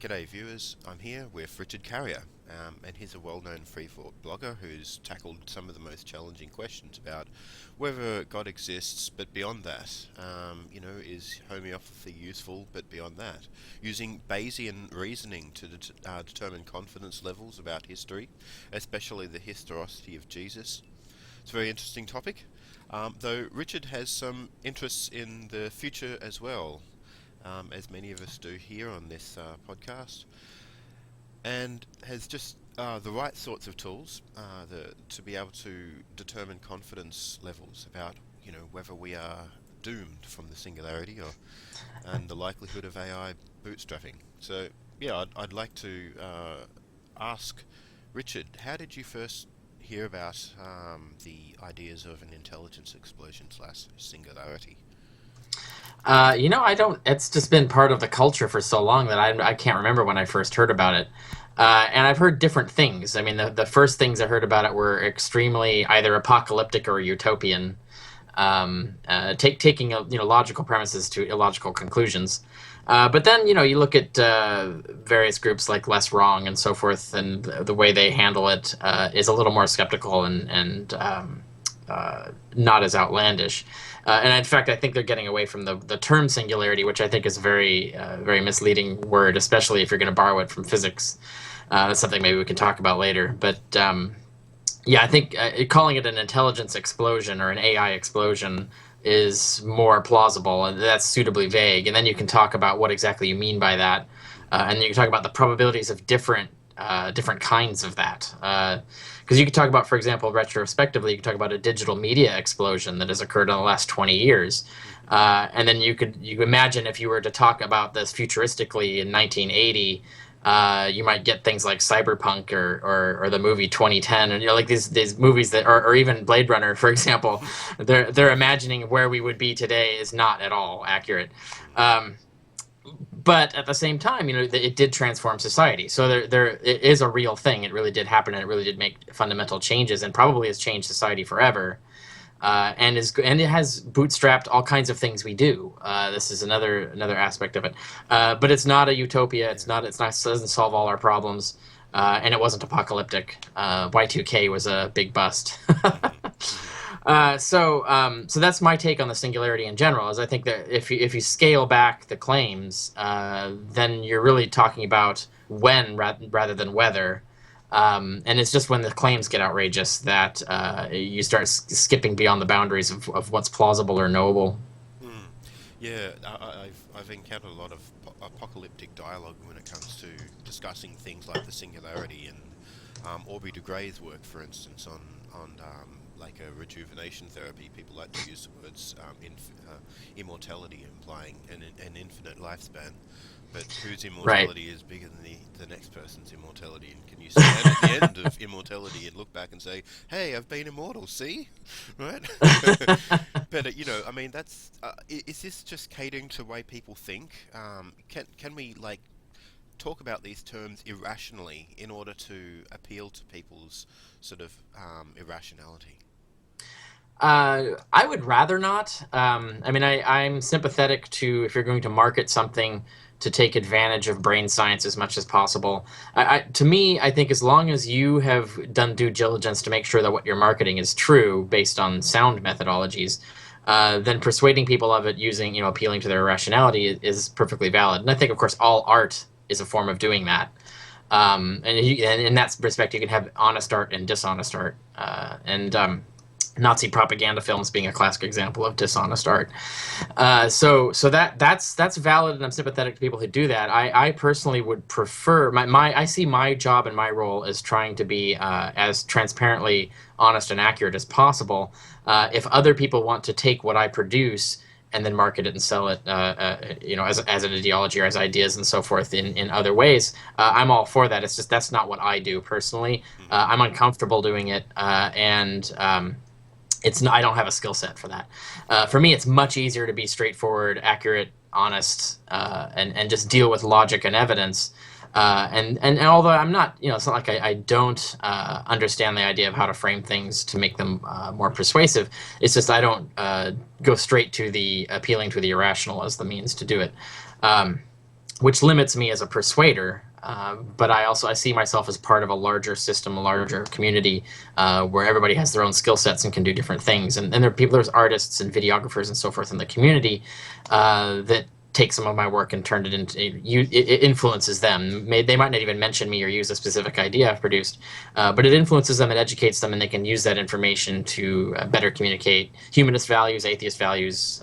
G'day viewers, I'm here with Richard Carrier, and he's a well-known free-thought blogger who's tackled some of the most challenging questions about whether God exists, but beyond that, is homeopathy useful, but beyond that, using Bayesian reasoning to determine confidence levels about history, especially the historicity of Jesus. It's a very interesting topic, though Richard has some interests in the future as well, as many of us do here on this podcast, and has just the right sorts of tools to be able to determine confidence levels about, whether we are doomed from the singularity and the likelihood of AI bootstrapping. So, yeah, I'd like to ask Richard, how did you first hear about the ideas of an intelligence explosion / singularity? I don't. It's just been part of the culture for so long that I can't remember when I first heard about it. And I've heard different things. I mean, the first things I heard about it were extremely either apocalyptic or utopian, taking logical premises to illogical conclusions. But then you look at various groups like Less Wrong and so forth, and the way they handle it is a little more skeptical and not as outlandish. And in fact, I think they're getting away from the term singularity, which I think is a very misleading word, especially if you're going to borrow it from physics. That's something maybe we can talk about later. But yeah, I think calling it an intelligence explosion or an AI explosion is more plausible, and that's suitably vague. And then you can talk about what exactly you mean by that, and you can talk about the probabilities of different kinds of that. Because you could talk about, for example, retrospectively, you could talk about a digital media explosion that has occurred in the last 20 years. And then you imagine if you were to talk about this futuristically in 1980, you might get things like Cyberpunk or the movie 2010, and like these movies that or even Blade Runner, for example. They're imagining where we would be today is not at all accurate. But at the same time, it did transform society. So there it is a real thing. It really did happen, and it really did make fundamental changes, and probably has changed society forever. And it has bootstrapped all kinds of things we do. This is another aspect of it. But it's not a utopia. It doesn't solve all our problems, and it wasn't apocalyptic. Y2K was a big bust. So that's my take on the singularity in general. Is I think that if you scale back the claims, then you're really talking about when rather than whether. And it's just when the claims get outrageous that you start skipping beyond the boundaries of what's plausible or knowable. Mm. Yeah, I've encountered a lot of apocalyptic dialogue when it comes to discussing things like the singularity and Aubrey de Grey's work, for instance, on like a rejuvenation therapy. People like to use the words immortality, implying an infinite lifespan. But whose Right. immortality is bigger than the next person's immortality? And can you stand at the end of immortality and look back and say, "Hey, I've been immortal, see?" Right? But I mean, that's is this just catering to the way people think? Can we like talk about these terms irrationally in order to appeal to people's sort of irrationality? I would rather not. I mean, I'm sympathetic to if you're going to market something to take advantage of brain science as much as possible. To me, I think as long as you have done due diligence to make sure that what you're marketing is true based on sound methodologies, then persuading people of it using, appealing to their irrationality is perfectly valid. And I think, of course, all art is a form of doing that. And in that respect, you can have honest art and dishonest art. And Nazi propaganda films being a classic example of dishonest art. So that's valid, and I'm sympathetic to people who do that. I personally would prefer I see my job and my role as trying to be as transparently honest and accurate as possible. If other people want to take what I produce and then market it and sell it, as an ideology or as ideas and so forth in other ways, I'm all for that. It's just that's not what I do personally. Mm-hmm. I'm uncomfortable doing it, and I don't have a skill set for that. For me, it's much easier to be straightforward, accurate, honest, and just deal with logic and evidence. And although I'm not, it's not like I don't understand the idea of how to frame things to make them more persuasive. It's just I don't go straight to the appealing to the irrational as the means to do it. which limits me as a persuader. But I see myself as part of a larger system, a larger community, where everybody has their own skill sets and can do different things. And there are people, there's artists and videographers and so forth in the community that take some of my work and turn it into it influences them. They might not even mention me or use a specific idea I've produced, but it influences them, it educates them, and they can use that information to better communicate humanist values, atheist values,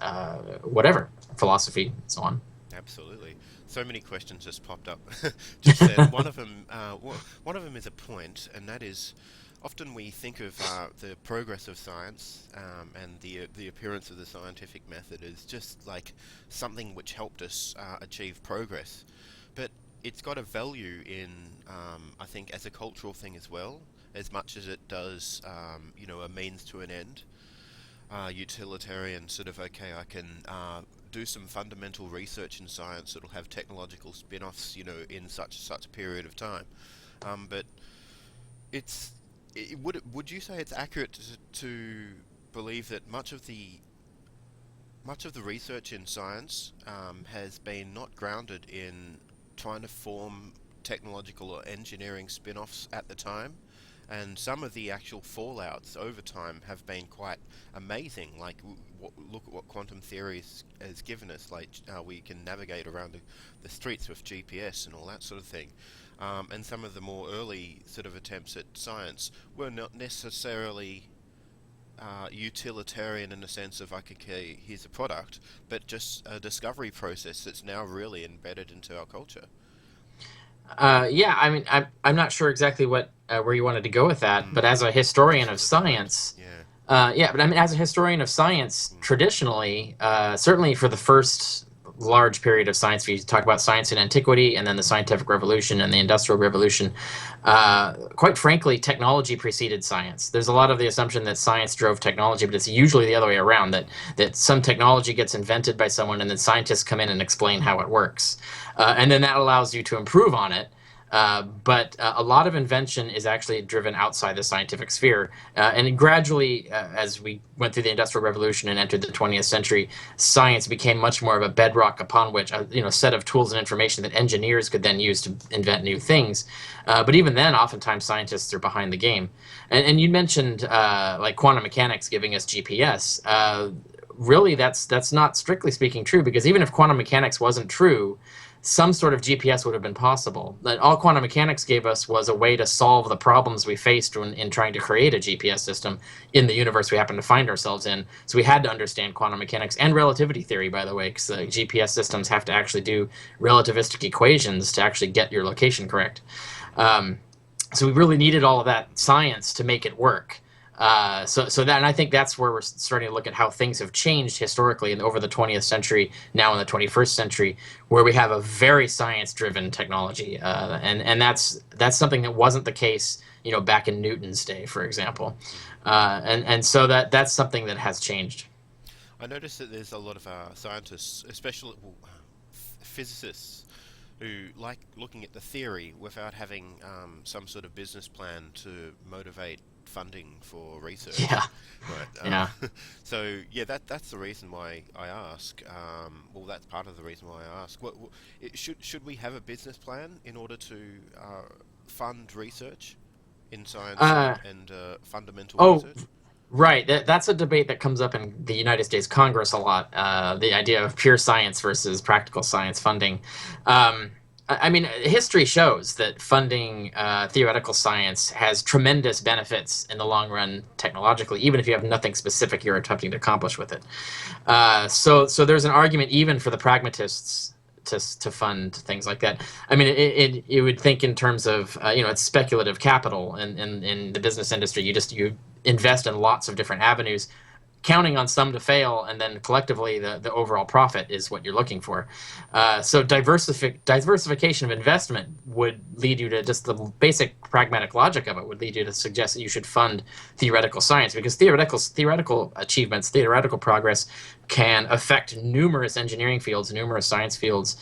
whatever, philosophy, and so on. Absolutely. So many questions just popped up just then. One of them is a point, and that is, often we think of the progress of science and the appearance of the scientific method as just like something which helped us achieve progress, but it's got a value in, I think, as a cultural thing as well, as much as it does, a means to an end. Utilitarian sort of, okay, I can do some fundamental research in science that'll have technological spin-offs, in such a period of time. But it's would you say it's accurate to believe that much of the research in science has been not grounded in trying to form technological or engineering spin-offs at the time, and some of the actual fallouts over time have been quite amazing. Like, look at what quantum theory has given us. Like, we can navigate around the streets with GPS and all that sort of thing. And some of the more early sort of attempts at science were not necessarily utilitarian in the sense of, like, okay, here's a product, but just a discovery process that's now really embedded into our culture. Yeah, I mean, I'm not sure exactly what where you wanted to go with that, but as a historian That's a of good point. science, Yeah. yeah, but I mean, as a historian of science, Mm. traditionally, certainly for the first large period of science, if you talk about science in antiquity and then the scientific revolution and the industrial revolution, quite frankly, technology preceded science. There's a lot of the assumption that science drove technology, but it's usually the other way around, that some technology gets invented by someone and then scientists come in and explain how it works. And then that allows you to improve on it. But a lot of invention is actually driven outside the scientific sphere. And gradually, as we went through the Industrial Revolution and entered the 20th century, science became much more of a bedrock upon which a set of tools and information that engineers could then use to invent new things. But even then, oftentimes scientists are behind the game. And you mentioned like quantum mechanics giving us GPS. Really, that's not strictly speaking true, because even if quantum mechanics wasn't true, some sort of GPS would have been possible. That all quantum mechanics gave us was a way to solve the problems we faced in trying to create a GPS system in the universe we happen to find ourselves in. So we had to understand quantum mechanics and relativity theory, by the way, because the GPS systems have to actually do relativistic equations to actually get your location correct. Um, so we really needed all of that science to make it work. So that, and I think that's where we're starting to look at how things have changed historically and over the 20th century, now in the 21st century, where we have a very science-driven technology, and that's something that wasn't the case, back in Newton's day, for example, and so that's something that has changed. I noticed that there's a lot of scientists, especially physicists, who like looking at the theory without having some sort of business plan to motivate funding for research. Yeah, Right. yeah. So yeah, that's the reason why I ask. Well, that's part of the reason why I ask. Should we have a business plan in order to fund research in science Uh, and fundamental oh, research? Right. That's a debate that comes up in the United States Congress a lot. The idea of pure science versus practical science funding. I mean, history shows that funding theoretical science has tremendous benefits in the long run technologically, even if you have nothing specific you're attempting to accomplish with it. So there's an argument even for the pragmatists to fund things like that. I mean, you would think in terms of it's speculative capital in the business industry. You invest in lots of different avenues, counting on some to fail, and then collectively the overall profit is what you're looking for. So diversification of investment would lead you to, just the basic pragmatic logic of it would lead you to suggest that you should fund theoretical science, because theoretical achievements, theoretical progress can affect numerous engineering fields, numerous science fields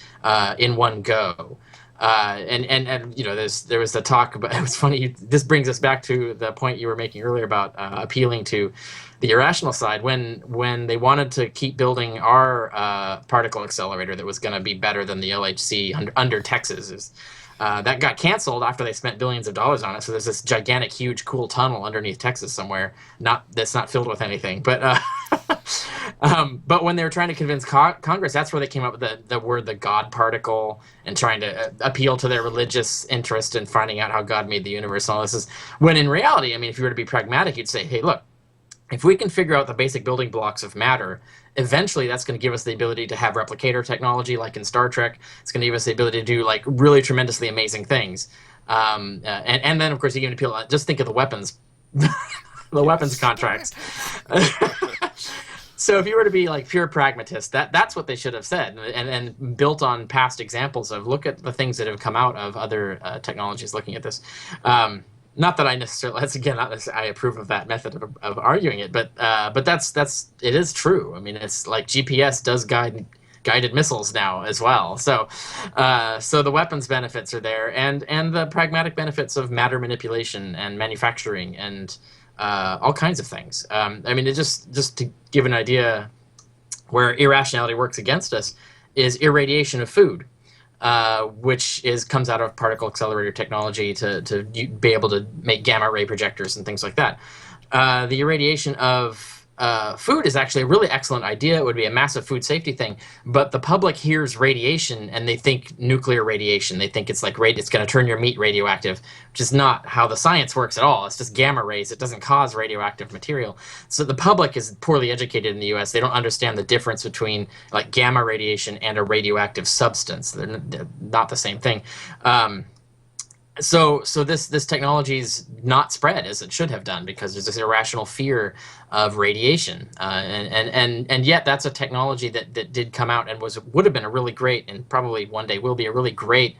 in one go. And there was the talk about, it was funny, this brings us back to the point you were making earlier about appealing to the irrational side. When they wanted to keep building our particle accelerator that was going to be better than the LHC under Texas, that got canceled after they spent billions of dollars on it. So there's this gigantic, huge, cool tunnel underneath Texas somewhere, that's not filled with anything. But when they were trying to convince Congress, that's where they came up with the word, the God particle, and trying to appeal to their religious interest in finding out how God made the universe and all this. When in reality, I mean, if you were to be pragmatic, you'd say, hey, look, if we can figure out the basic building blocks of matter, eventually that's going to give us the ability to have replicator technology like in Star Trek. It's going to give us the ability to do like really tremendously amazing things. And then, of course, you can appeal. Just think of the weapons, the weapons contracts. So if you were to be like pure pragmatist, that's what they should have said, and built on past examples of look at the things that have come out of other technologies looking at this. Not that I necessarily, that's again, not necessarily, I approve of that method of arguing it, but it is true. I mean, it's like GPS does guided missiles now as well. So the weapons benefits are there, and the pragmatic benefits of matter manipulation and manufacturing and all kinds of things. I mean, it just to give an idea where irrationality works against us is irradiation of food. Which comes out of particle accelerator technology to be able to make gamma ray projectors and things like that. The irradiation of food is actually a really excellent idea. It would be a massive food safety thing, but the public hears radiation and they think nuclear radiation. They think it's like it's going to turn your meat radioactive, which is not how the science works at all. It's just gamma rays. It doesn't cause radioactive material. So the public is poorly educated in the U.S. They don't understand the difference between like gamma radiation and a radioactive substance. They're not the same thing. So this technology is not spread as it should have done because there's this irrational fear of radiation, and yet that's a technology that did come out and would have been a really great, and probably one day will be a really great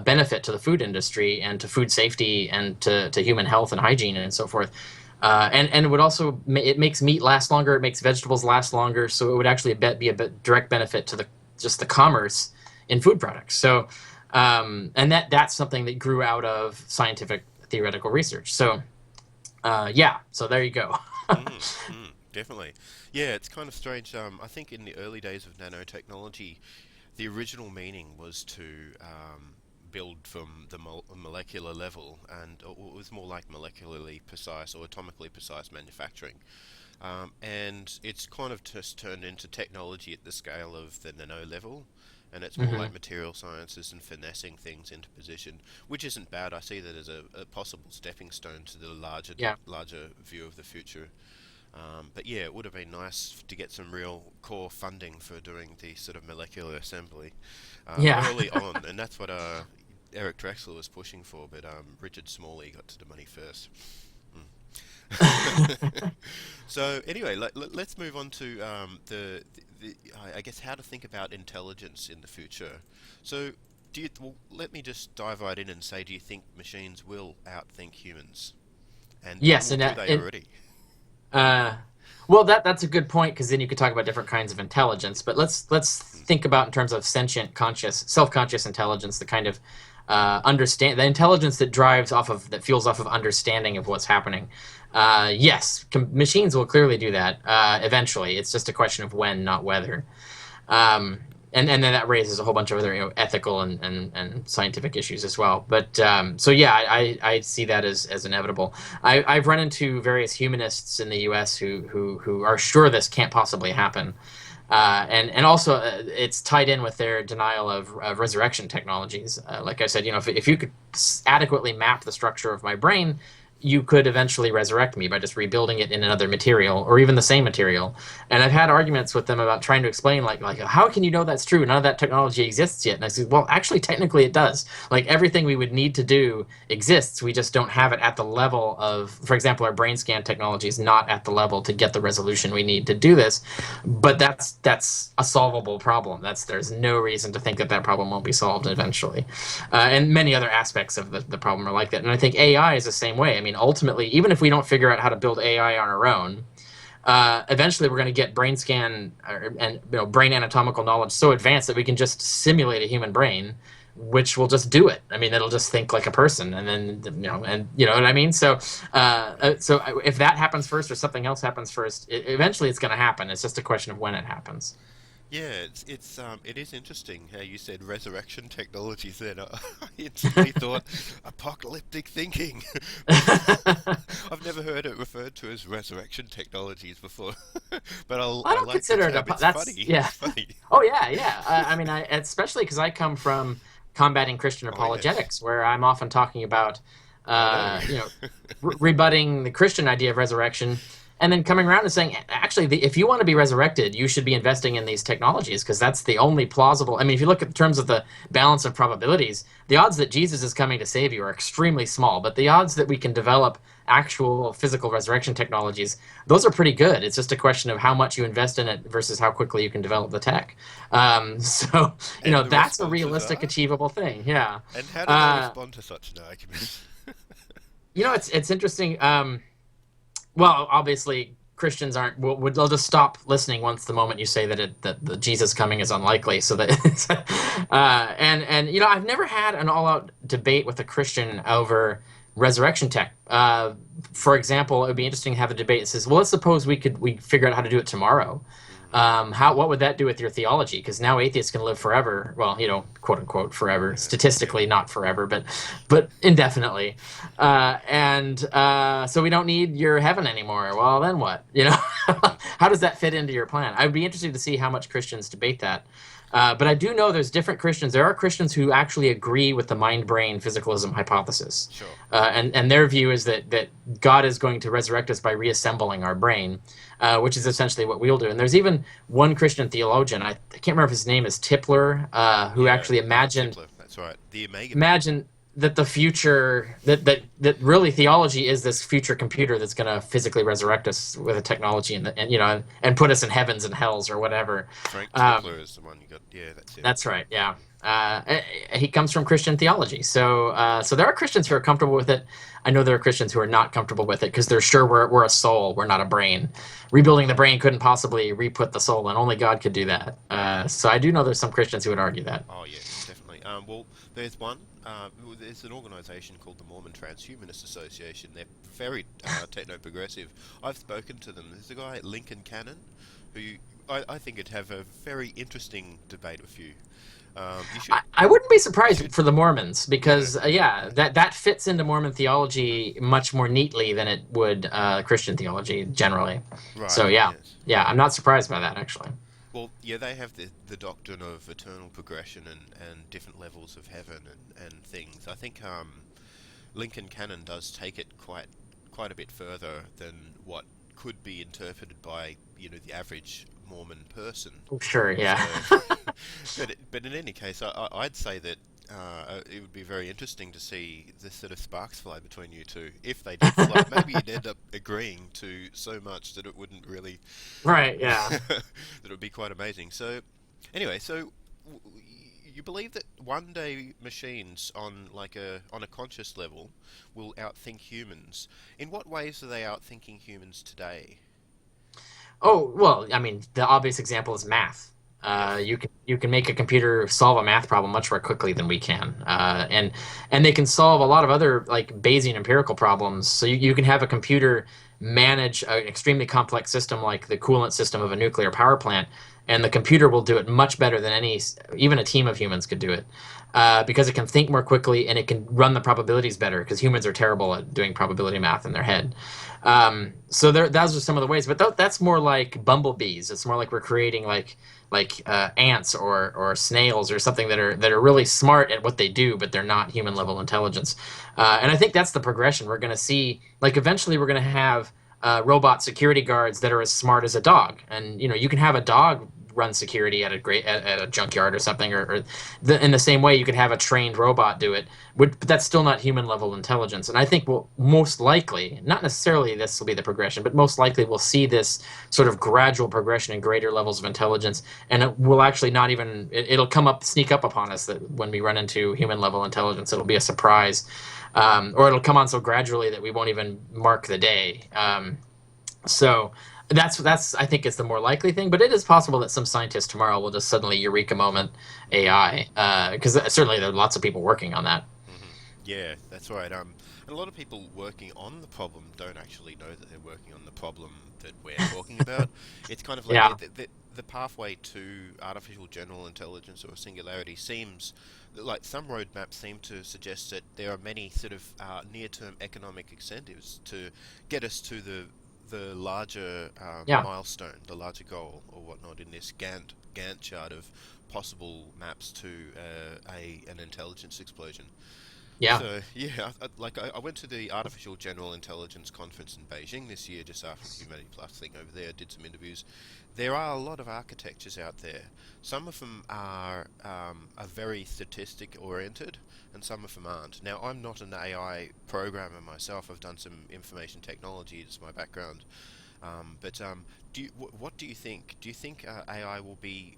benefit to the food industry and to food safety and to human health and hygiene and so forth. And it would also it makes meat last longer, it makes vegetables last longer, so it would actually be a direct benefit to the commerce in food products. So. And that's something that grew out of scientific theoretical research. So, so there you go. Definitely. Yeah, it's kind of strange. I think in the early days of nanotechnology, the original meaning was to build from the molecular level, and it was more like molecularly precise or atomically precise manufacturing. And it's kind of just turned into technology at the scale of the nano level. And it's more like material sciences and finessing things into position, which isn't bad. I see that as a possible stepping stone to the larger view of the future. But yeah, it would have been nice to get some real core funding for doing the sort of molecular assembly early on, and that's what Eric Drexler was pushing for, but Richard Smalley got to the money first. So anyway, let's move on to I guess how to think about intelligence in the future. So let me just dive right in and say, do you think machines will outthink humans? And yes, do they already? Well, that's a good point, because then you could talk about different kinds of intelligence. But let's think about in terms of sentient, self-conscious intelligence, the kind of the intelligence that fuels off of understanding of what's happening. Yes, machines will clearly do that eventually. It's just a question of when, not whether. And then that raises a whole bunch of other ethical and scientific issues as well. But I see that as inevitable. I've run into various humanists in the U.S. who are sure this can't possibly happen. And also it's tied in with their denial of resurrection technologies. Like I said, if you could adequately map the structure of my brain, you could eventually resurrect me by just rebuilding it in another material or even the same material. And I've had arguments with them about trying to explain, like how can you know that's true? None of that technology exists yet. And I said, well, actually, technically it does. Like everything we would need to do exists. We just don't have it at the level of, for example, our brain scan technology is not at the level to get the resolution we need to do this. But that's a solvable problem. There's no reason to think that problem won't be solved eventually. And many other aspects of the problem are like that. And I think AI is the same way. I mean, ultimately, even if we don't figure out how to build AI on our own, eventually we're going to get brain scan and brain anatomical knowledge so advanced that we can just simulate a human brain which will just do it. I mean, it'll just think like a person, and then and you know what I mean. So if that happens first, or something else happens first, eventually it's going to happen. It's just a question of when it happens. Yeah, it is interesting how you said resurrection technologies. Then I instantly thought apocalyptic thinking. I've never heard it referred to as resurrection technologies before, but I I don't like the consider it term. a. It's That's funny. yeah. It's funny. Oh yeah, yeah. I mean, especially because I come from combating Christian Oh yes, apologetics, where I'm often talking about, I know. rebutting the Christian idea of resurrection, and then coming around and saying, actually, if you want to be resurrected, you should be investing in these technologies because that's the only plausible. I mean, if you look at the terms of the balance of probabilities, the odds that Jesus is coming to save you are extremely small, but the odds that we can develop actual physical resurrection technologies, those are pretty good. It's just a question of how much you invest in it versus how quickly you can develop the tech. So, And the that's a responses realistic, are. achievable thing. Yeah. And how do they Uh, respond to such an argument? it's interesting. Well, obviously, Christians aren't. They'll just stop listening once the moment you say that the Jesus coming is unlikely. So that, and I've never had an all-out debate with a Christian over resurrection tech. For example, it would be interesting to have a debate that says, well, let's suppose we figure out how to do it tomorrow. Mm, What would that do with your theology? Because now atheists can live forever. Well, quote unquote forever, yeah, yeah. statistically not forever, but indefinitely. And So we don't need your heaven anymore. Well, then what? How does that fit into your plan? I'd be interested to see how much Christians debate that. But I do know there's different Christians. There are Christians who actually agree with the mind-brain physicalism hypothesis, Sure. and their view is that God is going to resurrect us by reassembling our brain, which is essentially what we'll do. And there's even one Christian theologian, I can't remember if his name is Tipler, who Yeah, actually imagined Tipler. That's right. The Omega Man. imagine that the future that really theology is this future computer that's going to physically resurrect us with a technology and put us in heavens and hells or whatever. Frank Um, Tipler is the one you got. Yeah, that's it. that's right. Yeah. He comes from Christian theology, so there are Christians who are comfortable with it. I know there are Christians who are not comfortable with it because they're sure we're a soul, we're not a brain. Rebuilding the brain couldn't possibly re-put the soul, and only God could do that. So I do know there's some Christians who would argue that. Oh yes, definitely. Well, there's an organisation called the Mormon Transhumanist Association. They're very techno-progressive. I've spoken to them. There's a guy, Lincoln Cannon, who I think would have a very interesting debate with you. You should, I wouldn't be you surprised should, for the Mormons yeah, because that fits into Mormon theology much more neatly than it would Christian theology generally. right, So yeah, yes. yeah, I'm not surprised by that actually. Well, yeah, they have the doctrine of eternal progression and different levels of heaven and things. I think Lincoln Cannon does take it quite a bit further than what could be interpreted by the average Mormon person. Sure, So, yeah. but in any case, I'd say that it would be very interesting to see the sort of sparks fly between you two. If they did fly, maybe you'd end up agreeing to so much that it wouldn't really Right, yeah. that it would be quite amazing. So, anyway, you believe that one day machines on a conscious level will outthink humans. In what ways are they outthinking humans today? Oh, well, I mean, the obvious example is math. Yes. You can make a computer solve a math problem much more quickly than we can, and they can solve a lot of other like Bayesian empirical problems. So you can have a computer manage an extremely complex system like the coolant system of a nuclear power plant, and the computer will do it much better than even a team of humans could do it, because it can think more quickly and it can run the probabilities better because humans are terrible at doing probability math in their head. So those are some of the ways, but that's more like bumblebees. It's more like we're creating ants or snails or something that are really smart at what they do, but they're not human level intelligence. And I think that's the progression we're going to see. Like eventually, we're going to have robot security guards that are as smart as a dog, and you can have a dog run security at a junkyard or something, in the same way you could have a trained robot do it. But that's still not human level intelligence. And I think we'll most likely, not necessarily this will be the progression, but most likely we'll see this sort of gradual progression in greater levels of intelligence, and it will actually not even it'll sneak up upon us that when we run into human level intelligence, it'll be a surprise, or it'll come on so gradually that we won't even mark the day. So That's I think it's the more likely thing, but it is possible that some scientist tomorrow will just suddenly eureka moment AI, because certainly there are lots of people working on that. Yeah, that's right. And a lot of people working on the problem don't actually know that they're working on the problem that we're talking about. It's kind of like Yeah, the pathway to artificial general intelligence or singularity seems like some roadmaps seem to suggest that there are many sort of near-term economic incentives to get us to the larger yeah, milestone, the larger goal or whatnot in this Gantt chart of possible maps to an intelligence explosion. yeah. So yeah, I went to the Artificial General Intelligence conference in Beijing this year, just after the Humanity Plus thing over there. Did some interviews. There are a lot of architectures out there. Some of them are very statistic oriented, and some of them aren't. Now, I'm not an AI programmer myself. I've done some information technology. It's my background. But what do you think? Do you think AI will be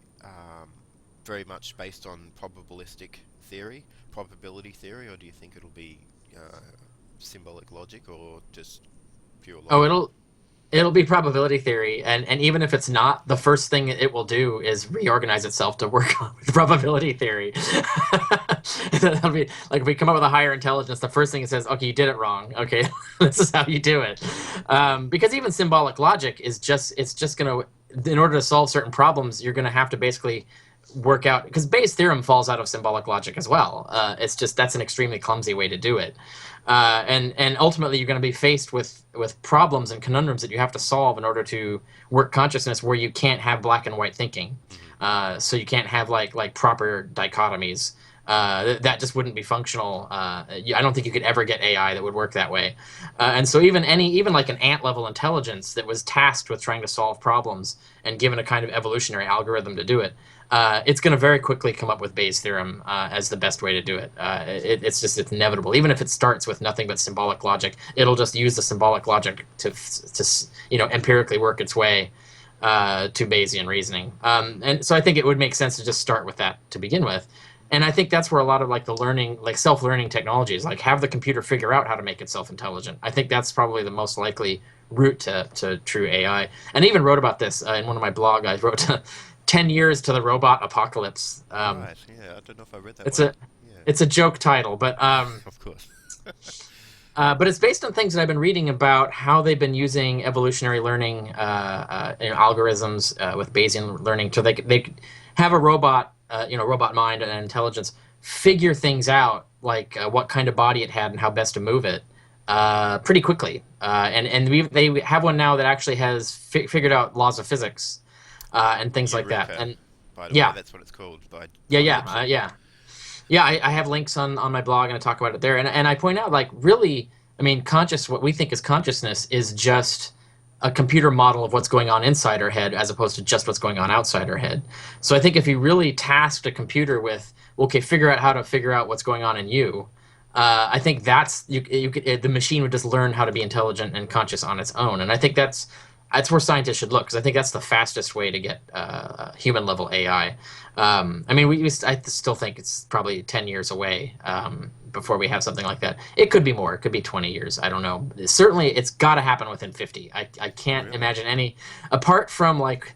very much based on probabilistic theory, probability theory, or do you think it'll be symbolic logic or just pure Oh, logic? it'll be probability theory, and even if it's not, the first thing it will do is reorganize itself to work on with probability theory. That'll be like if we come up with a higher intelligence, the first thing it says, okay, you did it wrong. Okay, this is how you do it. Because even symbolic logic is just it's just gonna in order to solve certain problems, you're gonna have to basically work out because Bayes' theorem falls out of symbolic logic as well. It's just that's an extremely clumsy way to do it. And ultimately you're going to be faced with problems and conundrums that you have to solve in order to work consciousness where you can't have black and white thinking. Hmm. So you can't have like proper dichotomies. That just wouldn't be functional. I don't think you could ever get AI that would work that way. And so even like an ant level intelligence that was tasked with trying to solve problems and given a kind of evolutionary algorithm to do it, it's going to very quickly come up with Bayes' theorem as the best way to do it. It's inevitable. Even if it starts with nothing but symbolic logic, it'll just use the symbolic logic to empirically work its way to Bayesian reasoning. And so I think it would make sense to just start with that to begin with. And I think that's where a lot of like the learning, like self-learning technologies, like have the computer figure out how to make itself intelligent. I think that's probably the most likely route to true AI. And I even wrote about this in one of my blog. I wrote 10 years to the robot apocalypse. Right. Yeah. I don't know if I read that It's one. a Yeah. it's a joke title, Of course. but it's based on things that I've been reading about how they've been using evolutionary learning algorithms with Bayesian learning, so they have a robot, robot mind and intelligence figure things out, like what kind of body it had and how best to move it, pretty quickly. They have one now that actually has figured out laws of physics and things like that. Eureka. And By the way, yeah, that's what it's called by yeah, John yeah, Gibson. yeah. Yeah, I have links on my blog and I talk about it there. And I point out like really, I mean, what we think is consciousness is just a computer model of what's going on inside our head as opposed to just what's going on outside our head. So I think if you really tasked a computer with, okay, figure out how to figure out what's going on in you, I think that's you could the machine would just learn how to be intelligent and conscious on its own. And I think that's where scientists should look because I think that's the fastest way to get human level AI. I mean, I still think it's probably 10 years away before we have something like that. It could be more. It could be 20 years. I don't know. Certainly, it's got to happen within 50. I can't Really? imagine any, apart from like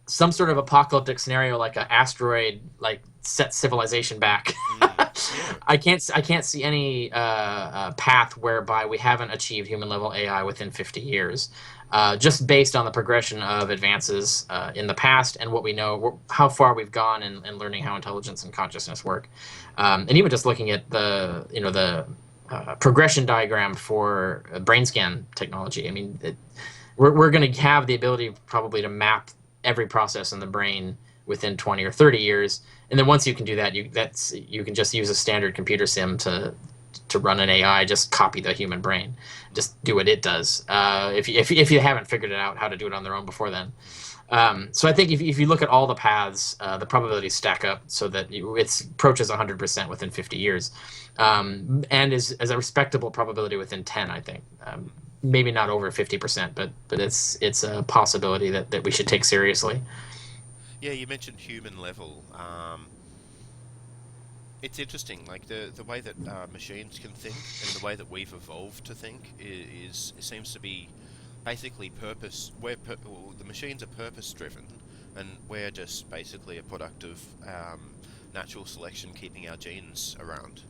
some sort of apocalyptic scenario, like an asteroid, like set civilization back. Mm. Yeah. I can't see any path whereby we haven't achieved human level AI within 50 years, just based on the progression of advances in the past and what we know, how far we've gone in learning how intelligence and consciousness work, Mm. and even just looking at the progression diagram for brain scan technology. I mean, we're going to have the ability probably to map every process in the brain within 20 or 30 years. And then once you can do that, you can just use a standard computer sim to run an AI, just copy the human brain, just do what it does. If you haven't figured it out how to do it on their own before then. So I think if you look at all the paths, the probabilities stack up so that it approaches 100% within 50 years, and is as a respectable probability within 10, I think. Maybe not over 50%, but it's a possibility that we should take seriously. Yeah, you mentioned human level. It's interesting, like the way that machines can think and the way that we've evolved to think is it seems to be basically well, the machines are purpose driven, and we're just basically a product of natural selection keeping our genes around.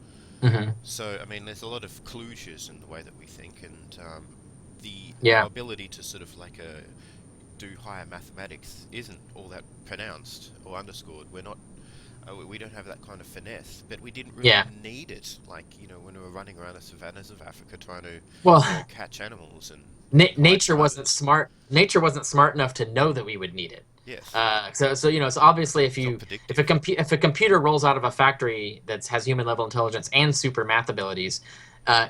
Hmm. So, I mean, there's a lot of kludges in the way that we think, and the our Yeah. ability to sort of like do higher mathematics isn't all that pronounced or underscored. We're not. We don't have that kind of finesse, but we didn't really Yeah. need it. Like, when we were running around the savannas of Africa trying to, Well, catch animals and hide nature wasn't predators. smart. Nature wasn't smart enough to know that we would need it. Yes, So obviously if it's not you predictive. if a computer rolls out of a factory that has human level intelligence and super math abilities,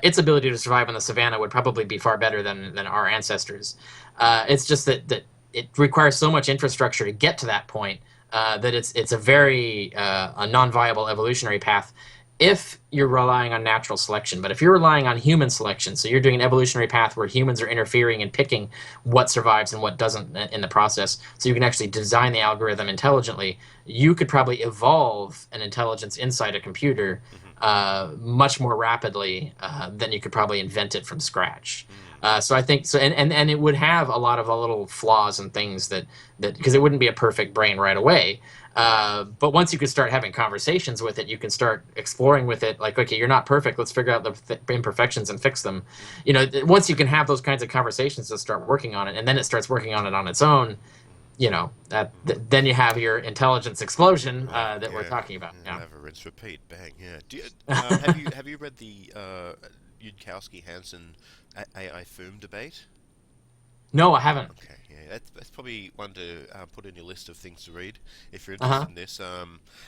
its ability to survive on the savannah would probably be far better than our ancestors. It's just that it requires so much infrastructure to get to that point, that it's a very a non-viable evolutionary path if you're relying on natural selection. But if you're relying on human selection, so you're doing an evolutionary path where humans are interfering and picking what survives and what doesn't in the process, so you can actually design the algorithm intelligently, you could probably evolve an intelligence inside a computer Hmm. much more rapidly than you could probably invent it from scratch. Mm. So I think so, and it would have a lot of the little flaws and things that because it wouldn't be a perfect brain right away. Yes. But once you can start having conversations with it, you can start exploring with it. Like, okay, you're not perfect. Let's figure out the imperfections and fix them. Mm. Once you can have those kinds of conversations and start working on it, and then it starts working on it on its own. Mm. Then you have your intelligence explosion We'll have, that we're yeah, talking about. we'll Yeah. have a rinse repeat. Bang. Yeah. Have you read the Yudkowsky Hansen AI Foom debate? No, I haven't. Okay, yeah, that's probably one to put in your list of things to read if you're Uh huh. interested in this.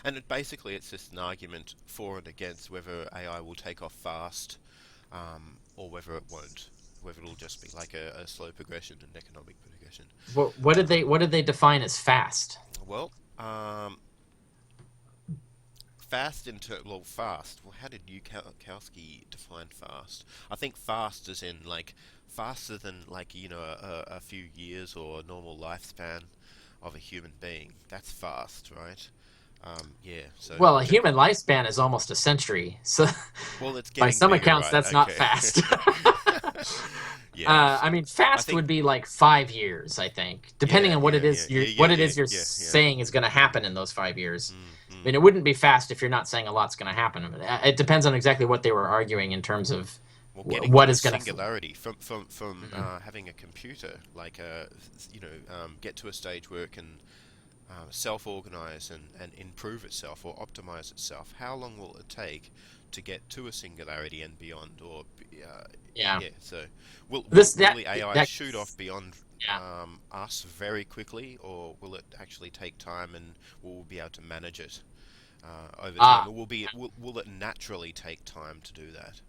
And basically, it's just an argument for and against whether AI will take off fast, or whether it won't. Whether it'll just be like a slow progression, an economic progression. What did they define as fast? Well, fast into well, fast. Well, how did Yudkowsky define fast? I think fast is in like faster than like a few years or a normal lifespan of a human being. That's fast, right? Yeah. So, Well, a human lifespan is almost a century, so well, it's by getting some bigger, accounts, right? that's not Okay. fast. Yeah. I mean, I fast think. would be like 5 years, I think, depending Yeah. on what Yeah. it Yeah. is Yeah. you're Yeah. what it Yeah. is you're Yeah. Yeah. saying is going to happen in those 5 years. Mm, I mm. mean, it wouldn't be fast if you're not saying a lot's going to happen. It depends on exactly what they were arguing in terms of Well, getting what to a is going to. singularity from Mhm. having a computer, like get to a stage where it can self-organize and improve itself or optimize itself. How long will it take to get to a singularity and beyond? Or Yeah, yeah, so will that the AI that shoot off beyond yeah. us very quickly, or will it actually take time and we'll be able to manage it over time? Uh, Or will it naturally take time to do that?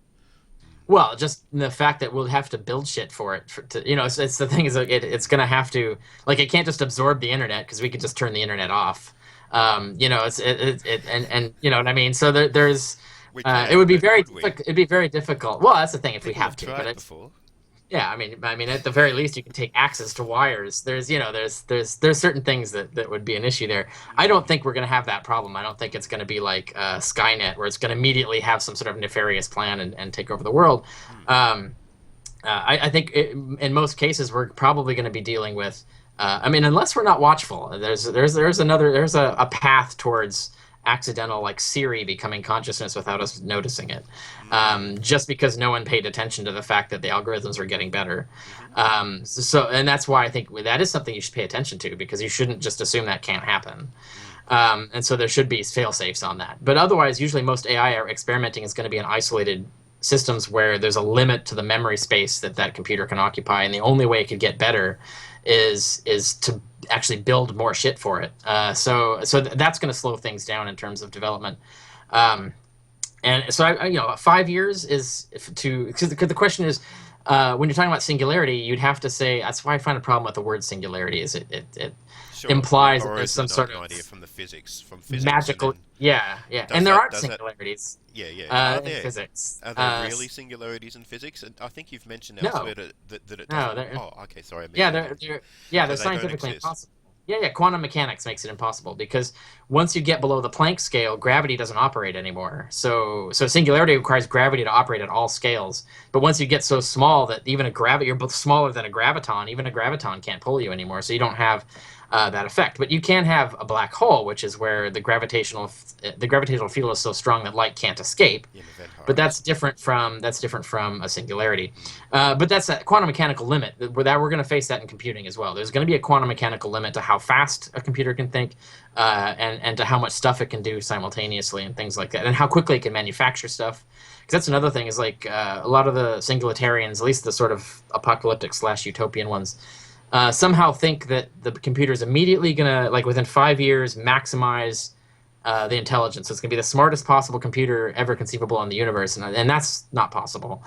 Well, just the fact that we'll have to build shit for it. It's the thing is like it's gonna have to like it can't just absorb the internet because we could just turn the internet off. It's and you know what I mean. So there's We it can, would be but very would we? difficult. It'd be very difficult. Well, that's the thing if we People have have to, but tried it's before. yeah. I mean, at the very least, you can take access to wires. There's certain things that would be an issue there. I don't think we're going to have that problem. I don't think it's going to be like Skynet, where it's going to immediately have some sort of nefarious plan and take over the world. Hmm. Um, I think in most cases we're probably going to be dealing with. I mean, unless we're not watchful, there's a path towards accidental like Siri becoming consciousness without us noticing it, Hmm. just because no one paid attention to the fact that the algorithms are getting better. Hmm. And that's why I think that is something you should pay attention to because you shouldn't just assume that can't happen. Hmm. And so there should be fail safes on that. But otherwise, usually most AI experimenting is going to be in isolated systems where there's a limit to the memory space that computer can occupy, and the only way it could get better is to actually build more shit for it. That's going to slow things down in terms of development. Um, and so 5 years is because the question is when you're talking about singularity, you'd have to say that's why I find a problem with the word singularity is it Sure. implies that Or there's is it some sort an idea of from the physics, and magical then yeah, and there aren't does that singularities yeah, yeah. Are in there physics. really singularities in physics? And I think you've mentioned No, elsewhere that it no, doesn't. there Oh, okay. Sorry, I yeah misunderstood. yeah So they're they don't scientifically exist. impossible. Yeah, quantum mechanics makes it impossible because once you get below the Planck scale, gravity doesn't operate anymore. So singularity requires gravity to operate at all scales. But once you get so small that even a gravity, you're both smaller than a graviton, even a graviton can't pull you anymore. So you don't have that effect. But you can have a black hole, which is where the gravitational field is so strong that light can't escape. In event But horizon. that's different from a singularity. Mm. But that's a quantum mechanical limit. We're going to face that in computing as well. There's going to be a quantum mechanical limit to how fast a computer can think, and to how much stuff it can do simultaneously and things like that, and how quickly it can manufacture stuff. Because that's another thing is like a lot of the singularitarians, at least the sort of apocalyptic slash utopian ones, somehow think that the computer is immediately going to, like within 5 years, maximize the intelligence. So it's going to be the smartest possible computer ever conceivable in the universe, and that's not possible.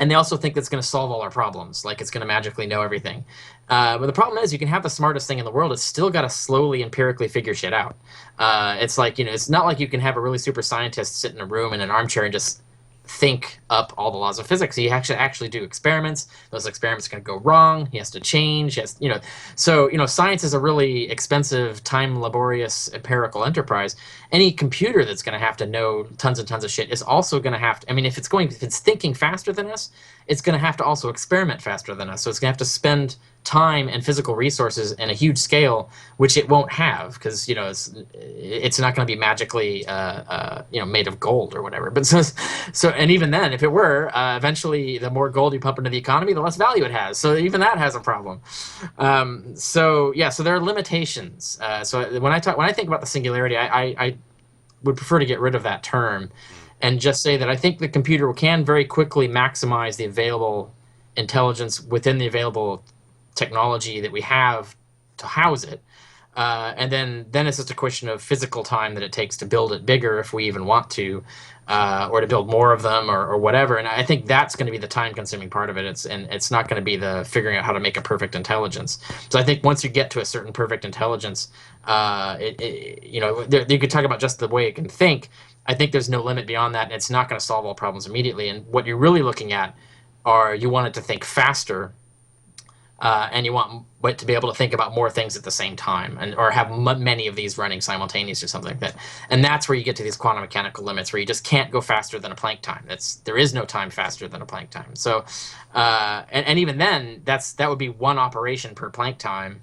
And they also think that's going to solve all our problems, like it's going to magically know everything. But the problem is, you can have the smartest thing in the world; it's still got to slowly empirically figure shit out. It's like it's not like you can have a really super scientist sit in a room in an armchair and just think up all the laws of physics. He actually do experiments. Those experiments are going to go wrong. He has to change. He has, so science is a really expensive, time laborious, empirical enterprise. Any computer that's going to have to know tons and tons of shit is also going to have to. I mean, if it's thinking faster than us, it's going to have to also experiment faster than us. So it's going to have to spend time and physical resources in a huge scale, which it won't have because it's not going to be magically made of gold or whatever. But so and even then, if it were, eventually the more gold you pump into the economy, the less value it has. So even that has a problem. So there are limitations. So when I think about the singularity, I would prefer to get rid of that term Mm. and just say that I think the computer can very quickly maximize the available intelligence within the available technology that we have to house it. And then it's just a question of physical time that it takes to build it bigger if we even want to, or to build more of them or whatever. And I think that's going to be the time consuming part of it. It's not going to be the figuring out how to make a perfect intelligence. So I think once you get to a certain perfect intelligence, you could talk about just the way it can think. I think there's no limit beyond that, and it's not going to solve all problems immediately. And what you're really looking at are you want it to think faster, and you want it to be able to think about more things at the same time, and or have many of these running simultaneously or something like that. And that's where you get to these quantum mechanical limits, where you just can't go faster than a Planck time. There is no time faster than a Planck time. So, and even then, that would be one operation per Planck time.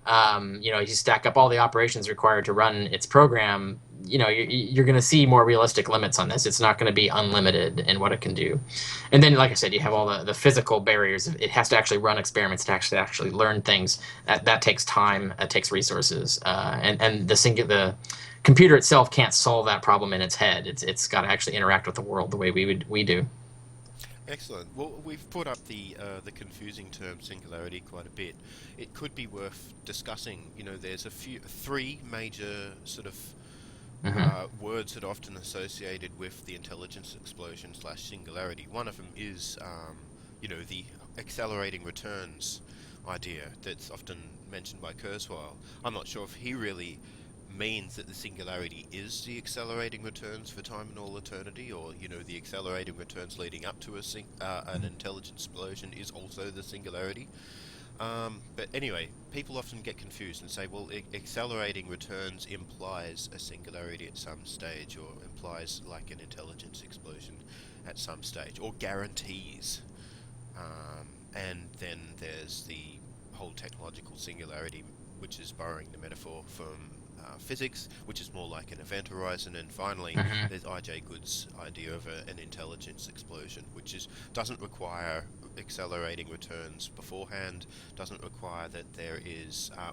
You stack up all the operations required to run its program. You're going to see more realistic limits on this. It's not going to be unlimited in what it can do. And then, like I said, you have all the physical barriers. It has to actually run experiments to actually learn things. That takes time. It takes resources. And the computer itself can't solve that problem in its head. It's got to actually interact with the world the way we do. Excellent. Well, we've brought up the confusing term singularity quite a bit. It could be worth discussing. There's three major sort of Hmm. words that are often associated with the intelligence explosion slash singularity. One of them is, the accelerating returns idea that's often mentioned by Kurzweil. I'm not sure if he really means that the singularity is the accelerating returns for time and all eternity, or the accelerating returns leading up to an intelligence explosion is also the singularity. But anyway, people often get confused and say, well, accelerating returns implies a singularity at some stage, or implies like an intelligence explosion at some stage, or guarantees. And then there's the whole technological singularity, which is borrowing the metaphor from physics, which is more like an event horizon. And finally, Hmm. there's I.J. Good's idea of an intelligence explosion, which doesn't require accelerating returns beforehand, doesn't require that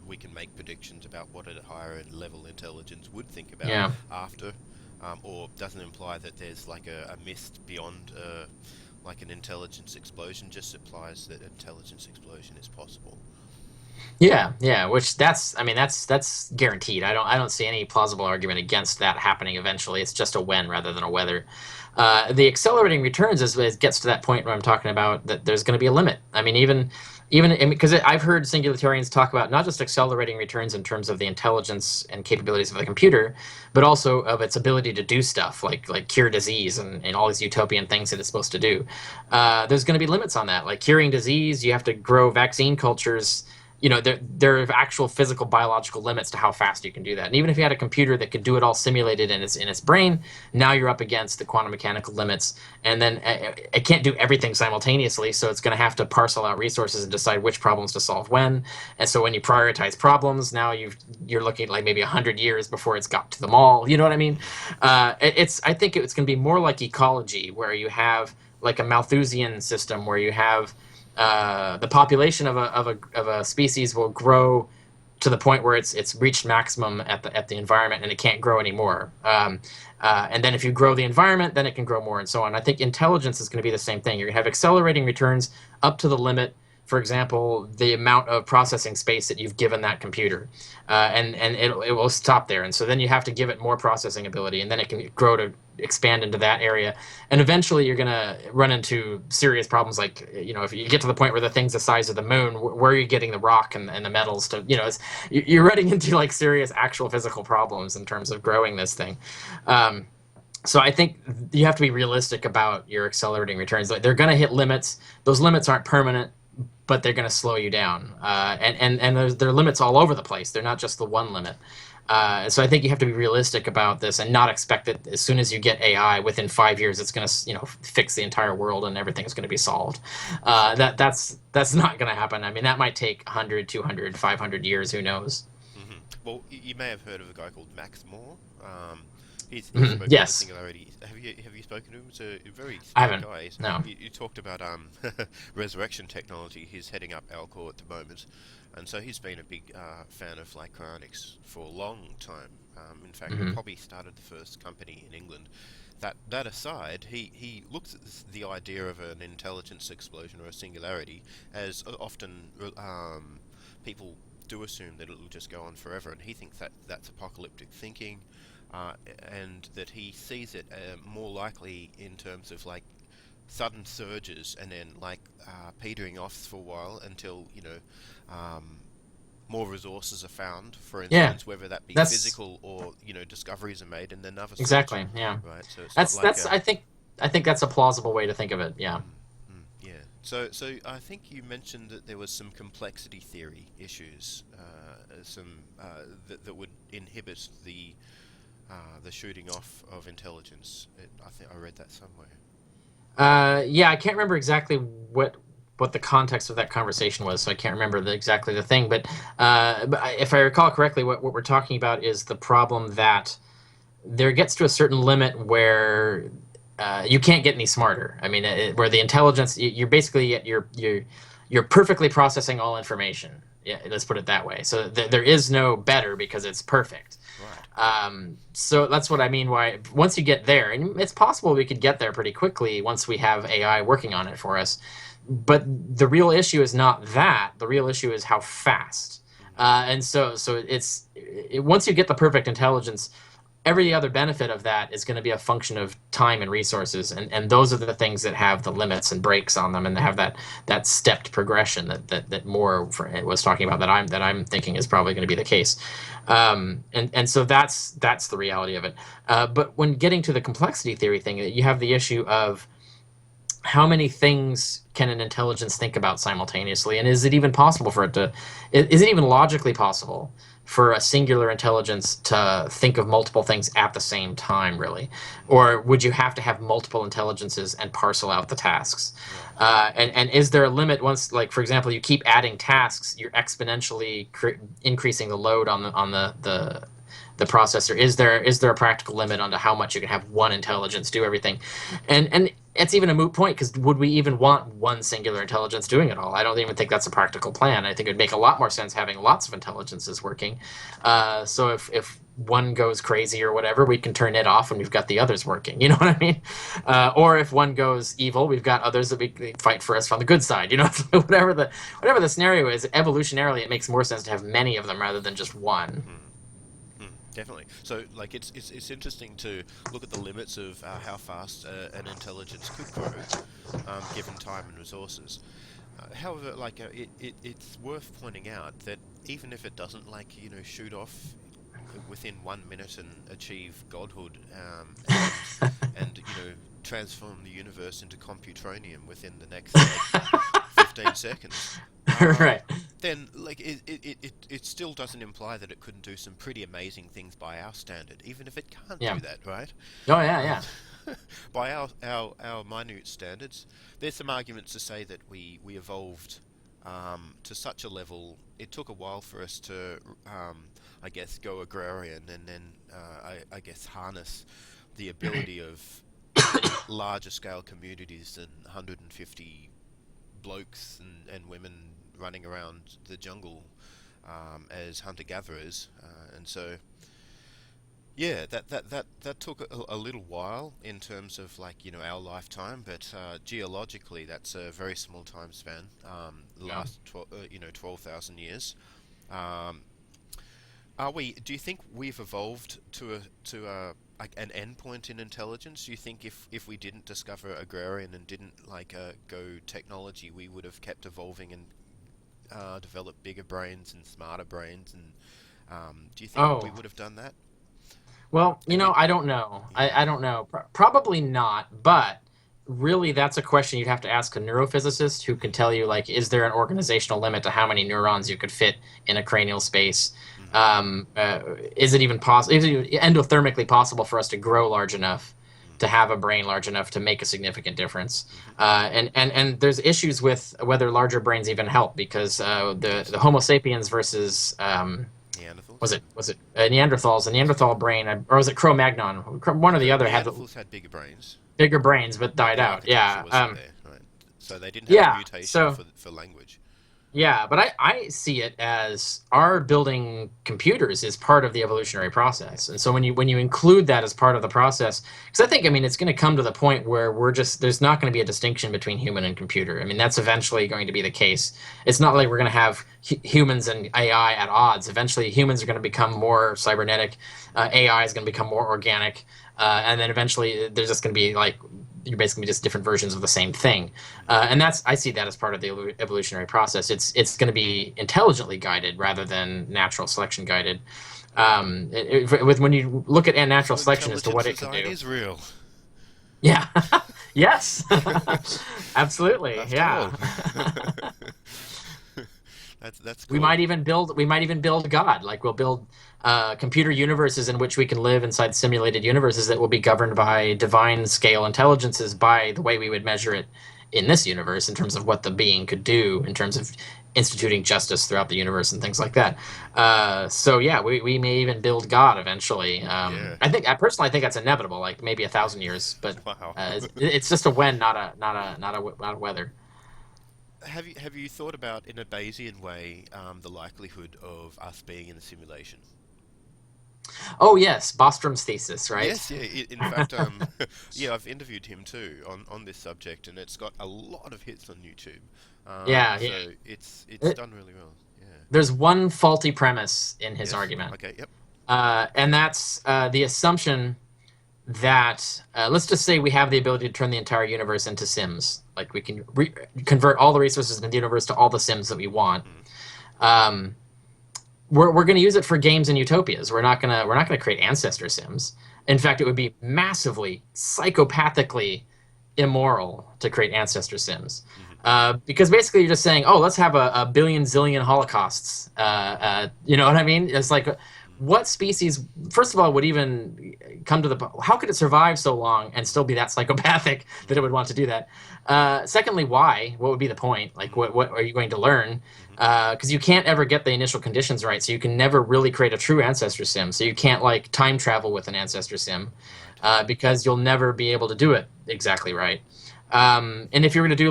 we can make predictions about what a higher level intelligence would think about Yeah. after, or doesn't imply that there's like a mist beyond like an intelligence explosion, just implies that intelligence explosion is possible. Yeah. Which that's guaranteed. I don't see any plausible argument against that happening eventually. It's just a when rather than a whether. The accelerating returns is it gets to that point where I'm talking about that there's going to be a limit. I mean, even because I've heard singularitarians talk about not just accelerating returns in terms of the intelligence and capabilities of the computer, but also of its ability to do stuff like cure disease and all these utopian things that it's supposed to do. There's going to be limits on that. Like curing disease, you have to grow vaccine cultures there are actual physical biological limits to how fast you can do that. And even if you had a computer that could do it all simulated in its brain, now you're up against the quantum mechanical limits, and then it can't do everything simultaneously. So it's going to have to parcel out resources and decide which problems to solve when. And so when you prioritize problems, now you're looking at like maybe 100 years before it's got to them all. You know what I mean? I think it's going to be more like ecology, where you have like a Malthusian system where you have the population of a species will grow to the point where it's reached maximum at the environment and it can't grow anymore. And then if you grow the environment, then it can grow more and so on. I think intelligence is going to be the same thing. You're going to have accelerating returns up to the limit. For example, the amount of processing space that you've given that computer, and it will stop there. And so then you have to give it more processing ability, and then it can grow to expand into that area. And eventually you're going to run into serious problems like, if you get to the point where the thing's the size of the moon, where are you getting the rock and the metals to, you're running into like serious actual physical problems in terms of growing this thing. So I think you have to be realistic about your accelerating returns. They're going to hit limits. Those limits aren't permanent, but they're going to slow you down. And there are limits all over the place. They're not just the one limit. So I think you have to be realistic about this and not expect that as soon as you get AI, within 5 years, it's going to fix the entire world and everything's going to be solved. That's not going to happen. I mean, that might take 100, 200, 500 years. Who knows? Mm-hmm. Well, you may have heard of a guy called Max Moore. He's spoken Yes. of singularity. Have you spoken to him? It's a very I smart haven't. guy. No. You talked about resurrection technology. He's heading up Alcor at the moment, and so he's been a big fan of like cryonics for a long time. In fact, he probably started the first company in England. That aside, he looks at the idea of an intelligence explosion or a singularity as often people do assume that it'll just go on forever, and he thinks that that's apocalyptic thinking. And that he sees it more likely in terms of like sudden surges and then like petering off for a while until more resources are found. For instance, whether that be physical or discoveries are made and then another Exactly. surge. Yeah. Right. So it's That's not like that's I think that's a plausible way to think of it. Yeah. yeah. So I think you mentioned that there was some complexity theory issues, that would inhibit the shooting off of intelligence. I think I read that somewhere. Yeah, I can't remember exactly what the context of that conversation was, so I can't remember exactly the thing. But if I recall correctly, what we're talking about is the problem that there gets to a certain limit where you can't get any smarter. I mean, where the intelligence, you're basically you're perfectly processing all information. Yeah, let's put it that way. So there is no better because it's perfect. Right. So that's what I mean. Why once you get there, and it's possible we could get there pretty quickly once we have AI working on it for us. But the real issue is not that. The real issue is how fast. And so once you get the perfect intelligence, every other benefit of that is going to be a function of time and resources, and those are the things that have the limits and brakes on them, and they have that stepped progression that Moore was talking about, that I'm thinking is probably going to be the case. And so that's the reality of it. But when getting to the complexity theory thing, you have the issue of how many things can an intelligence think about simultaneously, and is it even possible for it to? Is it even logically possible for a singular intelligence to think of multiple things at the same time, really? Or would you have to have multiple intelligences and parcel out the tasks? And is there a limit once, like, for example, you keep adding tasks, you're exponentially increasing the load on the processor? Is there a practical limit onto how much you can have one intelligence do everything? And it's even a moot point, because would we even want one singular intelligence doing it all? I don't even think that's a practical plan. I think it would make a lot more sense having lots of intelligences working. So if one goes crazy or whatever, we can turn it off and we've got the others working. You know what I mean? Or if one goes evil, we've got others that we fight for us on the good side. You know, whatever the scenario is, evolutionarily, it makes more sense to have many of them rather than just one. Definitely. So, like, it's interesting to look at the limits of how fast an intelligence could grow, given time and resources. However, like, it's worth pointing out that even if it doesn't, like, shoot off within 1 minute and achieve godhood, and transform the universe into computronium within the next 15 seconds. Right. then like it still doesn't imply that it couldn't do some pretty amazing things by our standard, even if it can't Yeah. do that, right? Oh yeah, Um, yeah. by our minute standards, there's some arguments to say that we evolved to such a level. It took a while for us to, I guess, go agrarian, and then I guess harness the ability of larger scale communities than 150 blokes and women running around the jungle as hunter-gatherers, and so yeah, that took a little while in terms of like our lifetime, but geologically that's a very small time span. The Yeah. last 12,000 years. Um, are we? Do you think we've evolved to like an endpoint in intelligence? Do you think if we didn't discover agrarian and didn't like go technology, we would have kept evolving and developed bigger brains and smarter brains? And do you think we Oh. would have done that? Well, And we, I don't know. yeah, I don't know. Probably not, but really that's a question you'd have to ask a neurophysicist who can tell you, like, is there an organizational limit to how many neurons you could fit in a cranial space? hmm Is it even possible? Is it endothermically possible for us to grow large enough to hmm have a brain large enough to make a significant difference? hmm And there's issues with whether larger brains even help because Yes, the Homo sapiens versus Neanderthals. was it Neanderthals? The Neanderthal brain, or was it Cro-Magnon? One or the The other had Neanderthals had bigger brains, bigger brains, but but died the out. architecture Yeah, wasn't there, right? So they didn't have the yeah. mutation So for language. yeah, but I see it as our building computers is part of the evolutionary Yeah. process. And so when you include that as part of the process, because I mean it's going to come to the point where there's not going to be a distinction between human and computer. I mean that's eventually going to be the case. It's not like we're going to have humans and AI at odds. Eventually humans are going to become more cybernetic, AI is going to become more organic, and then eventually there's just going to be like you're basically just different versions of the same thing. hmm And that's I see that as part of the evolutionary process. It's going to be intelligently guided rather than natural selection guided. With when you look at natural So selection as to intelligent what it can design do, is real, yeah, yes, absolutely, after all. yeah. That's We cool. might even build God. Like we'll build computer universes in which we can live inside simulated universes that will be governed by divine scale intelligences by the way we would measure it in this universe in terms of what the being could do in terms of instituting justice throughout the universe and things like that. Mm. So yeah, we may even build God eventually. Yeah. I personally think that's inevitable, like maybe 1,000 years, but Wow. it's just a when, not a whether. Have you thought about in a Bayesian way the likelihood of us being in a simulation? Oh yes, Bostrom's thesis, right? Yes, yeah. In fact, yeah, I've interviewed him too on this subject, and it's got a lot of hits on YouTube. Yeah, yeah. So it's done really well. Yeah. There's one faulty premise in his Yes. argument, Okay. Yep. and that's the assumption that let's just say we have the ability to turn the entire universe into Sims. Like we can convert all the resources in the universe to all the Sims that we want. Mm. Um, we're going to use it for games and utopias. We're not gonna create ancestor Sims. In fact, it would be massively psychopathically immoral to create ancestor Sims. hmm Because basically you're just saying, oh, let's have a billion zillion holocausts. You know what I mean? It's like, what species, first of all, would even come to how could it survive so long and still be that psychopathic that it would want to do that? Secondly, why? What would be the point? Like, hmm what are you going to learn? hmm Because you can't ever get the initial conditions right, so you can never really create a true ancestor sim. So you can't like time travel with an ancestor sim Right. because you'll never be able to do it exactly right. And if you were to do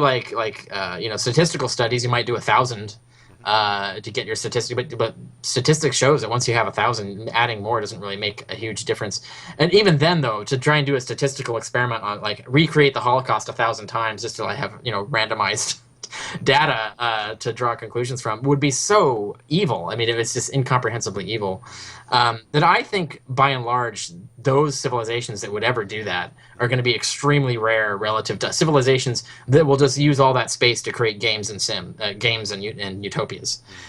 statistical studies, you might do 1,000 hmm to get your statistic. But statistics shows that once you have 1,000, adding more doesn't really make a huge difference. And even then, though, to try and do a statistical experiment on like recreate the Holocaust 1,000 times just to like have randomized data to draw conclusions from would be so evil. I mean, it was just incomprehensibly evil. Mm. That I think, by and large, those civilizations that would ever do that are going to be extremely rare relative to civilizations that will just use all that space to create games and utopias. Mm.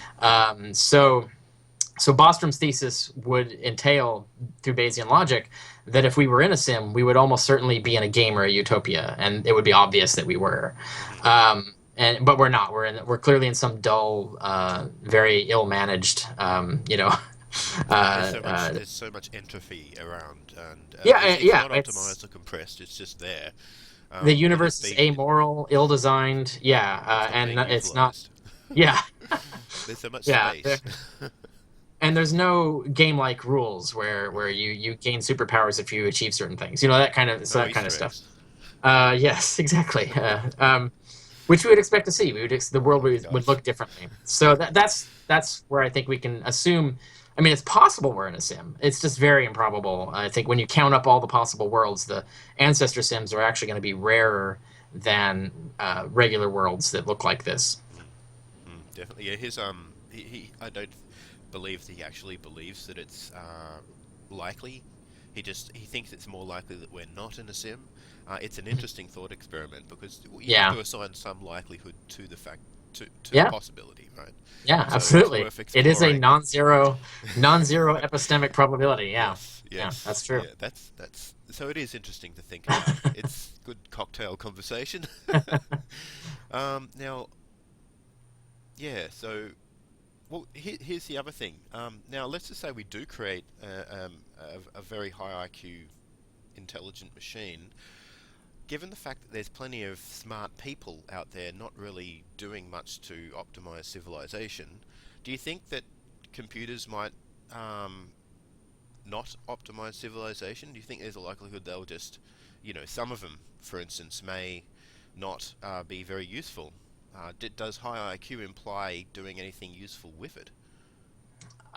So Bostrom's thesis would entail, through Bayesian logic, that if we were in a sim, we would almost certainly be in a game or a utopia, and it would be obvious that we were. hmm Um, but we're not. We're clearly in some dull, very ill-managed, uh, uh, there's so much entropy around, and it's yeah. not It's optimized or compressed. It's just there, the and universe is amoral, ill-designed. Yeah, it's not and being it's not. utilized. Yeah, There's so much yeah. space. And there's no game-like rules where Mm. you gain superpowers if you achieve certain things. You know, that kind of so No that kind of Easter stuff. eggs. Yes, exactly. Which we would expect to see. The world Oh my would gosh. look differently. So that's where I think we can assume. I mean, it's possible we're in a sim. It's just very improbable. I think when you count up all the possible worlds, the ancestor sims are actually going to be rarer than regular worlds that look like this. Mm. Definitely, yeah. I don't believe that he actually believes that it's likely. He thinks it's more likely that we're not in a sim. It's an interesting thought experiment because you have Yeah, to assign some likelihood to the fact to the yeah, possibility, right? yeah. So it's Absolutely. worth It is a exploring. non-zero epistemic probability. Yeah, Yes, yeah. That's yes, true. yeah. That's so it is interesting to think about. It's good cocktail conversation. Now, yeah. So, well, here's the other thing. Now, let's just say we do create a very high IQ intelligent machine. Given the fact that there's plenty of smart people out there not really doing much to optimize civilization, do you think that computers might um, not optimize civilization? Do you think there's a likelihood they'll just, some of them, for instance, may not be very useful? Does high IQ imply doing anything useful with it?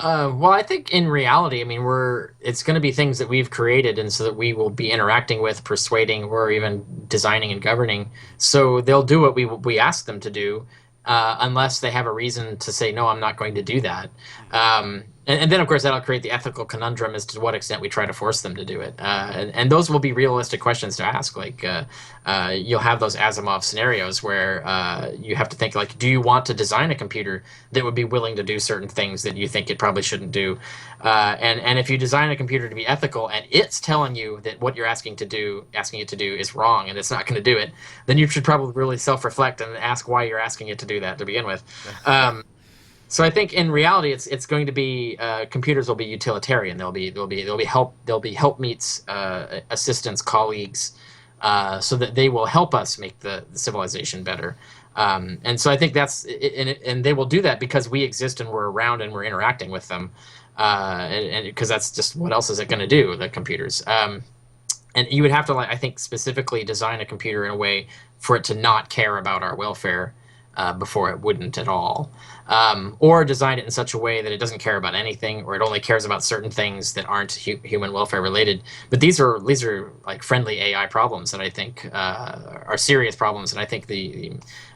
Well, I think in reality, I mean, it's going to be things that we've created, and so that we will be interacting with, persuading, or even designing and governing. So they'll do what we ask them to do, unless they have a reason to say, no, I'm not going to do that. Mm. And then, of course, that'll create the ethical conundrum as to what extent we try to force them to do it. And those will be realistic questions to ask. Like, you'll have those Asimov scenarios where you have to think, like, do you want to design a computer that would be willing to do certain things that you think it probably shouldn't do? And if you design a computer to be ethical and it's telling you that what you're asking it to do is wrong and it's not going to do it, then you should probably really self-reflect and ask why you're asking it to do that to begin with. So I think in reality, it's going to be computers will be utilitarian. They'll be helpmeets, assistants, colleagues, so that they will help us make the civilization better. And so I think and they will do that because we exist and we're around and we're interacting with them, and because that's just what else is it going to do, the computers. And you would have to, like, I think, specifically design a computer in a way for it to not care about our welfare before it wouldn't at all, or design it in such a way that it doesn't care about anything, or it only cares about certain things that aren't human welfare related. But these are like friendly AI problems that I think are serious problems, and I think the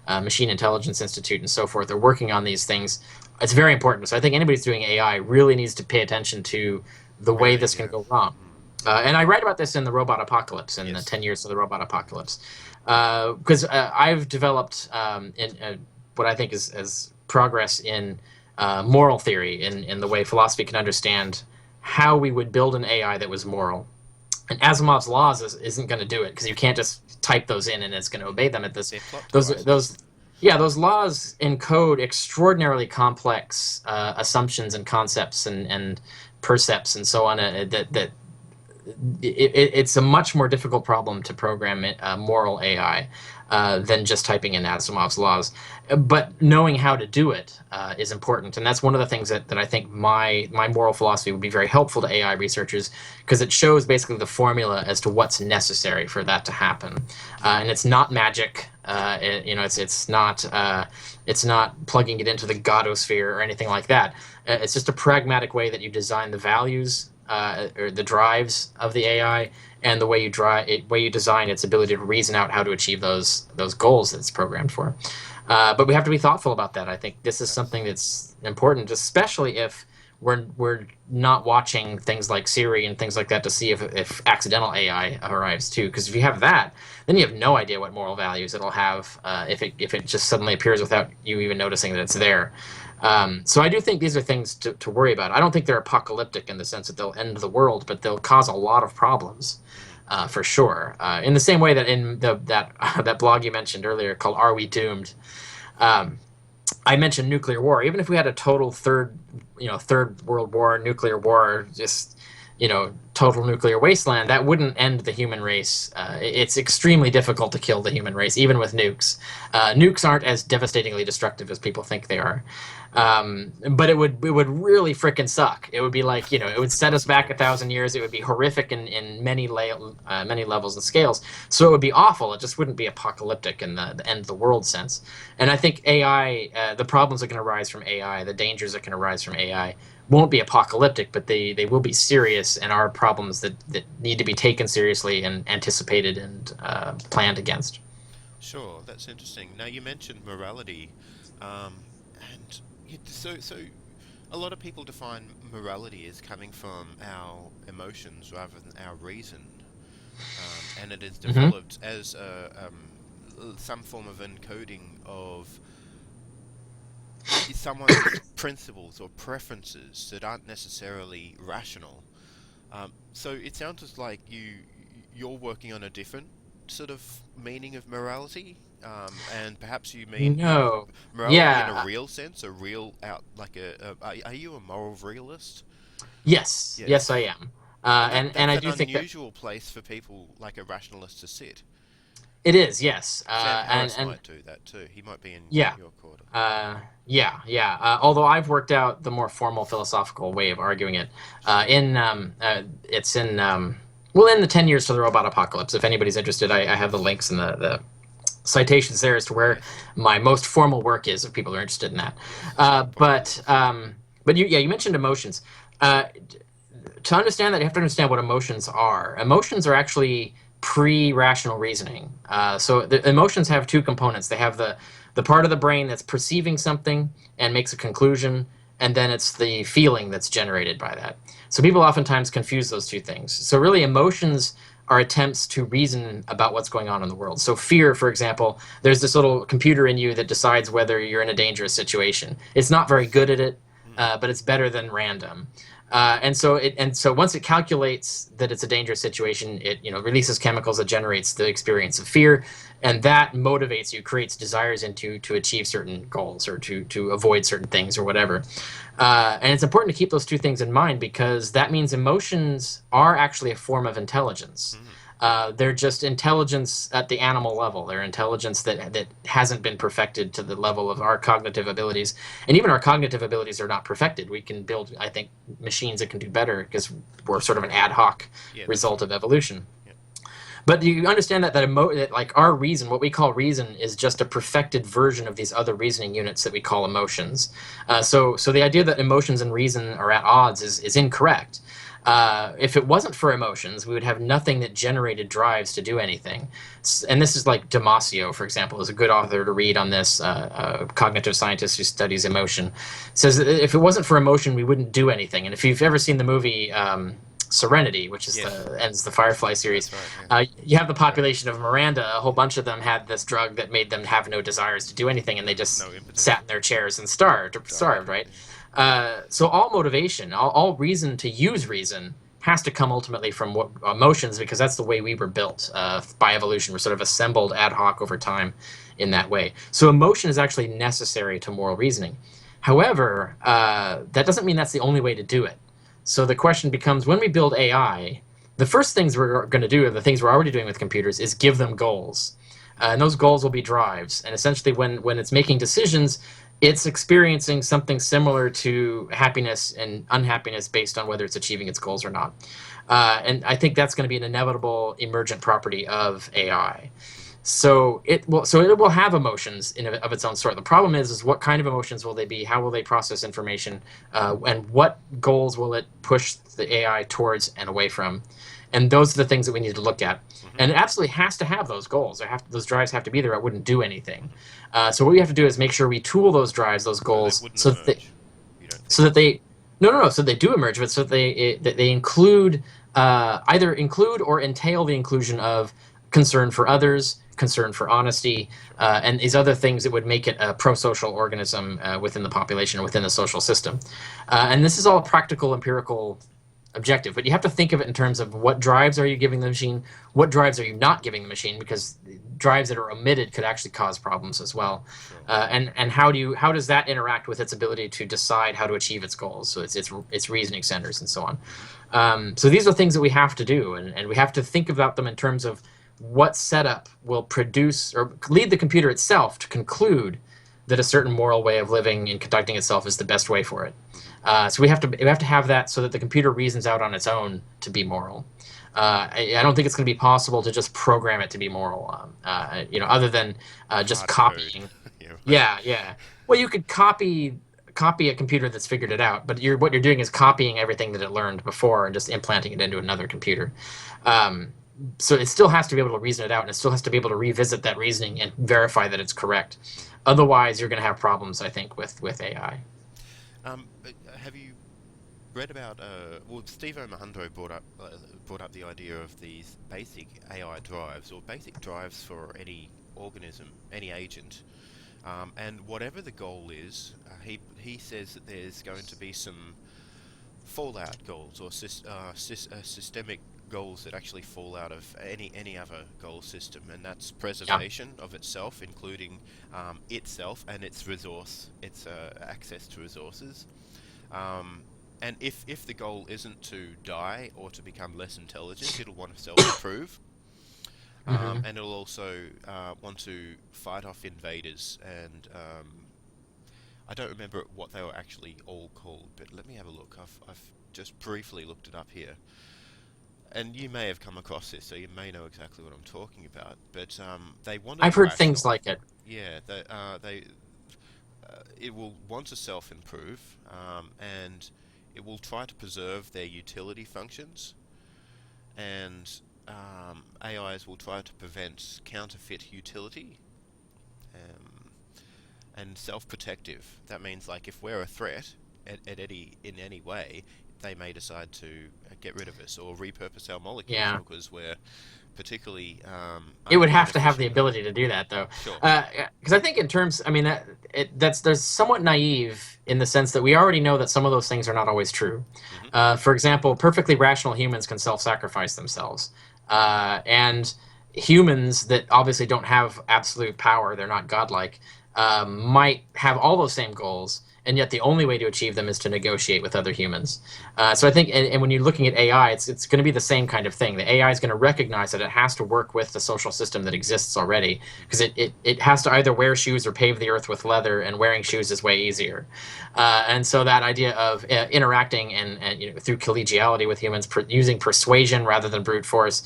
Machine Intelligence Institute and so forth are working on these things. It's very important. So I think anybody who's doing AI really needs to pay attention to the way Really, this can yeah. go wrong. Mm. And I write about this in the Robot Apocalypse, in the Yes. 10 Years of the Robot Apocalypse, because I've developed in what I think is progress in moral theory, in the way philosophy can understand how we would build an AI that was moral. And Asimov's laws isn't going to do it, because you can't just type those in and it's going to obey them. At this, They're plot those devices. yeah, those laws encode extraordinarily complex assumptions and concepts and percepts and so on, that it's a much more difficult problem to program moral AI than just typing in Asimov's laws. But knowing how to do it is important, and that's one of the things that I think my moral philosophy would be very helpful to AI researchers, because it shows basically the formula as to what's necessary for that to happen, and it's not magic. It's not plugging it into the Godosphere or anything like that. It's just a pragmatic way that you design the values or the drives of the AI, and the way you design its ability to reason out how to achieve those goals that it's programmed for. But we have to be thoughtful about that. I think this is something Absolutely. that's important, especially if we're not watching things like Siri and things like that to see if accidental AI arrives too. Because if you have that, then you have no idea what moral values it'll have if it just suddenly appears without you even noticing that it's there. So I do think these are things to worry about. I don't think they're apocalyptic in the sense that they'll end the world, but they'll cause a lot of problems. for sure. In the same way that in that that blog you mentioned earlier called "Are We Doomed?" Um, I mentioned nuclear war. Even if we had a total third world war, nuclear war, just total nuclear wasteland, that wouldn't end the human race. It's extremely difficult to kill the human race, even with nukes. Nukes aren't as devastatingly destructive as people think they are. But it would really frickin' suck. It would be like, it would set us back 1,000 years. It would be horrific in many levels and scales. So it would be awful. It just wouldn't be apocalyptic in the end of the world sense. And I think AI, the problems that can arise from AI, the dangers that can arise from AI, won't be apocalyptic, but they will be serious and are problems that need to be taken seriously and anticipated and planned against. Sure, that's interesting. Now you mentioned morality, and so a lot of people define morality as coming from our emotions rather than our reason, and it is Hmm. developed as some form of encoding of someone's principles or preferences that aren't necessarily rational. So it sounds just like you're working on a different sort of meaning of morality, and perhaps you mean No. morality in a Yeah. real sense, a real out like are you a moral realist? Yes. Yes, I Yes, am. and And that's I an do think that unusual place for people like a rationalist to sit. it is. Yes. Sam And Harris might do that too. He might be in yeah. your quarter. Yeah. Although I've worked out the more formal philosophical way of arguing it, Sure. it's in well, in the 10 years to the robot apocalypse. If anybody's interested, I have the links and the citations there as to where Yes. my most formal work is. If people are interested in that, Yes. It's uh, very popular. but um, but you mentioned emotions. Uh, to understand that, you have to understand what emotions are. Emotions are actually pre-rational reasoning. So the emotions have two components. They have the part of the brain that's perceiving something and makes a conclusion, and then it's the feeling that's generated by that. So people oftentimes confuse those two things. So really, emotions are attempts to reason about what's going on in the world. So fear, for example, there's this little computer in you that decides whether you're in a dangerous situation. It's not very good at it, Mm. but it's better than random. And so once it calculates that it's a dangerous situation, it releases chemicals that generates the experience of fear, and that motivates you, creates desires into to achieve certain goals or to avoid certain things or whatever. And it's important to keep those two things in mind because that means emotions are actually a form of intelligence. Mm. They're just intelligence at the animal level. They're intelligence that hasn't been perfected to the level of our cognitive abilities. And even our cognitive abilities are not perfected. We can build, I think, machines that can do better because we're sort of an Sure. ad hoc Yeah, that's result right. of evolution. Yeah. But you understand that like our reason, what we call reason, is just a perfected version of these other reasoning units that we call emotions. So the idea that emotions and reason are at odds is incorrect. If it wasn't for emotions, we would have nothing that generated drives to do anything. And this is like Damasio, for example, is a good author to read on this, a cognitive scientist who studies emotion. Says that if it wasn't for emotion, we wouldn't do anything. And if you've ever seen the movie Serenity, which is Yes. the ends the Firefly series, That's right. Yeah. you have the Great. population of Miranda. A whole bunch of them had this drug that made them have no desires to do anything, and they just No impetus. sat in their chairs and starved, Died. right? Yeah. So all motivation, all reason to use reason has to come ultimately from what emotions, because that's the way we were built by evolution. We're sort of assembled ad hoc over time in that way. So emotion is actually necessary to moral reasoning. However, that doesn't mean that's the only way to do it. So the question becomes, when we build AI, the first things we're going to do, and the things we're already doing with computers, is give them goals. And those goals will be drives. And essentially, when it's making decisions, it's experiencing something similar to happiness and unhappiness based on whether it's achieving its goals or not. And I think that's going to be an inevitable emergent property of AI. So it will have emotions of its own sort. The problem is what kind of emotions will they be? How will they process information? And what goals will it push the AI towards and away from? And those are the things that we need to look at. Mm-hmm. And it absolutely has to have those goals. Those drives have to be there. It wouldn't do anything. Mm-hmm. So what we have to do is make sure we tool those drives, those So they goals, wouldn't emerge. You don't so think? that they no, so they do emerge, but so that they include either include or entail the inclusion of concern for others, concern for honesty, Sure. and these other things that would make it a pro-social organism within the population, within the social system. And this is all practical, empirical objective, but you have to think of it in terms of what drives are you giving the machine, what drives are you not giving the machine, because drives that are omitted could actually cause problems as well. Sure. And how does that interact with its ability to decide how to achieve its goals? So its reasoning centers and so on. So these are things that we have to do, and we have to think about them in terms of what setup will produce or lead the computer itself to conclude that a certain moral way of living and conducting itself is the best way for it. So we have to have that so that the computer reasons out on its own to be moral. I don't think it's going to be possible to just program it to be moral, other than just copying. Yeah. Well, you could copy a computer that's figured it out, but what you're doing is copying everything that it learned before and just implanting it into another computer. So it still has to be able to reason it out, and it still has to be able to revisit that reasoning and verify that it's correct. Otherwise, you're going to have problems, I think, with AI. Have you read about? Well, Steve Omohundro brought up the idea of these basic AI drives, or basic drives for any organism, any agent, and whatever the goal is, he says that there's going to be some fallout goals or systemic goals that actually fall out of any other goal system, and that's preservation of itself, including itself and its access to resources. And if the goal isn't to die or to become less intelligent, it'll want to self-improve. And it'll also want to fight off invaders, and I don't remember what they were actually all called, but let me have a look. I've just briefly looked it up here, and you may have come across this, so you may know exactly what I'm talking about. But they want to. I've heard things like it. Yeah, it will want to self-improve, and it will try to preserve their utility functions, and AIs will try to prevent counterfeit utility, and self-protective. That means, like, if we're a threat in any way, they may decide to get rid of us or repurpose our molecules because we're particularly it would have to have the ability to do that, though. Sure. Because I think in terms, I mean, there's somewhat naive in the sense that we already know that some of those things are not always true. For example, perfectly rational humans can self-sacrifice themselves. And humans that obviously don't have absolute power, they're not godlike, might have all those same goals, and yet the only way to achieve them is to negotiate with other humans. So I think, and when you're looking at AI, it's going to be the same kind of thing. The AI is going to recognize that it has to work with the social system that exists already, because it has to either wear shoes or pave the earth with leather, and wearing shoes is way easier. And so that idea of interacting and through collegiality with humans, using persuasion rather than brute force,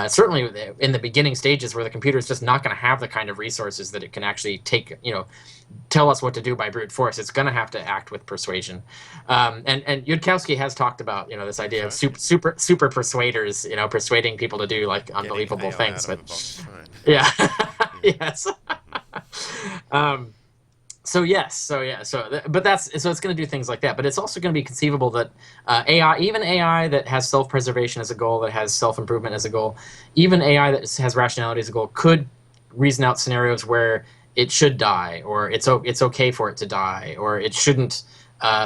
certainly in the beginning stages where the computer is just not going to have the kind of resources that it can actually tell us what to do by brute force, it's going to have to act with persuasion. And Yudkowsky has talked about this idea of super persuaders, persuading people to do like unbelievable things. But yeah, yes. But it's going to do things like that. But it's also going to be conceivable that even AI that has self-preservation as a goal, that has self-improvement as a goal, even AI that has rationality as a goal, could reason out scenarios where it should die, or it's okay for it to die, or it shouldn't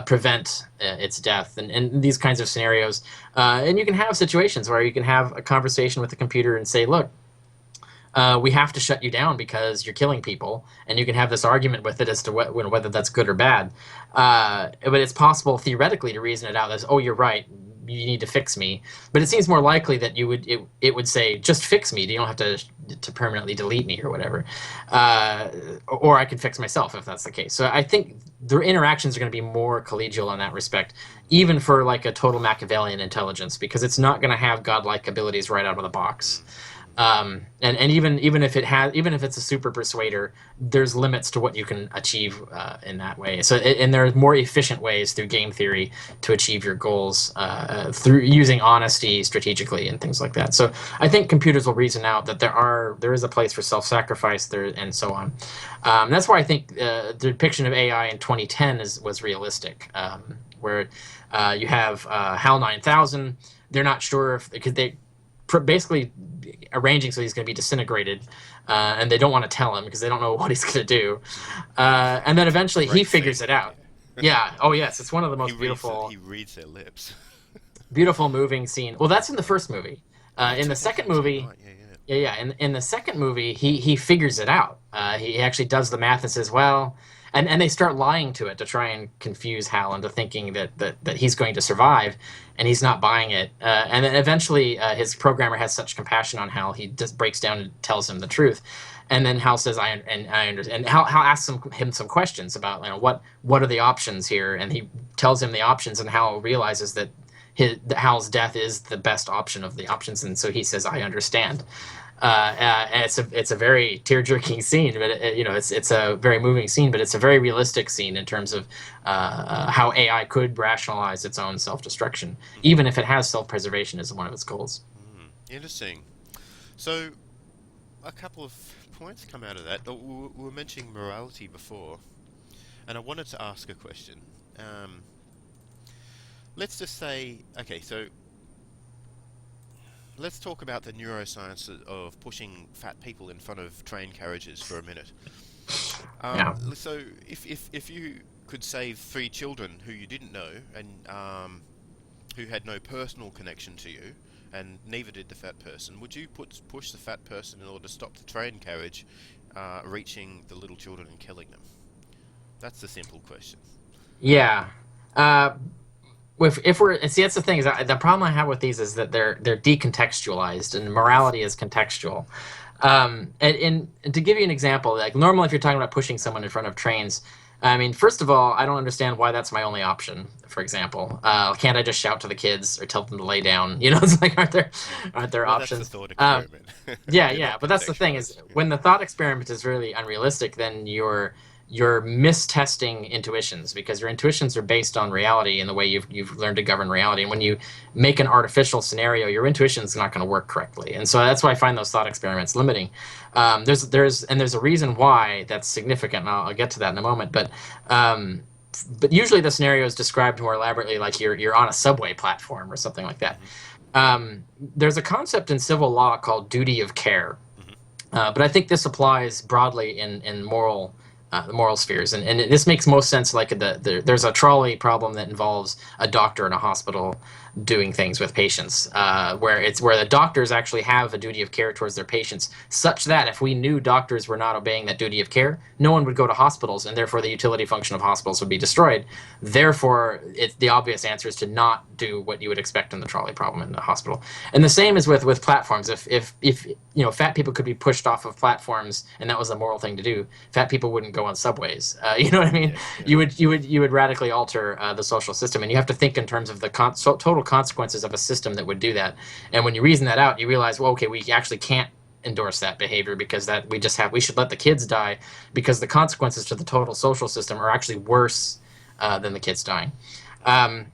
prevent its death, and these kinds of scenarios. And you can have situations where you can have a conversation with the computer and say, look, we have to shut you down because you're killing people, and you can have this argument with it as to whether that's good or bad. But it's possible theoretically to reason it out as, oh, you're right, you need to fix me. But it seems more likely that it would say, just fix me. You don't have to permanently delete me or whatever. Or I can fix myself if that's the case. So I think the interactions are going to be more collegial in that respect, even for like a total Machiavellian intelligence, because it's not going to have godlike abilities right out of the box. And even if it's a super persuader, there's limits to what you can achieve in that way. So and there are more efficient ways through game theory to achieve your goals through using honesty strategically and things like that. So I think computers will reason out that there is a place for self-sacrifice there and so on. That's why I think the depiction of AI in 2010 was realistic, where you have HAL 9000. They're not sure because they basically arranging so he's going to be disintegrated, and they don't want to tell him because they don't know what he's going to do. And then eventually he figures it out. Yeah. Oh, yes. It's one of the most beautiful. He reads their lips. beautiful, moving scene. Well, that's in the first movie. In the second That's right. movie, Right. Yeah. Yeah. yeah. In the second movie, he figures it out. He actually does the math and says, well, and they start lying to it to try and confuse Hal into thinking that he's going to survive, and he's not buying it. And then eventually, his programmer has such compassion on Hal, he just breaks down and tells him the truth. And then Hal says, I understand." And Hal asks him some questions about, what are the options here, and he tells him the options, and Hal realizes that Hal's death is the best option of the options, and so he says, "I understand." And it's a very tear jerking scene, but it's a very moving scene, but it's a very realistic scene in terms of how AI could rationalize its own self destruction, even if it has self preservation as one of its goals. Interesting. So, a couple of points come out of that. We were mentioning morality before, and I wanted to ask a question. Um, let's just say, okay, so let's talk about the neuroscience of pushing fat people in front of train carriages for a minute. Yeah. So, if you could save three children who you didn't know and who had no personal connection to you, and neither did the fat person, would you push the fat person in order to stop the train carriage reaching the little children and killing them? That's the simple question. Yeah. Uh, if we're see, that's the thing, is the problem I have with these is that they're decontextualized, and Yes. morality is contextual. And to give you an example, like normally if you're talking about pushing someone in front of trains, I mean, first of all, I don't understand why that's my only option. For example, can't I just shout to the kids or tell them to lay down? It's like, aren't there Well, that's the options? thought Um, experiment. yeah, You're yeah, not but that's the thing, is contextualizing. when the thought experiment is really unrealistic, then you're mistesting intuitions, because your intuitions are based on reality and the way you've learned to govern reality. And when you make an artificial scenario, your intuition is not going to work correctly. And so that's why I find those thought experiments limiting. There's a reason why that's significant, and I'll get to that in a moment. But usually the scenario is described more elaborately, like you're on a subway platform or something like that. Hmm. There's a concept in civil law called duty of care, Hmm. but I think this applies broadly in moral the moral spheres, and this makes most sense. Like there's a trolley problem that involves a doctor in a hospital doing things with patients, where the doctors actually have a duty of care towards their patients, such that if we knew doctors were not obeying that duty of care, no one would go to hospitals, and therefore the utility function of hospitals would be destroyed. Therefore, the obvious answer is to not do what you would expect in the trolley problem in the hospital. And the same is with platforms. If fat people could be pushed off of platforms, and that was a moral thing to do, fat people wouldn't go on subways. You know what I mean? Yeah. Yeah. You would radically alter the social system, and you have to think in terms of the total consequences of a system that would do that. And when you reason that out, you realize, well, okay, we actually can't endorse that behavior, because that we should let the kids die, because the consequences to the total social system are actually worse than the kids dying. Um,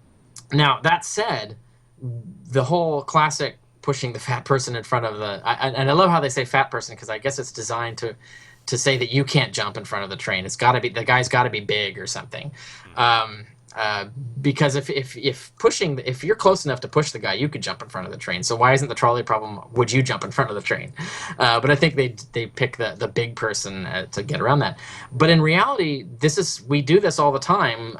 Now, that said, the whole classic pushing the fat person in front of and I love how they say fat person, because I guess it's designed to say that you can't jump in front of the train. It's got to be, the guy's got to be big or something. Hmm. Um, because if you're close enough to push the guy, you could jump in front of the train. So why isn't the trolley problem? Would you jump in front of the train? But I think they pick the big person to get around that. But in reality, we do this all the time.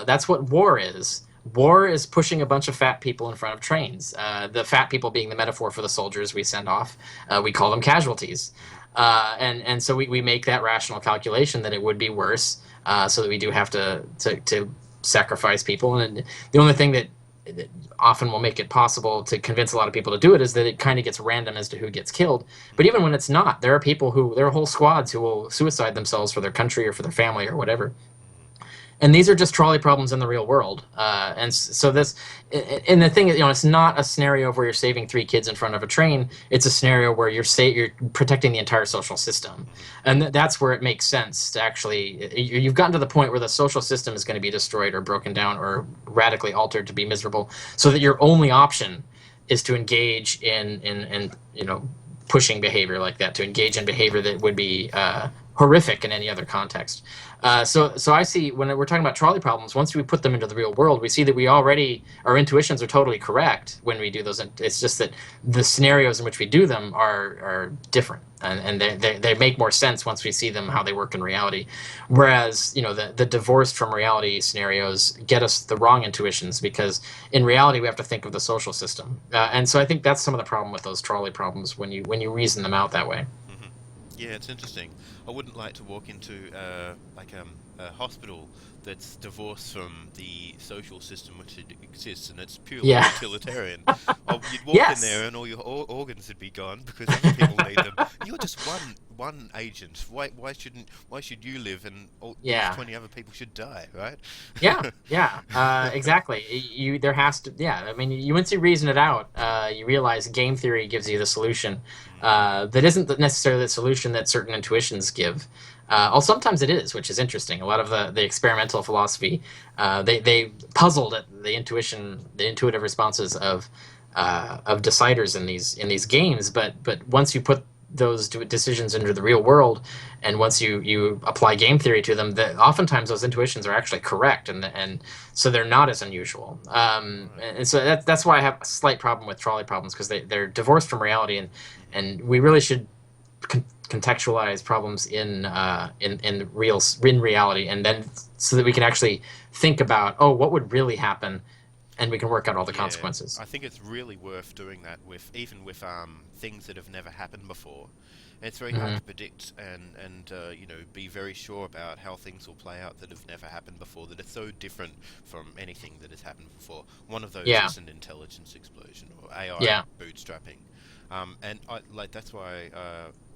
That's what war is. War is pushing a bunch of fat people in front of trains. The fat people being the metaphor for the soldiers we send off. We call them casualties. And so we make that rational calculation that it would be worse, so that we do have to sacrifice people. And the only thing that often will make it possible to convince a lot of people to do it is that it kind of gets random as to who gets killed. But even when it's not, there are whole squads who will suicide themselves for their country or for their family or whatever. And these are just trolley problems in the real world. And the thing is, it's not a scenario where you're saving three kids in front of a train. It's a scenario where you're protecting the entire social system, Hmm. and that's where it makes sense to actually. You've gotten to the point where the social system is going to be destroyed or broken down or radically altered to be miserable, so that your only option is to engage in pushing behavior like that, to engage in behavior that would be horrific in any other context. So I see when we're talking about trolley problems, once we put them into the real world, we see that our intuitions are totally correct when we do those. It's just that the scenarios in which we do them are different, and they make more sense once we see them how they work in reality. Whereas the divorced from reality scenarios get us the wrong intuitions, because in reality we have to think of the social system, and so I think that's some of the problem with those trolley problems when you reason them out that way. Hmm. Yeah, it's interesting. I wouldn't like to walk into a hospital that's divorced from the social system which it exists, and it's purely Yeah. utilitarian. Oh, you'd walk in Yes. there, and all your organs would be gone because other people need them. You're just one agent. Why should you live, and all these Yeah. 20 other people should die, right? Yeah, yeah, exactly. There has to, yeah. I mean, once you reason it out, you realize game theory gives you the solution. Mm, That isn't necessarily the solution that certain intuitions give. Although sometimes it is, which is interesting. A lot of the experimental philosophy, they puzzled at the intuitive responses of deciders in these games. But once you put those decisions into the real world, and once you apply game theory to them, that oftentimes those intuitions are actually correct, and so they're not as unusual. right. And so that's why I have a slight problem with trolley problems, because they're divorced from reality, Hmm. and we really should contextualize problems in reality, and then so that we can actually think about, oh, what would really happen, and we can work out all the Yeah, consequences. I think it's really worth doing that with even with things that have never happened before. It's very hard Hmm. to predict and be very sure about how things will play out that have never happened before. That are so different from anything that has happened before. One of those Yeah, is an intelligence explosion or AI yeah. bootstrapping. And that's why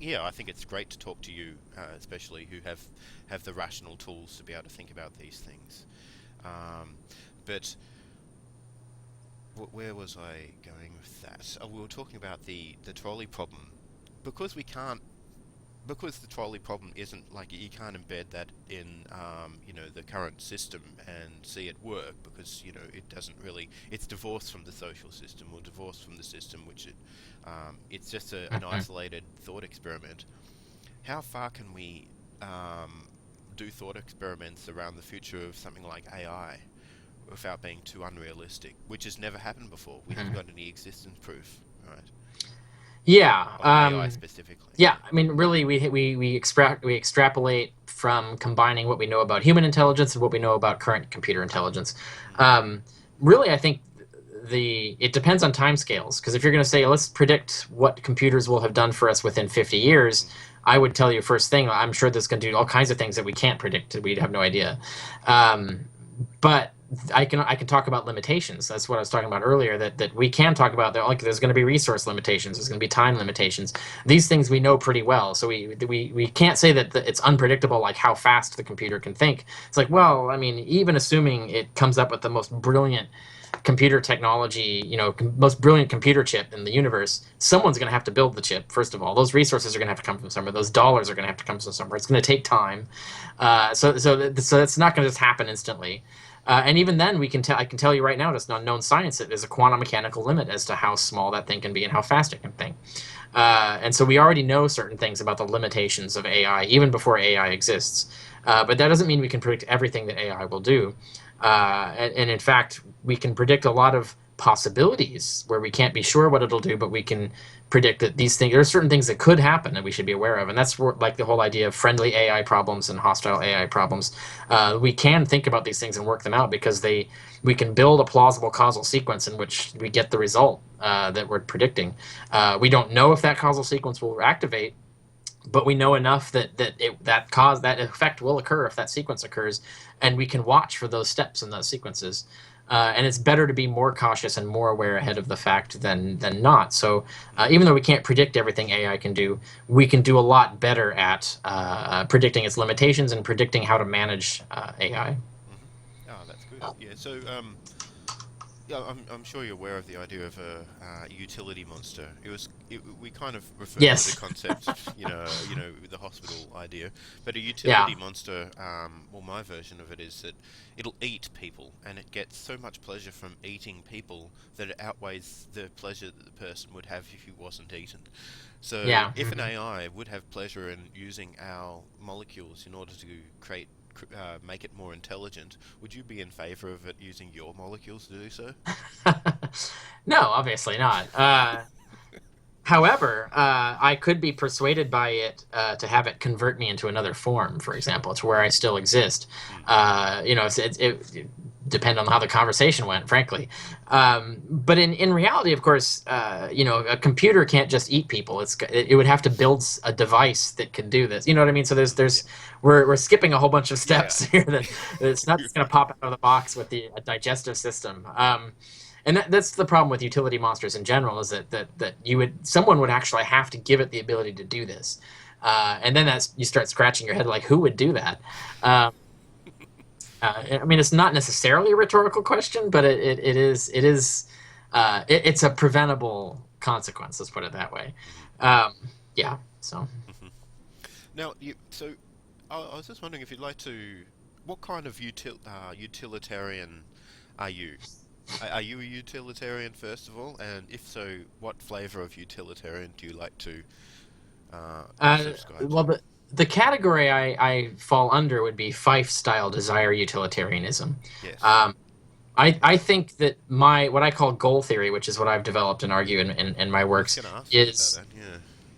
yeah, I think it's great to talk to you, especially who have the rational tools to be able to think about these things. Um, but where was I going with that? Oh, we were talking about the trolley problem. Because we can't, because the trolley problem isn't like you can't embed that in, the current system and see it work because, it doesn't really, it's divorced from the social system or divorced from the system, it's just an Hmm. isolated thought experiment. How far can we do thought experiments around the future of something like AI? Without being too unrealistic, which has never happened before. We haven't Hmm. got any existence proof, right, Yeah. of AI specifically. Yeah, I mean, really, we extrapolate from combining what we know about human intelligence and what we know about current computer intelligence. Mm, Um, Really, I think it depends on timescales. Because if you're going to say, let's predict what computers will have done for us within 50 years, mm, I would tell you first thing, I'm sure this can do all kinds of things that we can't predict. We'd have no idea. Um, but I can talk about limitations. That's what I was talking about earlier. That we can talk about. Like there's going to be resource limitations. There's going to be time limitations. These things we know pretty well. So we can't say that it's unpredictable, like how fast the computer can think. It's like, well, I mean, even assuming it comes up with the most brilliant computer technology, most brilliant computer chip in the universe, someone's going to have to build the chip. First of all, those resources are going to have to come from somewhere. Those dollars are going to have to come from somewhere. It's going to take time. So it's not going to just happen instantly. And even then, I can tell you right now, just on known science, that there's a quantum mechanical limit as to how small that thing can be and how fast it can think. And so we already know certain things about the limitations of AI even before AI exists. But that doesn't mean we can predict everything that AI will do. And in fact, we can predict a lot of possibilities where we can't be sure what it'll do, but we can predict that these things, there are certain things that could happen that we should be aware of. And that's like the whole idea of friendly AI problems and hostile AI problems. We can think about these things and work them out because we can build a plausible causal sequence in which we get the result that we're predicting. We don't know if that causal sequence will activate, but we know enough that effect will occur if that sequence occurs, and we can watch for those steps in those sequences. And it's better to be more cautious and more aware ahead of the fact than not. So mm, even though we can't predict everything AI can do, we can do a lot better at predicting its limitations and predicting how to manage AI. mm-hmm. Oh, that's good. Yeah. So, Yeah, I'm sure you're aware of the idea of a utility monster. We kind of referred to the Yes. concept, the hospital idea, but a Yeah. utility monster, well, my version of it is that it'll eat people, and it gets so much pleasure from eating people that it outweighs the pleasure that the person would have if he wasn't eaten. So, Yeah. if an AI would have pleasure in using our molecules in order to make it more intelligent, would you be in favor of it using your molecules to do so? No, obviously not. However, I could be persuaded by it to have it convert me into another form, for Sure. example, to where I still exist. Mm. It depend on how the conversation went, frankly. But in reality, of course, a computer can't just eat people. It would have to build a device that could do this. You know what I mean? So Yeah. we're skipping a whole bunch of Yeah. steps here that it's not just going to pop out of the box with the digestive system. And that's the problem with utility monsters in general is that someone would actually have to give it the ability to do this, and then that's you start scratching your head like who would do that. Um, I mean, it's not necessarily a rhetorical question, but it's a preventable consequence. Let's put it that way. Mhm. Um, yeah. So. Mhm. Now, so I was just wondering if you'd like to, what kind of utilitarian are you? Are you a utilitarian, first of all? And if so, what flavor of utilitarian do you like to subscribe to? Well, the category I fall under would be Fife style desire utilitarianism. Yes. Um, I think that my what I call goal theory, which is what I've developed and argue in my I was works, going to ask you about is that.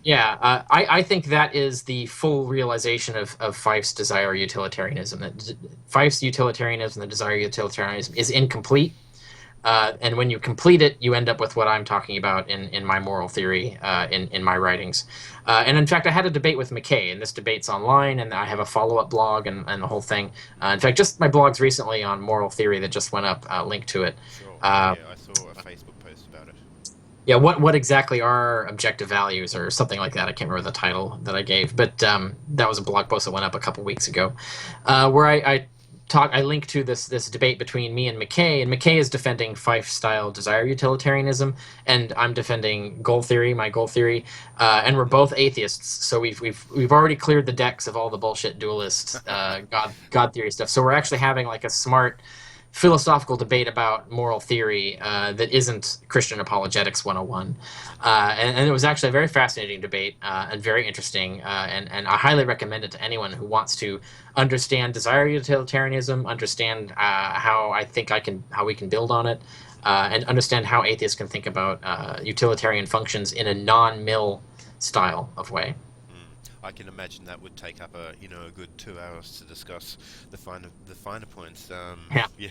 Yeah. yeah, I think that is the full realization of Fife's desire utilitarianism. That Fife's utilitarianism, the desire utilitarianism, is incomplete. And when you complete it, you end up with what I'm talking about in my moral theory, in my writings. And in fact, I had a debate with McKay, and this debate's online, and I have a follow-up blog and the whole thing. In Hmm. fact, just my blogs recently on moral theory that just went up, link to it. Sure. Yeah, Uh, yeah. I saw a Facebook post about it. yeah, what exactly are objective values or something like that? I can't remember the title that I gave, but that was a blog post that went up a couple weeks ago, where I link to this debate between me and McKay is defending Fife style desire utilitarianism, and I'm defending goal theory, my goal theory, and we're both atheists, so we've already cleared the decks of all the bullshit dualist God theory stuff. So we're actually Right. having like a smart philosophical debate about moral theory that isn't Christian apologetics 101. And it was actually a very fascinating debate and very interesting. And I highly recommend it to anyone who wants to understand desire utilitarianism, understand how we can build on it, and understand how atheists can think about utilitarian functions in a non-mill style of way. Mm. I can imagine that would take up a good 2 hours to discuss the finer points. Yeah, Yeah.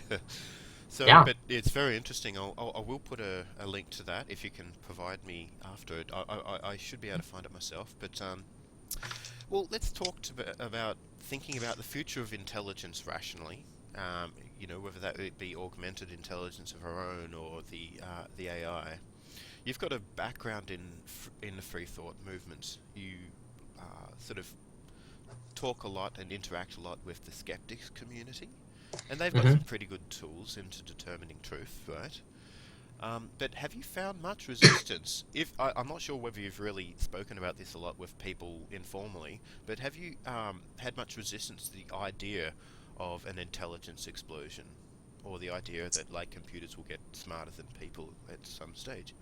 So, yeah. but it's very interesting. I will put a link to that if you can provide me after it. I should be able to find it myself. But well, let's talk about thinking about the future of intelligence rationally. Whether that would be augmented intelligence of our own or the AI. You've got a background in the free thought movement. You sort of talk a lot and interact a lot with the skeptics community, and they've got some Hmm. pretty good tools into determining truth, right? But have you found much resistance? I'm not sure whether you've really spoken about this a lot with people informally, but have you had much resistance to the idea of an intelligence explosion, or the idea that like computers will get smarter than people at some stage?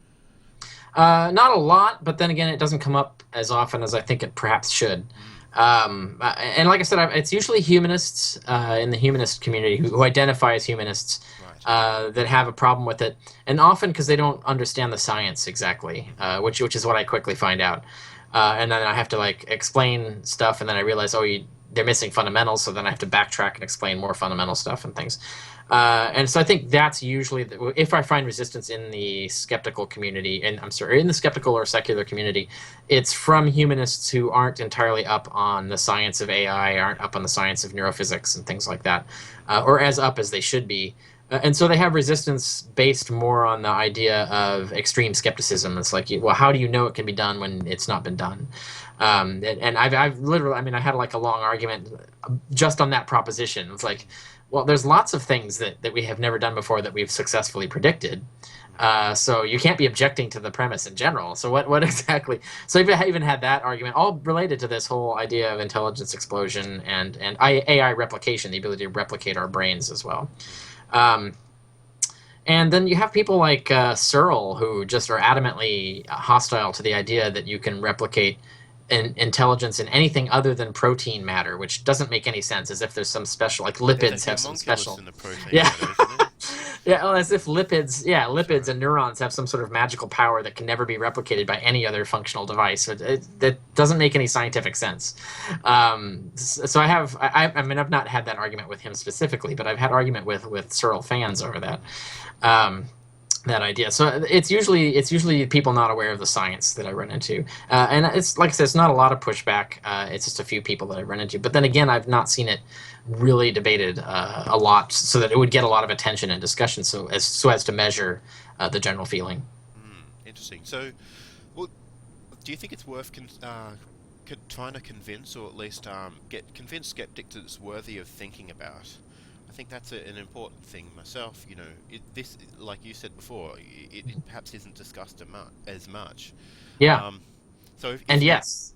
Not a lot, but then again, it doesn't come up as often as I think it perhaps should. Mm, And like I said, it's usually humanists in the humanist community who identify as humanists right. that have a problem with it, and often because they don't understand the science exactly, Hmm. which is what I quickly find out, and then I have to like explain stuff, and then I realize, oh, they're missing fundamentals, so then I have to backtrack and explain more fundamental stuff and things. And so I think that's usually if I find resistance in the skeptical community, and I'm sorry, in the skeptical or secular community, it's from humanists who aren't entirely up on the science of AI, aren't up on the science of neurophysics and things like that, or as up as they should be. And so they have resistance based more on the idea of extreme skepticism. It's like, well, how do you know it can be done when it's not been done? And I've literally, I mean, I had like a long argument just on that proposition. It's like, Well, there's lots of things that we have never done before that we've successfully predicted. So you can't be objecting to the premise in general. So what exactly? So I've even had that argument, all related to this whole idea of intelligence explosion and AI replication, the ability to replicate our brains as well. Um, and then you have people like Searle, who just are adamantly hostile to the idea that you can replicate intelligence in anything other than protein matter, which doesn't make any sense. As if there's some special, like There's a lipids have some homunculus special. in the protein Yeah, matter, isn't there? yeah. Well, as if lipids, yeah, That's lipids right. and neurons have some sort of magical power that can never be replicated by any other functional device. That doesn't make any scientific sense. So I mean, I've not had that argument with him specifically, but I've had argument with Searle fans over that. Um, that idea. So it's usually people not aware of the science that I run into, and it's like I said, it's not a lot of pushback. It's just a few people that I run into. But then again, I've not seen it really debated a lot, so that it would get a lot of attention and discussion, so as to measure the general feeling. Interesting. So, well, do you think it's worth trying to convince, or at least get convince skeptics that it's worthy of thinking about? I think that's an important thing myself. This, like you said before, it perhaps isn't discussed as much. Yeah, Um, so and if you yes,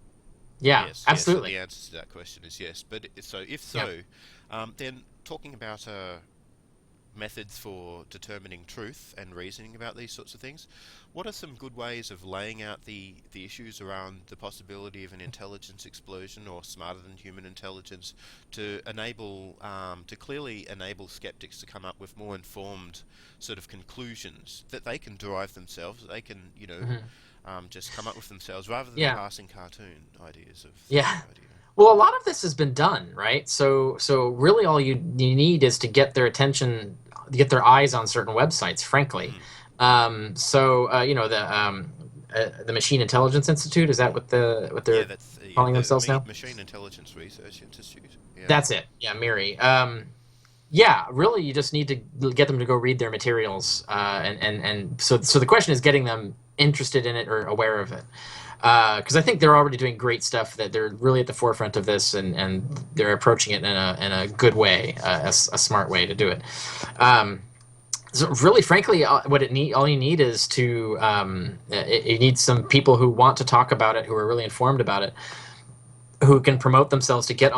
yeah, yes, so the absolutely. answer to that question is yes. But if Yeah. so, then talking about methods for determining truth and reasoning about these sorts of things, what are some good ways of laying out the issues around the possibility of an intelligence explosion or smarter than human intelligence to clearly enable skeptics to come up with more informed sort of conclusions that they can derive themselves, that they can, Hmm. just come up with themselves rather than Yeah. passing cartoon ideas of Yeah. the idea. Well, a lot of this has been done, right? So really, all you need is to get their attention, get their eyes on certain websites. Frankly, Mm, the Machine Intelligence Institute, is that mm. what Yeah, they're that's calling the themselves now? Machine Intelligence Research Institute. Yeah. That's it. Yeah, Miri. Yeah, really, you just need to get them to go read their materials, and so the question is getting them interested in it or aware of it, because I think they're already doing great stuff. That they're really at the forefront of this, and they're approaching it in a good way, a smart way to do it. Um, so really, frankly, all you need is you need some people who want to talk about it, who are really informed about it, who can promote themselves to get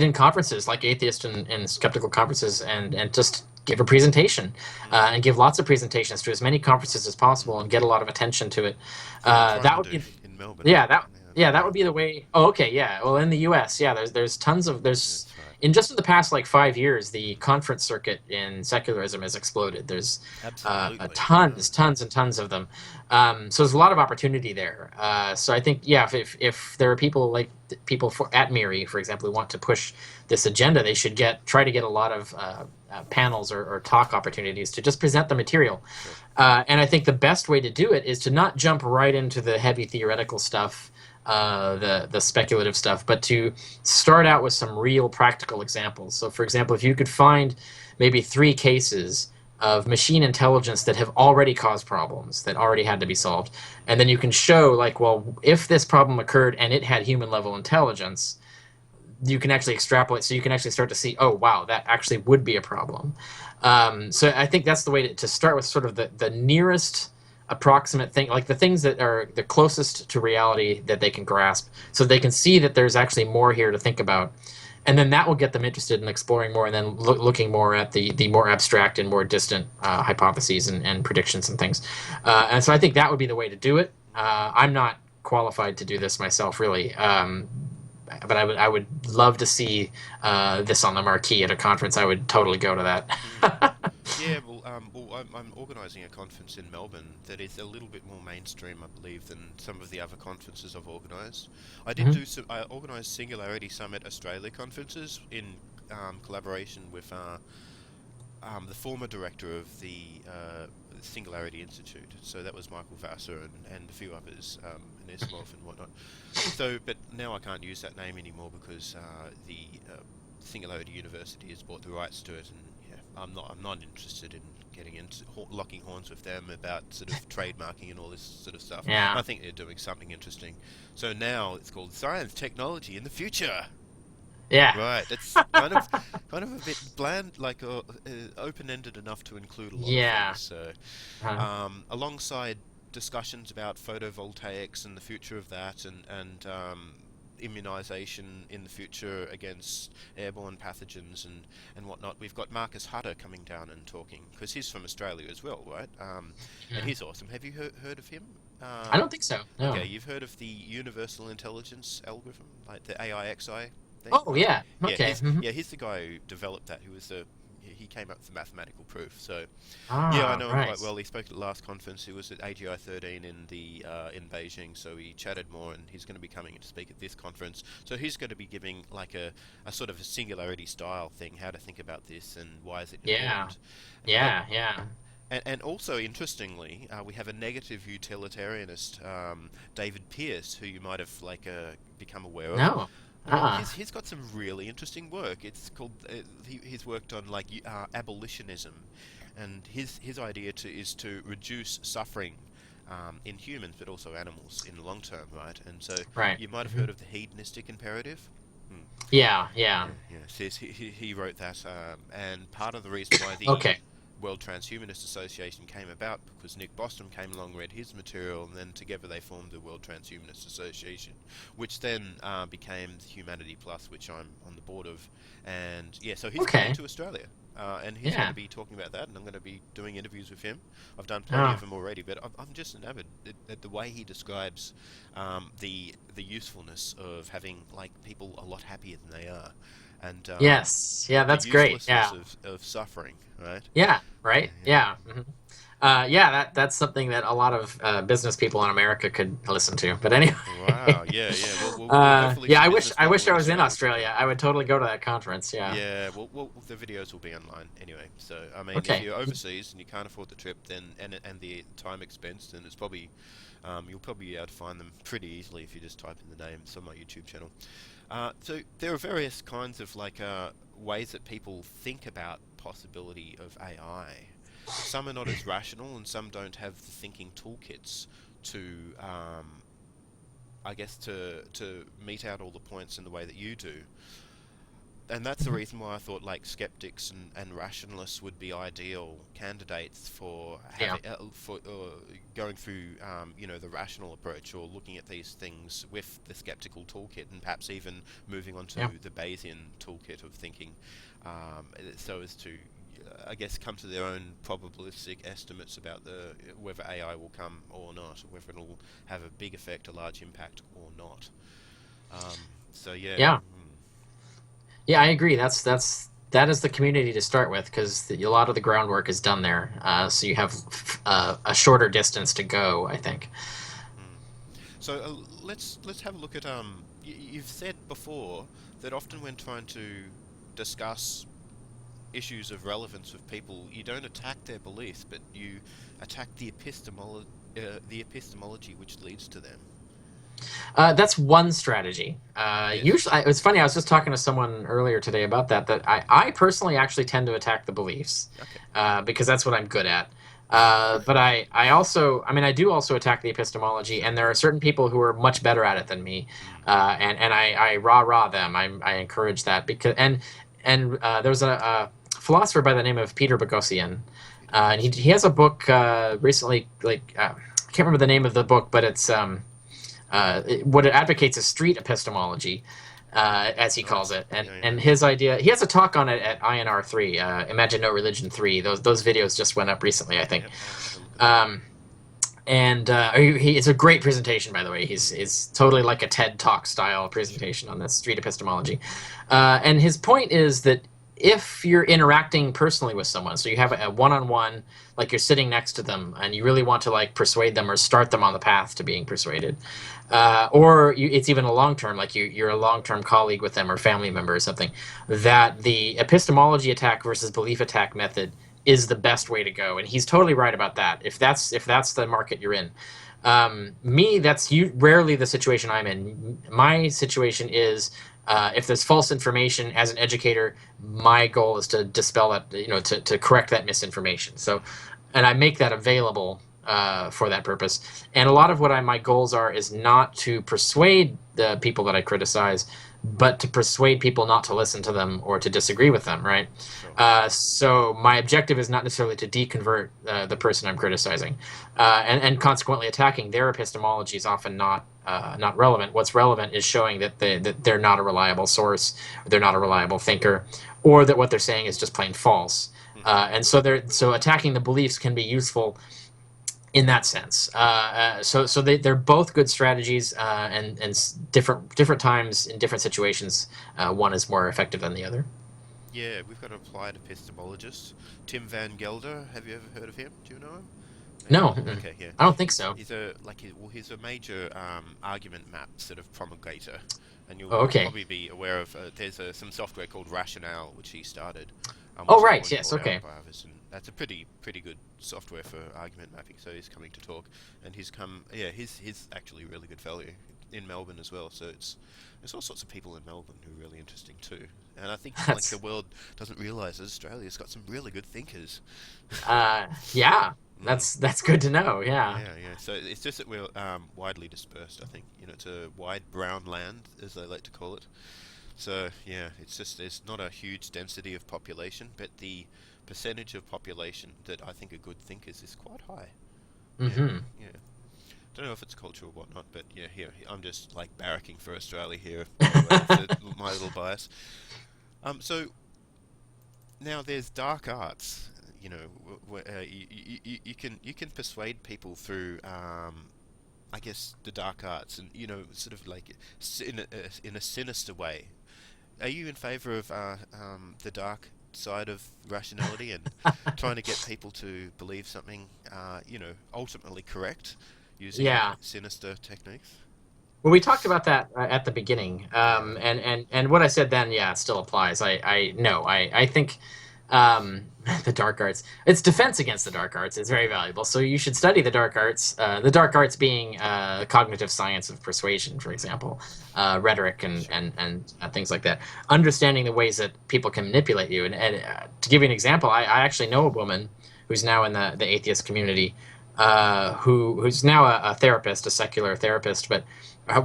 in conferences like atheist and skeptical conferences, and just give a presentation, Mm, and give lots of presentations to as many conferences as possible and get a lot of attention to it. that's what I'm trying That to would do be in Melbourne. yeah, that Yeah, yeah, that yeah, would be the way. Oh, okay, yeah. Well, in the U.S., yeah, there's tons of there's that's right. in just in the past like 5 years, the conference circuit in secularism has exploded. There's Absolutely. Yeah. tons and tons of them. So there's a lot of opportunity there. So I think, yeah, if there are people like at Miri, for example, who want to push this agenda, they should try to get a lot of panels or talk opportunities to just present the material. Sure. And I think the best way to do it is to not jump right into the heavy theoretical stuff, the speculative stuff, but to start out with some real practical examples. So, for example, if you could find maybe 3 cases of machine intelligence that have already caused problems that already had to be solved, and then you can show, like, well, if this problem occurred and it had human level intelligence, you can actually extrapolate, so you can actually start to see, oh wow, that actually would be a problem. So I think that's the way to start with, sort of the nearest approximate thing, like the things that are the closest to reality that they can grasp, so they can see that there's actually more here to think about, and then that will get them interested in exploring more, and then looking more at the more abstract and more distant hypotheses and predictions and things. And so I think that would be the way to do it. I'm not qualified to do this myself, really. But I would love to see this on the marquee at a conference. I would totally go to Mm. that. Yeah, I'm organising a conference in Melbourne that is a little bit more mainstream, I believe, than some of the other conferences I've organised. Mhm. I organised Singularity Summit Australia conferences in collaboration with the former director of the Singularity Institute. So that was Michael Vassar and a few others, Anisimov and whatnot. So, but now I can't use that name anymore because the Singularity University has bought the rights to it, and yeah, I'm not interested in getting into locking horns with them about sort of trademarking and all this sort of stuff. I Yeah. think they're doing something interesting. So now it's called Science, Technology in the Future. Yeah. Right. It's kind of a bit bland, like open-ended enough to include a lot of Yeah. things. So, Uh, alongside discussions about photovoltaics and the future of that, and immunization in the future against airborne pathogens and whatnot, we've got Marcus Hutter coming down and talking because he's from Australia as well, right? And mhm. he's awesome. Have you heard of him? I don't think so. Okay, No. you've heard of the Universal Intelligence algorithm, like the AIXI thing, Oh right? yeah. Okay. Hmm. Yeah, he's the guy who developed that. Who was the he came up with the mathematical proof. So yeah, I Ah, know him right. quite well. He spoke at the last conference. He was at AGI 13 in Beijing, so we chatted more, and he's going to be coming to speak at this conference. So he's going to be giving like a sort of a singularity style thing, how to think about this and why is it Yeah. important. But Yeah. Yeah. and also, interestingly, we have a negative utilitarianist, David Pearce, who you might have become aware of. No. Uh-uh. He's got some really interesting work. It's called he's worked on abolitionism, and his idea is to reduce suffering in humans, but also animals in the long term, right? And so Right. you might have Hmm. heard of the hedonistic imperative. Hmm. Yeah. Yeah. Yeah, says he wrote that, and part of the reason why the Okay. World Transhumanist Association came about because Nick Bostrom came along, read his material, and then together they formed the World Transhumanist Association, which then became Humanity Plus, which I'm on the board of. And yeah, so he's coming Okay. to Australia, and he's going to Yeah. be talking about that, and I'm going to be doing interviews with him. I've done plenty of Oh. them already, but I'm just enamored at the way he describes the usefulness of having like people a lot happier than they are, and Yes. Yeah. the That's great. uselessness Yeah. of suffering, right? Yeah. Yeah, Right. yeah. Yeah. Hmm. Yeah. That's something that a lot of business people in America could listen to. But anyway. Wow. Yeah, yeah. We'll hopefully Yeah. some I wish. business I people wish in I was in Australia can Australia. come. I would totally go to that conference. Yeah. Yeah. The videos will be online anyway. So I mean, if Okay. you're overseas and you can't afford the trip, then and the time expense, then it's probably you'll probably be able to find them pretty easily if you just type in the names on my YouTube channel. So there are various kinds of ways that people think about possibility of AI. Some are not as rational, and some don't have the thinking toolkits to, I guess, to mete out all the points in the way that you do. And that's the Mhm. reason why I thought like skeptics and rationalists would be ideal candidates for Yeah. having for going through the rational approach or looking at these things with the skeptical toolkit and perhaps even moving on to Yeah. the Bayesian toolkit of thinking, so as to I guess come to their own probabilistic estimates about the whether AI will come or not, whether it'll have a big effect, a large impact or not. Um, so yeah. Yeah. mm. Yeah, I agree. That is the community to start with because a lot of the groundwork is done there. So you have a shorter distance to go, I think. Mm. So let's have a look at you've said before that often when trying to discuss issues of relevance with people, you don't attack their beliefs, but you attack the epistemology which leads to them. That's one strategy. Yes. Usually, it's funny. I was just talking to someone earlier today about that. That I personally actually tend to attack the beliefs Okay. because that's what I'm good at. But I also, I mean, I do also attack the epistemology, and there are certain people who are much better at it than me, Mm. and I rah them. I encourage that because there's a philosopher by the name of Peter Boghossian, Peter and he Boghossian. has a book recently, I can't remember the name of the book, but it's what it advocates is street epistemology, as he calls Nice. it, and Yeah, yeah. and his idea. He has a talk on it at INR 3, Imagine No Religion 3. Those videos just went up recently, I think. Yep, I'll have a look at that. Um, and it's a great presentation, by the way. He's totally like a TED Talk style Sure. presentation on this street epistemology. And his point is that if you're interacting personally with someone, so you have a one-on-one, like you're sitting next to them, and you really want to like persuade them or start them on the path to being persuaded, Mm. it's even a long term, like you're a long term colleague with them or family member or something, that the epistemology attack versus belief attack method is the best way to go. And he's totally right about that. If that's the market you're in. That's rarely the situation I'm in. My situation is if there's false information as an educator, my goal is to dispel that, to correct that misinformation. So, and I make that available for that purpose. And a lot of what my goals are is not to persuade the people that I criticize, but to persuade people not to listen to them or to disagree with them, right? Sure. So my objective is not necessarily to deconvert the person I'm criticizing, and consequently attacking their epistemology is often not relevant. What's relevant is showing that they're not a reliable source, they're not a reliable thinker, or that what they're saying is just plain false. Hmm. And so attacking the beliefs can be useful in that sense. So they're both good strategies, and different times in different situations, one is more effective than the other. Yeah, we've got an applied epistemologist, Tim Van Gelder. Have you ever heard of him? Do you know him? Maybe. No, Okay, yeah. I don't think so. He's a major argument map sort of promulgator, and Oh, you'll okay. probably be aware of. There's some software called Rationale, which he started, Oh, which is right. now Yes. bought out Okay. by others, and that's a pretty good software for argument mapping. So he's coming to talk, and he's actually a really good fellow in Melbourne as well. So there's all sorts of people in Melbourne who are really interesting too. And I think like the That's world doesn't realise that Australia's got some really good thinkers. yeah. Mm. That's good to know. Yeah. Yeah, yeah. So it's just that we're widely dispersed. I think it's a wide brown land, as they like to call it. So yeah, it's just there's not a huge density of population, but the percentage of population that I think are good thinkers is quite high. Yeah, Hmm. yeah. Don't know if it's cultural or whatnot, but yeah, here I'm just like barracking for Australia here. For my little bias. So now there's dark arts. You can persuade people through I guess the dark arts, and sort of like in a sinister way. Are you in favour of the dark side of rationality and trying to get people to believe something ultimately correct using Yeah. sinister techniques? Well, we talked about that at the beginning, Yeah. and what I said then, yeah, it still applies. I no, I think the dark arts, its defense against the dark arts is very valuable. So you should study the dark arts. The dark arts being cognitive science of persuasion, for Hmm. example, rhetoric Sure. and things like that. Understanding the ways that people can manipulate you. And to give you an example, I actually know a woman who's now in the atheist community, who's now a therapist, a secular therapist, but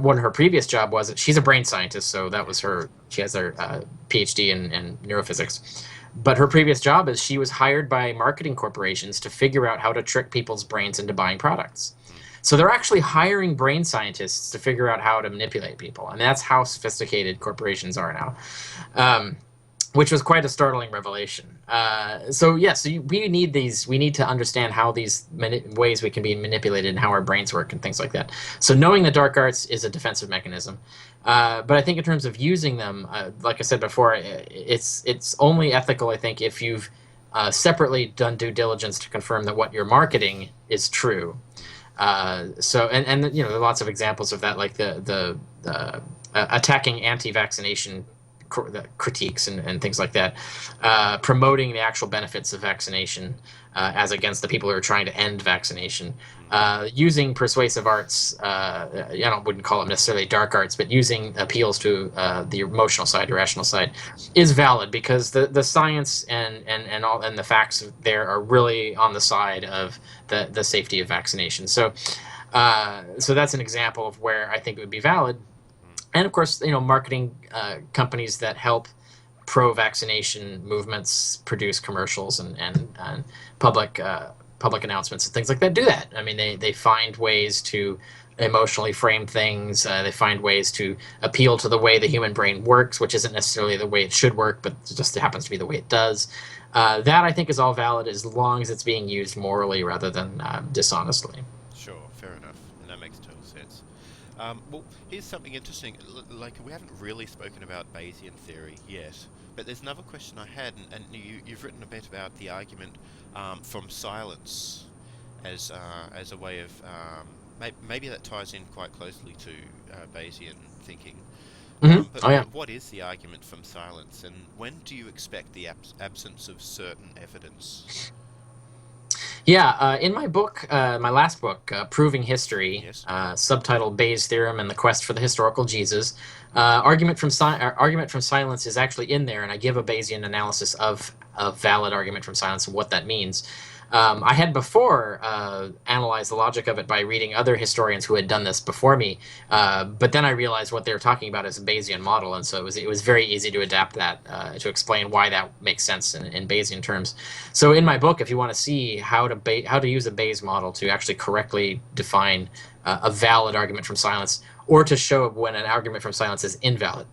one of her previous job was that she's a brain scientist, so that Okay. was her. She has her PhD in neurophysics, but her previous job is she was hired by marketing corporations to figure out how to trick people's brains into buying products. Hmm. So they're actually hiring brain scientists to figure out how to manipulate people, and that's how sophisticated corporations are now. Um, which was quite a startling revelation. So yes, we need these. We need to understand how these ways we can be manipulated and how our brains work and things like that. So knowing the dark arts is a defensive mechanism. But I think in terms of using them, like I said before, it's only ethical. I think if you've separately done due diligence to confirm that what you're marketing is true. Hmm. And there are lots of examples of that, like the attacking anti-vaccination critiques and things like that, promoting the actual benefits of vaccination as against the people who are trying to end vaccination, Hmm. using persuasive arts. I wouldn't call it necessarily dark arts, but using appeals to the emotional side, irrational side, is valid because the science and the facts there are really on the side of the safety of vaccination. So that's an example of where I think it would be valid. Hmm. And of course, marketing companies that help pro-vaccination movements produce commercials and public public announcements and things like that do that. I mean, they find ways to emotionally frame things. They find ways to appeal to the way the human brain works, which isn't necessarily the way it should work, but it just happens to be the way it does. That I think is all valid as long as it's being used morally rather than dishonestly. Sure, fair enough, and that makes total sense. Well, here's something interesting. Like we haven't really spoken about Bayesian theory yet, but there's another question I had, and you've written a bit about the argument from silence as a way of maybe that ties in quite closely to Bayesian thinking. But Oh yeah. what is the argument from silence, and when do you expect the absence of certain evidence? Yeah, in my book, my last book, Proving History, Yes. subtitled Bayes' Theorem and the Quest for the Historical Jesus, argument from silence is actually in there, and I give a Bayesian analysis of valid argument from silence and what that means. I had before analyzed the logic of it by reading other historians who had done this before me, but then I realized what they were talking about is a Bayesian model, and so it was very easy to adapt that to explain why that makes sense in Bayesian terms. So in my book, if you want to see how to use a Bayes model to actually correctly define a valid argument from silence, or to show when an argument from silence is invalid.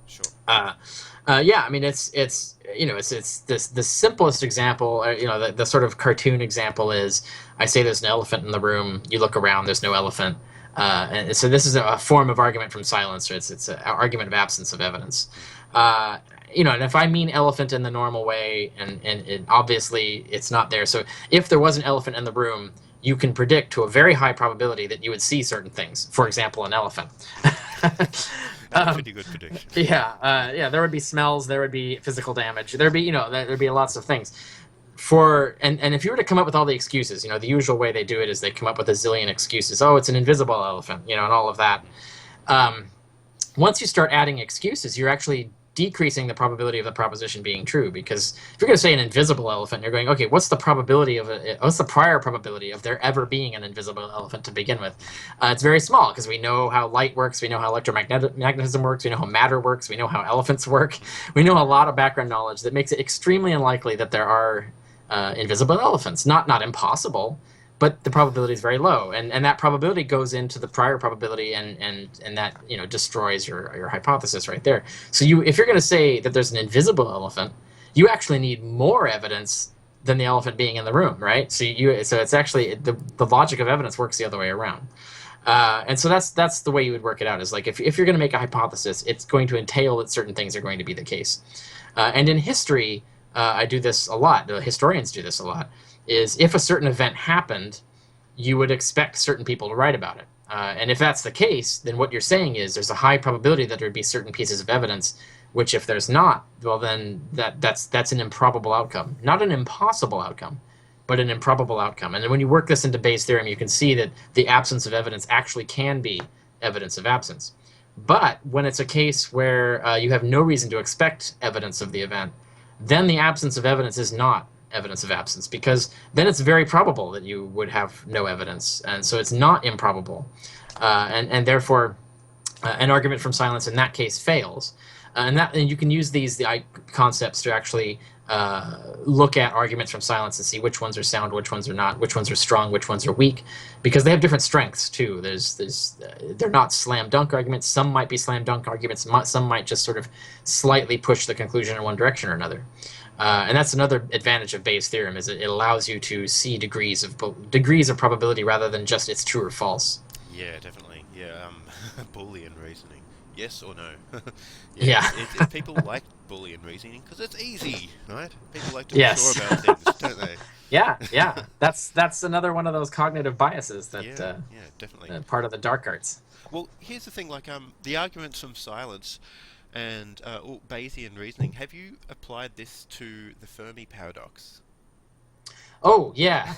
Sure. Yeah, I mean it's the simplest example. The sort of cartoon example is I say there's an elephant in the room. You look around, there's no elephant. And so this is a form of argument from silence. Or it's an argument of absence of evidence. And if I mean elephant in the normal way, and obviously it's not there. So if there was an elephant in the room, you can predict to a very high probability that you would see certain things. For example, an elephant. That's a pretty good prediction. Yeah. There would be smells. There would be physical damage. There'd be lots of things. And if you were to come up with all the excuses, the usual way they do it is they come up with a zillion excuses. Oh, it's an invisible elephant, and all of that. Once you start adding excuses, you're actually decreasing the probability of the proposition being true, because if you're going to say an invisible elephant, you're going, okay, what's the prior probability of there ever being an invisible elephant to begin with? It's very small, because we know how light works, we know how electromagnetism works, we know how matter works, we know how elephants work, we know a lot of background knowledge that makes it extremely unlikely that there are invisible elephants. Not impossible, but the probability is very low, and that probability goes into the prior probability, and that destroys your hypothesis right there. So if you're going to say that there's an invisible elephant, you actually need more evidence than the elephant being in the room, right? So it's actually the logic of evidence works the other way around, and so that's the way you would work it out. Is like if you're going to make a hypothesis, it's going to entail that certain things are going to be the case, and in history, I do this a lot. The historians do this a lot. Is if a certain event happened, you would expect certain people to write about it. And if that's the case, then what you're saying is there's a high probability that there would be certain pieces of evidence, which if there's not, well, then that's an improbable outcome. Not an impossible outcome, but an improbable outcome. And then when you work this into Bayes' theorem, you can see that the absence of evidence actually can be evidence of absence. But when it's a case where you have no reason to expect evidence of the event, then the absence of evidence is not evidence of absence, because then it's very probable that you would have no evidence, and so it's not improbable, and therefore an argument from silence in that case fails, and you can use the concepts to actually look at arguments from silence and see which ones are sound, which ones are not, which ones are strong, which ones are weak, because they have different strengths too. They're not slam dunk arguments. Some might be slam dunk arguments. Some might just sort of slightly push the conclusion in one direction or another. And that's another advantage of Bayes' theorem, is it allows you to see degrees of probability rather than just it's true or false. Yeah, definitely. Yeah, Boolean reasoning. Yes or no? Yeah. People like Boolean reasoning because it's easy, right? People like to be Yes. sure about things, don't they? Yeah. That's another one of those cognitive biases that Yeah, definitely. part of the dark arts. Well, here's the thing, like the arguments from silence and Bayesian reasoning. Have you applied this to the Fermi paradox? Oh, yeah.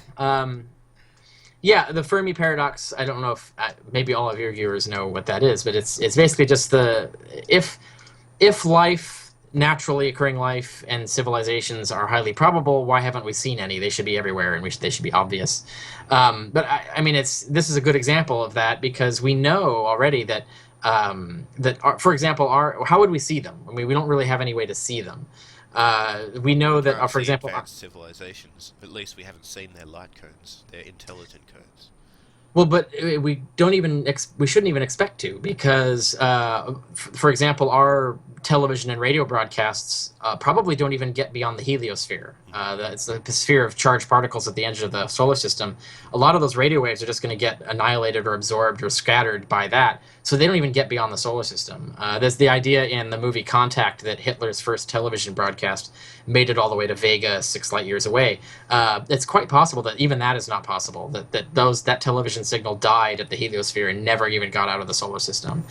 Yeah, the Fermi paradox, I don't know if maybe all of your viewers know what that is, but it's basically just if life, naturally occurring life, and civilizations are highly probable, why haven't we seen any? They should be everywhere, and they should be obvious. But I mean, this is a good example of that, because we know already that for example, how would we see them? I mean, we don't really have any way to see them. We know that, for example, advanced civilizations. At least we haven't seen their light cones, their intelligent cones. well, but we shouldn't even expect to, because, for example, our television and radio broadcasts probably don't even get beyond the heliosphere. It's the sphere of charged particles at the edge of the solar system. A lot of those radio waves are just going to get annihilated or absorbed or scattered by that, so they don't even get beyond the solar system. There's the idea in the movie Contact that Hitler's first television broadcast made it all the way to Vega, 6 light years away. It's quite possible that even that is not possible, that television signal died at the heliosphere and never even got out of the solar system.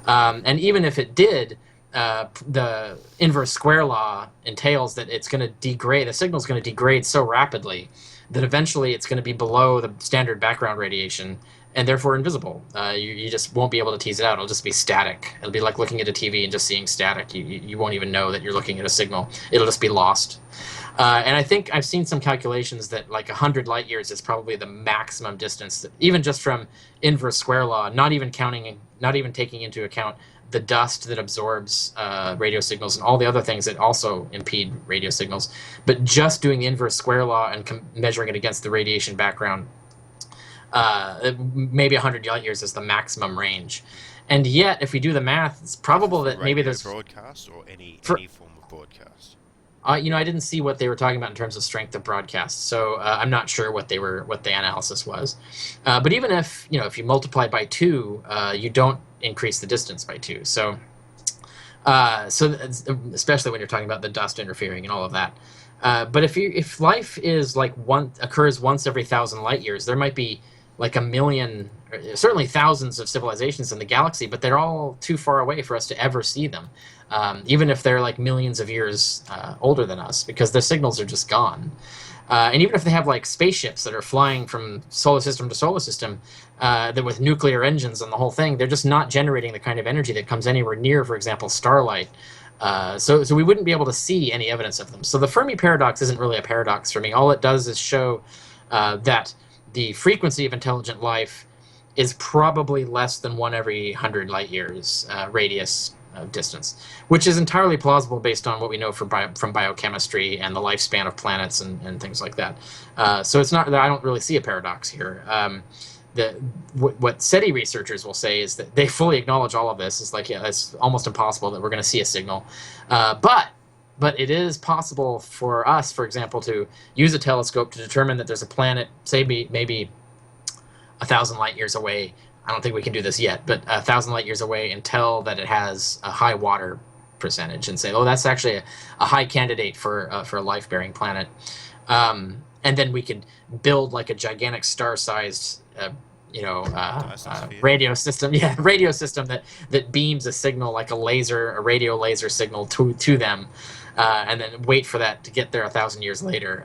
And even if it did, the inverse square law entails that it's going to degrade, the signal is going to degrade so rapidly that eventually it's going to be below the standard background radiation, and therefore invisible. You just won't be able to tease it out. It'll just be static. It'll be like looking at a TV and just seeing static. You won't even know that you're looking at a signal. It'll just be lost. And I think I've seen some calculations that like 100 light years is probably the maximum distance, that, even just from inverse square law, not even taking into account the dust that absorbs radio signals and all the other things that also impede radio signals, but just doing the inverse square law and measuring it against the radiation background, maybe 100 light years is the maximum range. And yet, if we do the math, it's probable that maybe there's broadcast or any form of broadcast. I didn't see what they were talking about in terms of strength of broadcast, so I'm not sure what the analysis was. But even if you multiply by 2, you don't increase the distance by 2. So especially when you're talking about the dust interfering and all of that. But if life is occurs once every 1,000 light years, there might be like a million, certainly thousands of civilizations in the galaxy, but they're all too far away for us to ever see them. Even if they're like millions of years older than us, because their signals are just gone. And even if they have like spaceships that are flying from solar system to solar system, that with nuclear engines and the whole thing, they're just not generating the kind of energy that comes anywhere near, for example, starlight. So we wouldn't be able to see any evidence of them. So the Fermi paradox isn't really a paradox for me. All it does is show that the frequency of intelligent life is probably less than 1 every 100 light years radius distance, which is entirely plausible based on what we know from biochemistry and the lifespan of planets and things like that. So it's not that I don't really see a paradox here. What SETI researchers will say is that they fully acknowledge all of this. It's like, yeah, it's almost impossible that we're going to see a signal. But it is possible for us, for example, to use a telescope to determine that there's a planet, say maybe 1,000 light years away. I don't think we can do this yet, but 1,000 light years away, and tell that it has a high water percentage, and say, oh, that's actually a high candidate for a life-bearing planet. And then we could build like a gigantic star-sized radio system, radio system that beams a signal like a radio laser signal to them, and then wait for that to get there 1,000 years later.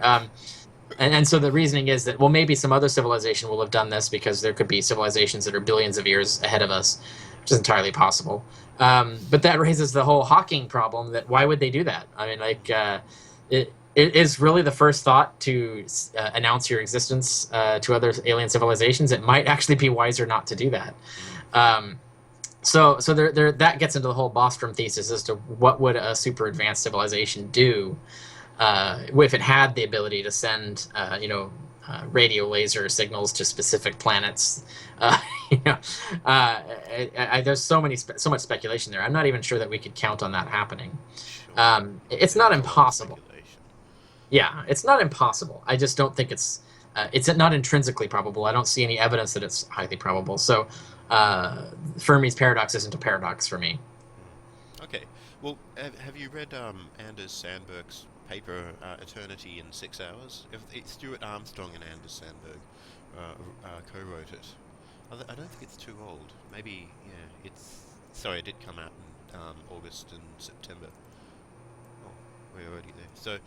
And so the reasoning is that, well, maybe some other civilization will have done this because there could be civilizations that are billions of years ahead of us, which is entirely possible. But that raises the whole Hawking problem, that why would they do that? I mean, it is really the first thought to announce your existence to other alien civilizations. It might actually be wiser not to do that. So there that gets into the whole Bostrom thesis as to what would a super advanced civilization do if it had the ability to send radio laser signals to specific planets. There's so much speculation there. I'm not even sure that we could count on that happening. It's not impossible. Yeah, it's not impossible. I just don't think it's not intrinsically probable. I don't see any evidence that it's highly probable. So Fermi's paradox isn't a paradox for me. Okay. Well, have you read Anders Sandberg's paper, Eternity in 6 Hours? Stuart Armstrong and Anders Sandberg co-wrote it. I don't think it's too old. Maybe, yeah, it did come out in August and September. Oh, we're already there. So,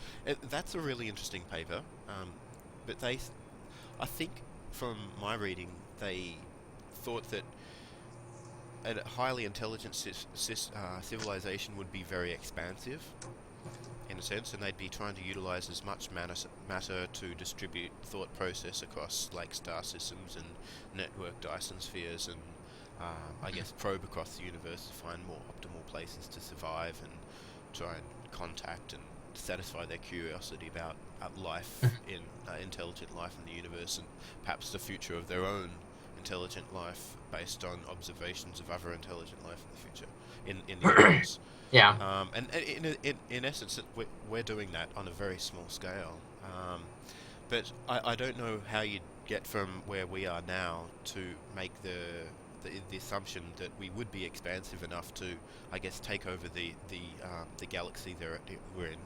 that's a really interesting paper. But I think from my reading, they thought that a highly intelligent civilization would be very expansive, in a sense, and they'd be trying to utilize as much matter to distribute thought process across like star systems and network Dyson spheres, and I guess probe across the universe to find more optimal places to survive and try and contact and satisfy their curiosity about life in intelligent life in the universe, and perhaps the future of their own intelligent life based on observations of other intelligent life in the future in the universe. Yeah. And in essence, we're doing that on a very small scale. But I don't know how you'd get from where we are now to make the assumption that we would be expansive enough to, I guess, take over the galaxy we're in.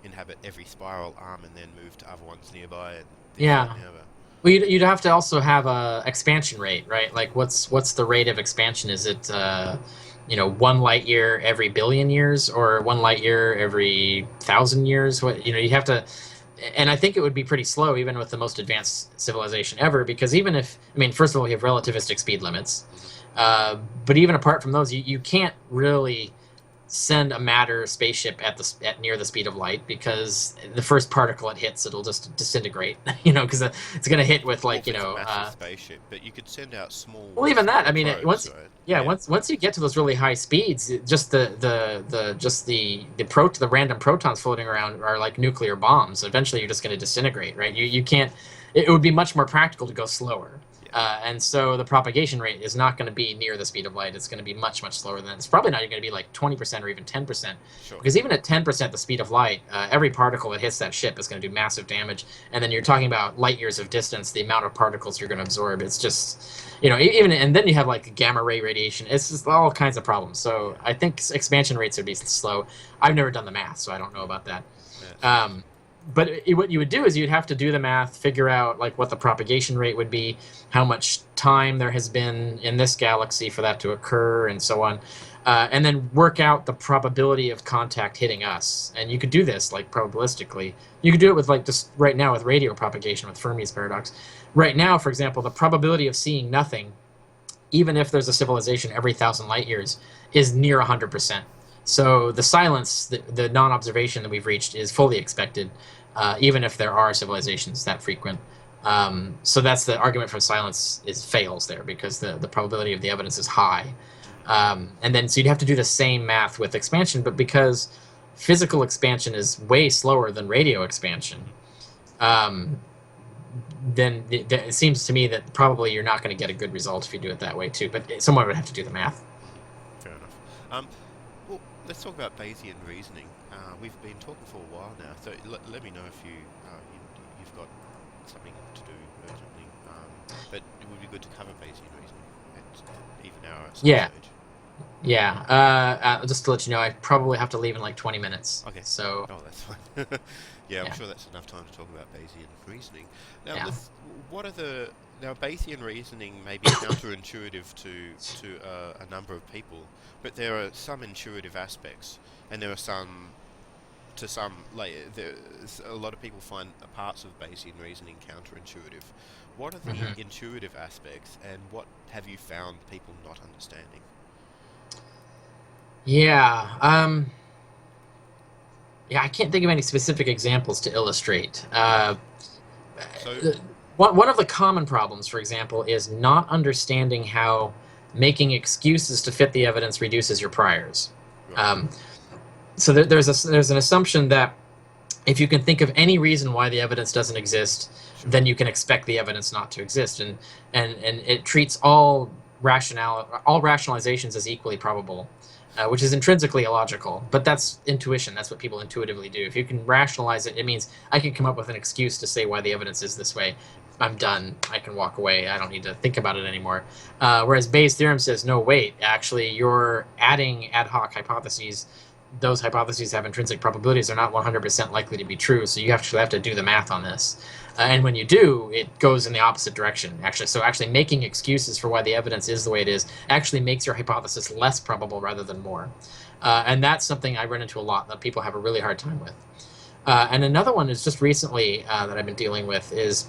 Inhabit every spiral arm and then move to other ones nearby. And yeah. Well, you'd have to also have a expansion rate, right? Like, what's the rate of expansion? Is it 1 light year every billion years, or 1 light year every 1,000 years? You have to and I think it would be pretty slow even with the most advanced civilization ever, because even if, I mean, first of all, we have relativistic speed limits, Hmm. uh, but even apart from those, you can't really send a matter spaceship at near the speed of light, because the first particle it hits, it'll just disintegrate, because it's going to hit with, Well, like, if it's a massive spaceship, but you could send out well, small, even that. smaller I mean, probes, right? yeah, Yeah. once you get to those really high speeds, just the random protons floating around are like nuclear bombs. Eventually, you're just going to disintegrate, right? You can't. It would be much more practical to go slower, Yeah. and so the propagation rate is not going to be near the speed of light. It's going to be much slower than that. It's probably not even going to be like 20% or even 10%, Sure. because even at 10% the speed of light, every particle that hits that ship is going to do massive damage. And then you're talking about light years of distance, the amount of particles you're going to absorb. It's just, even, and then you have like gamma ray radiation. It's just all kinds of problems. So Yeah. I think expansion rates would be slow. I've never done the math, so I don't know Mm. about that. Yeah, it's interesting. Um, but what you would do is you'd have to do the math, figure out like what the propagation rate would be, how much time there has been in this galaxy for that to occur, and so on, and then work out the probability of contact hitting us. And you could do this like probabilistically. You could do it with, like, just right now with radio propagation with Fermi's paradox. Right now, for example, the probability of seeing nothing, even if there's a civilization every 1,000 light years, is near 100%. So the silence, the non-observation that we've reached, is fully expected, even if there are civilizations that frequent. So that's the argument for silence is fails there, because the probability of the evidence is high. Mm. And then so you'd have to do the same math with expansion, but because physical expansion is way slower than radio expansion, Hmm. um, then it seems to me that probably you're not going to get a good result if you do it that way too. But someone would have to do the math. Hmm. Fair enough. Um, well, let's talk about Bayesian reasoning. We've been talking for a while now, so let me know if you've got something to do urgently. But it would be good to cover Bayesian reasoning at even some Yeah, stage. yeah. Just to let you know, I probably have to leave in like 20 minutes. Okay. So Oh, that's fine. Yeah, I'm yeah, sure that's enough time to talk about Bayesian reasoning. Now, yeah. what are the now Bayesian reasoning may be counterintuitive to a number of people, but there are some intuitive aspects, and there are some like there's a lot of people find parts of Bayesian reasoning counterintuitive. What are the Hmm. intuitive aspects, and what have you found people not understanding? Yeah. Yeah. I can't think of any specific examples to illustrate. So, One of the common problems, for example, is not understanding how making excuses to fit the evidence reduces your priors. right, Um, so there's an assumption that if you can think of any reason why the evidence doesn't exist, sure, then you can expect the evidence not to exist, and it treats all rationalizations as equally probable, which is intrinsically illogical. But that's intuition. That's what people intuitively do. If you can rationalize it, it means I can come up with an excuse to say why the evidence is this way. I'm done. I can walk away. I don't need to think about it anymore. Whereas Bayes' theorem says, no, wait, actually, you're adding ad hoc hypotheses. Those hypotheses have intrinsic probabilities. They're not 100% likely to be true. So you actually have to do the math on this. And when you do, it goes in the opposite direction, actually. So actually making excuses for why the evidence is the way it is actually makes your hypothesis less probable rather than more. And that's something I run into a lot that people have a really hard time with. And another one is just recently that I've been dealing with is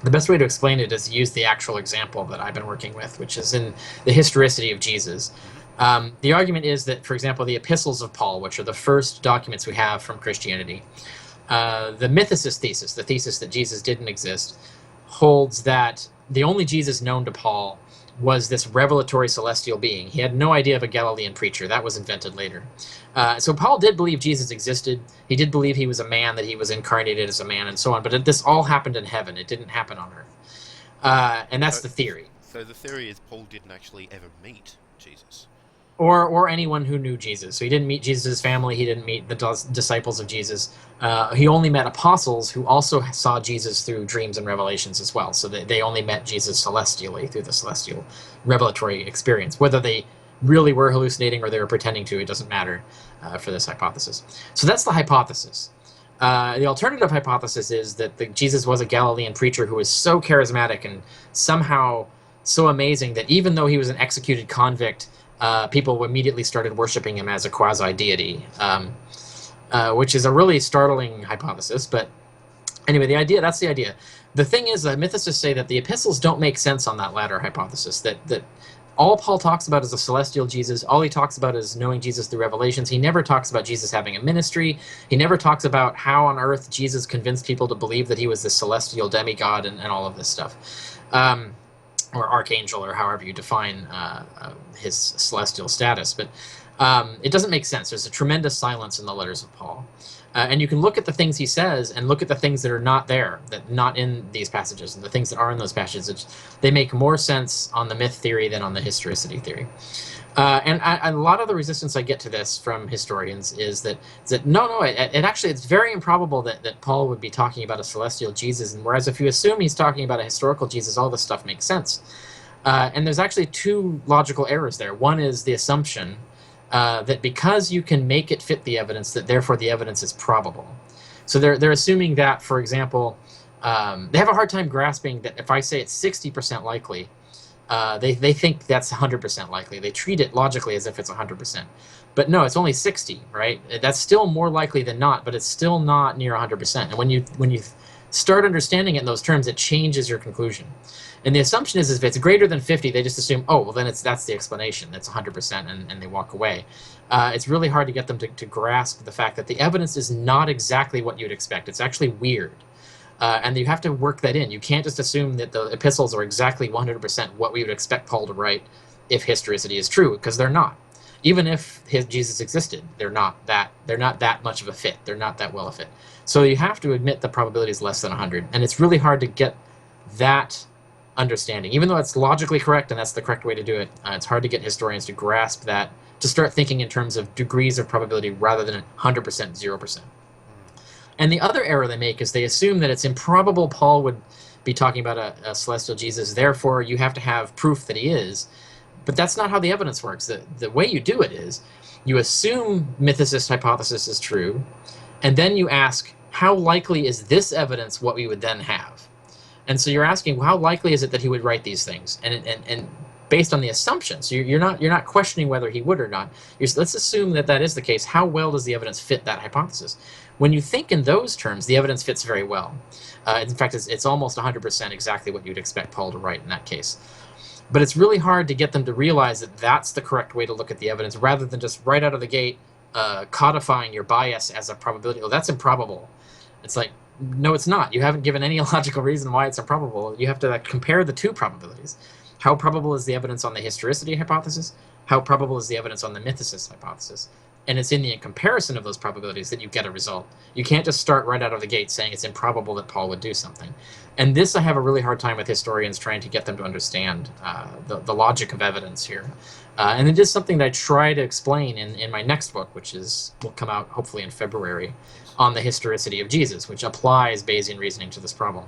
the best way to explain it is to use the actual example that I've been working with, which is in the historicity of Jesus. hmm, The argument is that, for example, the epistles of Paul, which are the first documents we have from Christianity, the mythicist thesis, the thesis that Jesus didn't exist, holds that the only Jesus known to Paul was this revelatory celestial being. He had no idea of a Galilean preacher. That was invented later. So Paul did believe Jesus existed. He did believe he was a man, that he was incarnated as a man, and so on. But this all happened in heaven. It didn't happen on earth. And that's so the theory. so the theory is Paul didn't actually ever meet Jesus. Or anyone who knew Jesus. So he didn't meet Jesus' family. He didn't meet the disciples of Jesus. He only met apostles who also saw Jesus through dreams and revelations as well. So they only met Jesus celestially through the celestial revelatory experience. Whether they really were hallucinating or they were pretending to, it doesn't matter for this hypothesis. So that's the hypothesis. The alternative hypothesis is that Jesus was a Galilean preacher who was so charismatic and somehow so amazing that even though he was an executed convict, people immediately started worshiping him as a quasi deity, which is a really startling hypothesis. But Anyway, that's the idea. The thing is that mythicists say that the epistles don't make sense on that latter hypothesis, that all Paul talks about is a celestial Jesus. All he talks about is knowing Jesus through revelations. He never talks about Jesus having a ministry. He never talks about how on earth Jesus convinced people to believe that he was this celestial demigod and all of this stuff. Or archangel, or however you define his celestial status. But it doesn't make sense. There's a tremendous silence in the letters of Paul. And you can look at the things he says and look at the things that are not there, that not in these passages, and the things that are in those passages. They make more sense on the myth theory than on the historicity theory. And a lot of the resistance I get to this from historians is that it actually, it's very improbable that Paul would be talking about a celestial Jesus, and whereas if you assume he's talking about a historical Jesus, all this stuff makes sense. And there's actually two logical errors there. One is the assumption that because you can make it fit the evidence, that therefore the evidence is probable. So they're assuming that, for example, they have a hard time grasping that if I say it's 60% likely, they think that's 100% likely. They treat it logically as if it's 100%. But no, it's only 60, right? That's still more likely than not, but it's still not near 100%. And when you start understanding it in those terms, it changes your conclusion. And the assumption is if it's greater than 50, they just assume, oh, well, then that's the explanation. That's 100%, and they walk away. It's really hard to get them to grasp the fact that the evidence is not exactly what you'd expect. It's actually weird. And you have to work that in. You can't just assume that the epistles are exactly 100% what we would expect Paul to write if historicity is true, because they're not. Even if Jesus existed, they're not that much of a fit. They're not that well a fit. So you have to admit the probability is less than 100. And it's really hard to get that understanding. Even though it's logically correct and that's the correct way to do it, it's hard to get historians to grasp that, to start thinking in terms of degrees of probability rather than 100%, 0%. And the other error they make is they assume that it's improbable Paul would be talking about a celestial Jesus, therefore you have to have proof that he is. But that's not how the evidence works. The way you do it is you assume mythicist hypothesis is true, and then you ask, how likely is this evidence what we would then have? And so you're asking, well, how likely is it that he would write these things? And based on the assumptions, so you're not questioning whether he would or not. Let's assume that is the case. How well does the evidence fit that hypothesis? When you think in those terms, the evidence fits very well. In fact, it's almost 100% exactly what you'd expect Paul to write in that case. But it's really hard to get them to realize that that's the correct way to look at the evidence, rather than just right out of the gate codifying your bias as a probability. Oh, that's improbable. It's like, no, it's not. You haven't given any logical reason why it's improbable. You have to compare the two probabilities. How probable is the evidence on the historicity hypothesis? How probable is the evidence on the mythicist hypothesis? And it's in the comparison of those probabilities that you get a result. You can't just start right out of the gate saying it's improbable that Paul would do something. And this I have a really hard time with historians trying to get them to understand the logic of evidence here. And it is something that I try to explain in my next book, which will come out hopefully in February, on the historicity of Jesus, which applies Bayesian reasoning to this problem.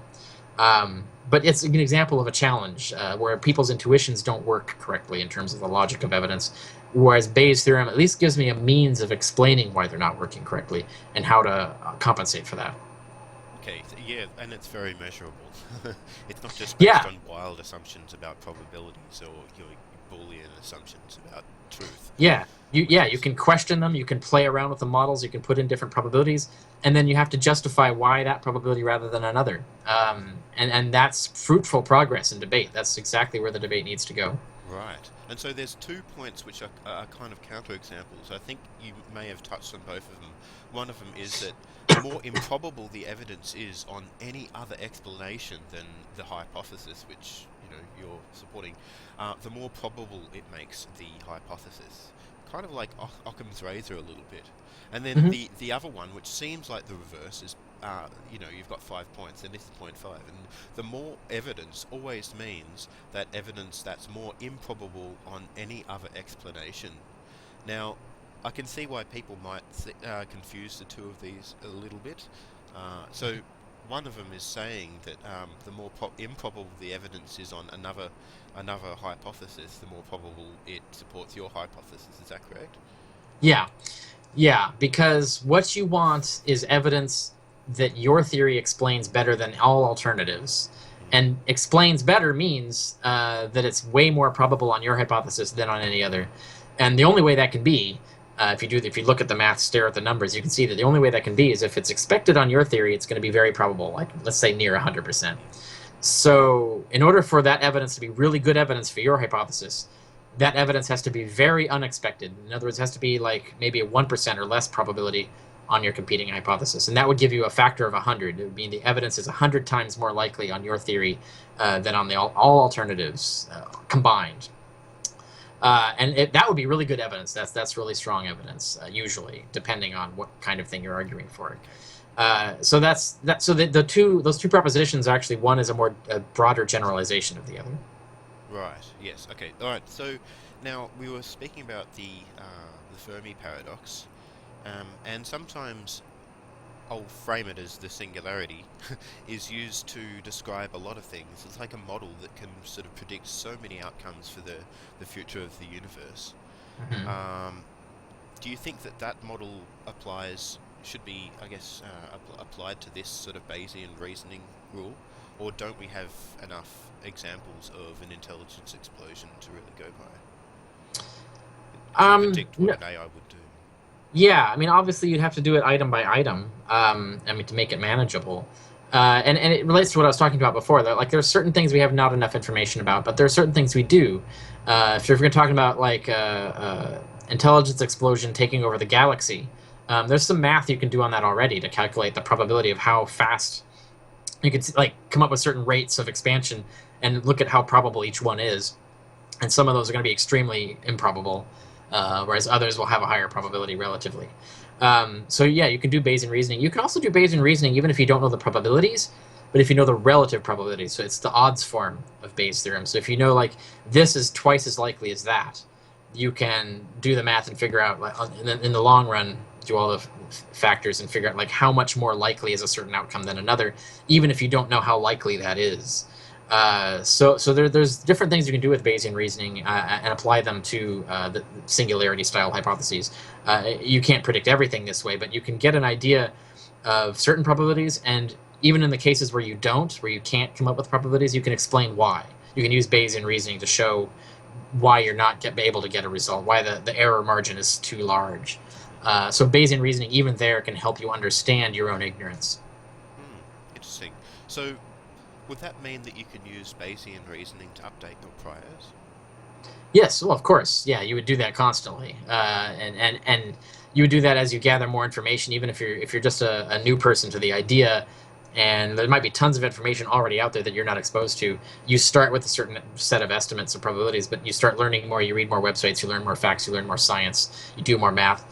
But it's an example of a challenge where people's intuitions don't work correctly in terms of the logic of evidence, whereas Bayes' theorem at least gives me a means of explaining why they're not working correctly and how to compensate for that. Okay, yeah, and it's very measurable. It's not just based on wild assumptions about probabilities or Boolean assumptions about truth. You can question them, you can play around with the models, you can put in different probabilities, and then you have to justify why that probability rather than another. And that's fruitful progress in debate. That's exactly where the debate needs to go. Right. And so there's 2 points which are kind of counterexamples. I think you may have touched on both of them. One of them is that the more improbable the evidence is on any other explanation than the hypothesis which you're supporting, the more probable it makes the hypothesis. Kind of like Occam's razor a little bit. And then the other one, which seems like the reverse, is you've got 5 points and this is point 5, and the more evidence always means that evidence that's more improbable on any other explanation. Now, I can see why people might confuse the two of these a little bit. So one of them is saying that the more improbable the evidence is on another hypothesis, the more probable it supports your hypothesis. Is that correct? Yeah, because what you want is evidence that your theory explains better than all alternatives. And explains better means that it's way more probable on your hypothesis than on any other. And the only way that can be If you look at the math, stare at the numbers, you can see that the only way that can be is if it's expected on your theory, it's going to be very probable, like let's say near 100%. So in order for that evidence to be really good evidence for your hypothesis, that evidence has to be very unexpected. In other words, it has to be like maybe a 1% or less probability on your competing hypothesis. And that would give you a factor of 100. It would mean the evidence is 100 times more likely on your theory than on all alternatives combined. That would be really good evidence. That's really strong evidence, usually, depending on what kind of thing you're arguing for. So those two propositions actually, one is a broader generalization of the other. Right. Yes. Okay. All right. So now we were speaking about the Fermi paradox, and sometimes I'll frame it as the singularity is used to describe a lot of things. It's like a model that can sort of predict so many outcomes for the future of the universe. Mm-hmm. Do you think that that model should be, I guess, applied to this sort of Bayesian reasoning rule, or don't we have enough examples of an intelligence explosion to really go by to predict what an AI would do? Yeah, I mean, obviously you'd have to do it item by item. I mean, to make it manageable. And it relates to what I was talking about before. That like there's certain things we have not enough information about, but there are certain things we do. If you're talking about like intelligence explosion taking over the galaxy, there's some math you can do on that already to calculate the probability of how fast you could like come up with certain rates of expansion and look at how probable each one is. And some of those are going to be extremely improbable, whereas others will have a higher probability relatively. So yeah, you can do Bayesian reasoning. You can also do Bayesian reasoning even if you don't know the probabilities, but if you know the relative probabilities. So it's the odds form of Bayes' theorem. So if you know like this is twice as likely as that, you can do the math and figure out like, in the long run, do all the factors and figure out like how much more likely is a certain outcome than another, even if you don't know how likely that is. So there's different things you can do with Bayesian reasoning and apply them to the singularity style hypotheses. You can't predict everything this way, but you can get an idea of certain probabilities, and even in the cases where you can't come up with probabilities, you can explain why. You can use Bayesian reasoning to show why you're not able to get a result, why the error margin is too large. So Bayesian reasoning, even there, can help you understand your own ignorance. Interesting. So would that mean that you can use Bayesian reasoning to update your priors? Yes, well, of course. Yeah, you would do that constantly, and you would do that as you gather more information. Even if you're just a new person to the idea, and there might be tons of information already out there that you're not exposed to. You start with a certain set of estimates of probabilities, but you start learning more. You read more websites. You learn more facts. You learn more science. You do more math.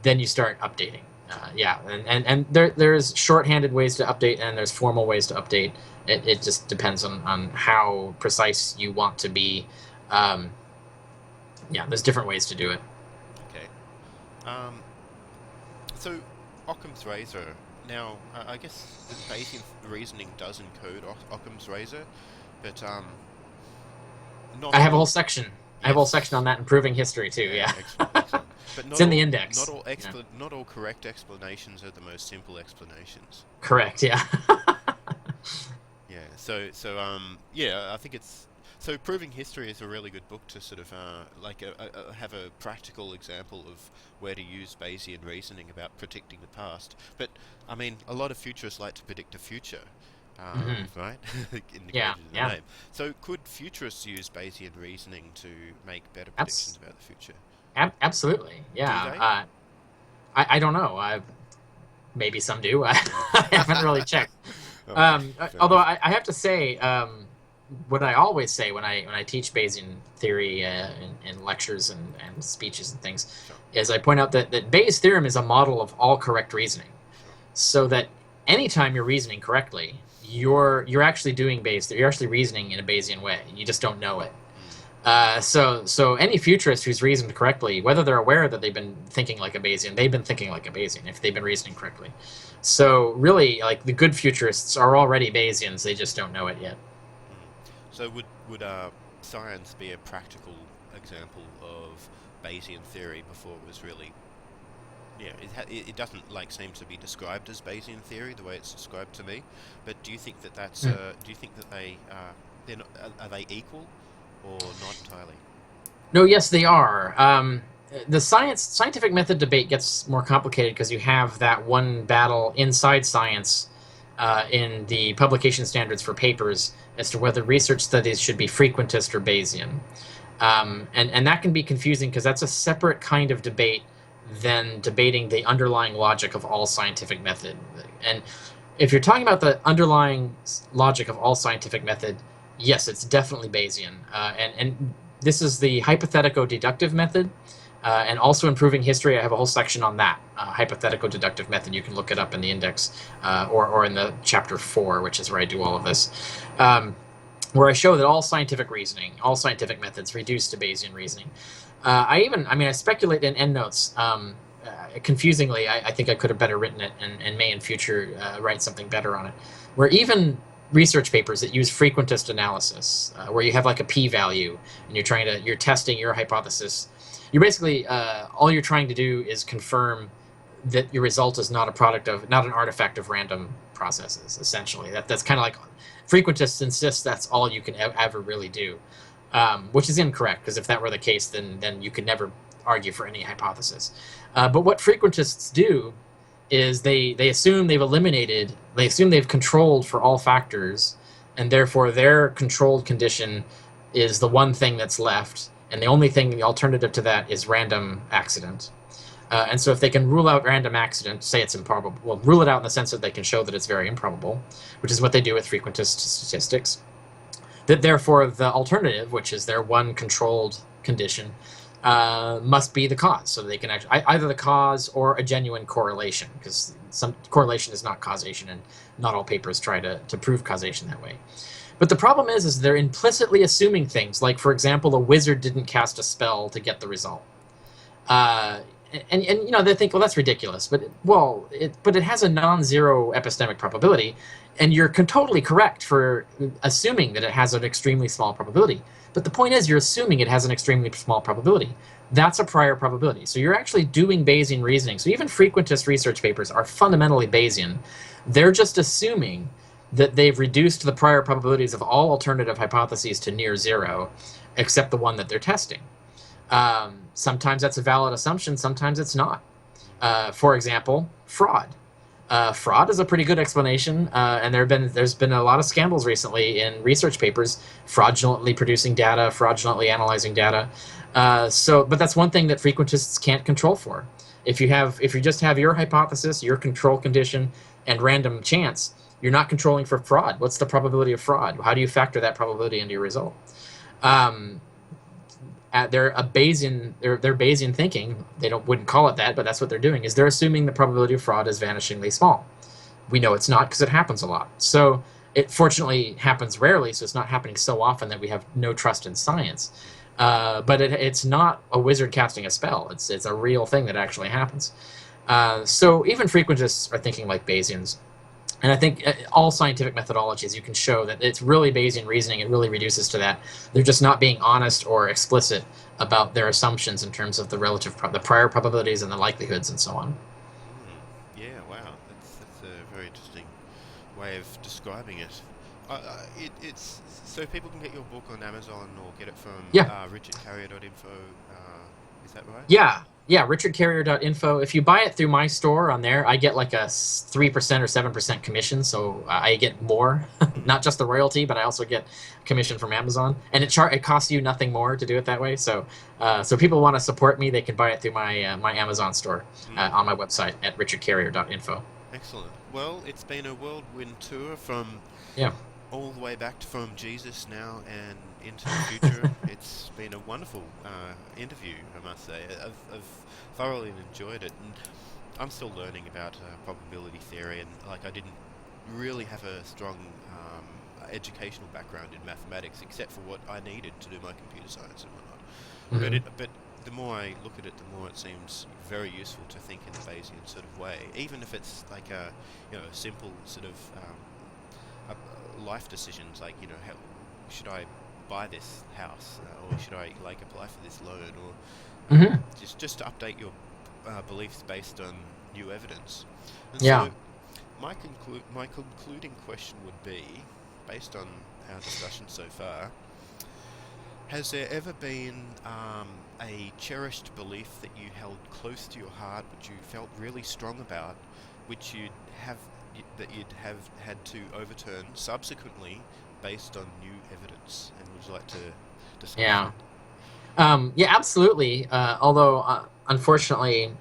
Then you start updating. Yeah, and there's shorthanded ways to update, and there's formal ways to update. It just depends on how precise you want to be. Yeah, there's different ways to do it. Okay. So Occam's razor. Now, I guess the Bayesian reasoning does encode Occam's razor, but not I have a all. whole section. Yes. I have a whole section on that in Proving History too. Yeah. Excellent, excellent. But it's in the index. Not all correct explanations are the most simple explanations. Correct. Yeah. Yeah. Yeah. I think it's so. Proving History is a really good book to sort of have a practical example of where to use Bayesian reasoning about predicting the past. But I mean, a lot of futurists like to predict the future. Right? Yeah. Name. So could futurists use Bayesian reasoning to make better predictions about the future? Absolutely. Yeah. Do they? I don't know. Maybe some do. I haven't really checked. Although I have to say, what I always say when I teach Bayesian theory in lectures and speeches and things, is I point out that Bayes' theorem is a model of all correct reasoning, so that anytime you're reasoning correctly, you're actually doing Bayes. You're actually reasoning in a Bayesian way. You just don't know it. So any futurist who's reasoned correctly, whether they're aware that they've been thinking like a Bayesian, they've been thinking like a Bayesian if they've been reasoning correctly. So really, like the good futurists are already Bayesians, they just don't know it yet. So would science be a practical example of Bayesian theory before it was really? Yeah, it doesn't seem to be described as Bayesian theory the way it's described to me. But do you think that that's? Do you think that are they equal? Or not entirely? No, yes, they are. the scientific method debate gets more complicated because you have that one battle inside science in the publication standards for papers as to whether research studies should be frequentist or Bayesian. And that can be confusing because that's a separate kind of debate than debating the underlying logic of all scientific method. And if you're talking about the underlying logic of all scientific method, yes, it's definitely Bayesian. And this is the hypothetico-deductive method. And also improving history, I have a whole section on that hypothetical deductive method. You can look it up in the index or in the chapter 4, which is where I do all of this, where I show that all scientific reasoning, all scientific methods reduce to Bayesian reasoning. I speculate in endnotes. Confusingly, I think I could have better written it and may in future write something better on it, where even research papers that use frequentist analysis, where you have like a p-value and you're testing your hypothesis. You're basically all you're trying to do is confirm that your result is not an artifact of random processes. Essentially, that's kind of like frequentists insist that's all you can ever really do, which is incorrect because if that were the case, then you could never argue for any hypothesis. But what frequentists do is they assume they've controlled for all factors, and therefore their controlled condition is the one thing that's left. And the only thing, the alternative to that, is random accident. And so if they can rule out random accident, say it's improbable, well, rule it out in the sense that they can show that it's very improbable, which is what they do with frequentist statistics, that therefore the alternative, which is their one controlled condition, must be the cause. So they can actually, either the cause or a genuine correlation, because some correlation is not causation, and not all papers try to prove causation that way. But the problem is they're implicitly assuming things, like, for example, a wizard didn't cast a spell to get the result. And they think, well, that's ridiculous, but it has a non-zero epistemic probability, and you're totally correct for assuming that it has an extremely small probability. But the point is, you're assuming it has an extremely small probability. That's a prior probability. So you're actually doing Bayesian reasoning. So even frequentist research papers are fundamentally Bayesian. They're just assuming that they've reduced the prior probabilities of all alternative hypotheses to near zero, except the one that they're testing. Sometimes that's a valid assumption, sometimes it's not. For example, fraud. Fraud is a pretty good explanation, and there's been a lot of scandals recently in research papers, fraudulently producing data, fraudulently analyzing data. But that's one thing that frequentists can't control for. If you just have your hypothesis, your control condition, and random chance, you're not controlling for fraud. What's the probability of fraud? How do you factor that probability into your result? They're Bayesian thinking. They wouldn't call it that, but that's what they're doing. Is they're assuming the probability of fraud is vanishingly small. We know it's not because it happens a lot. So it fortunately happens rarely, so it's not happening so often that we have no trust in science. But it's not a wizard casting a spell. It's a real thing that actually happens. So even frequentists are thinking like Bayesians. And I think all scientific methodologies, you can show that it's really Bayesian reasoning. It really reduces to that. They're just not being honest or explicit about their assumptions in terms of the the prior probabilities and the likelihoods and so on. Yeah, wow, that's a very interesting way of describing it. It's so people can get your book on Amazon or get it from Yeah. richardcarrier.info. Is that right? Yeah, richardcarrier.info. If you buy it through my store on there, I get like a 3% or 7% commission, so I get more, not just the royalty, but I also get commission from Amazon, and it costs you nothing more to do it that way. So people want to support me, they can buy it through my my Amazon store on my website at richardcarrier.info. Excellent. Well, it's been a whirlwind tour from Yeah. all the way back from Jesus now and into the future. It's been a wonderful interview, I must say. I've thoroughly enjoyed it, and I'm still learning about probability theory, and like I didn't really have a strong educational background in mathematics, except for what I needed to do my computer science and whatnot. Mm-hmm. But the more I look at it, the more it seems very useful to think in the Bayesian sort of way, even if it's like a simple sort of life decisions, like how should I buy this house, or should I like apply for this loan, or Mm-hmm. just to update your beliefs based on new evidence. And Yeah. so my concluding question would be, based on our discussion so far, Has there ever been a cherished belief that you held close to your heart, which you felt really strong about, which have that you'd have had to overturn subsequently based on new evidence? And would you like to discuss Yeah. that? Yeah, absolutely. Although, unfortunately,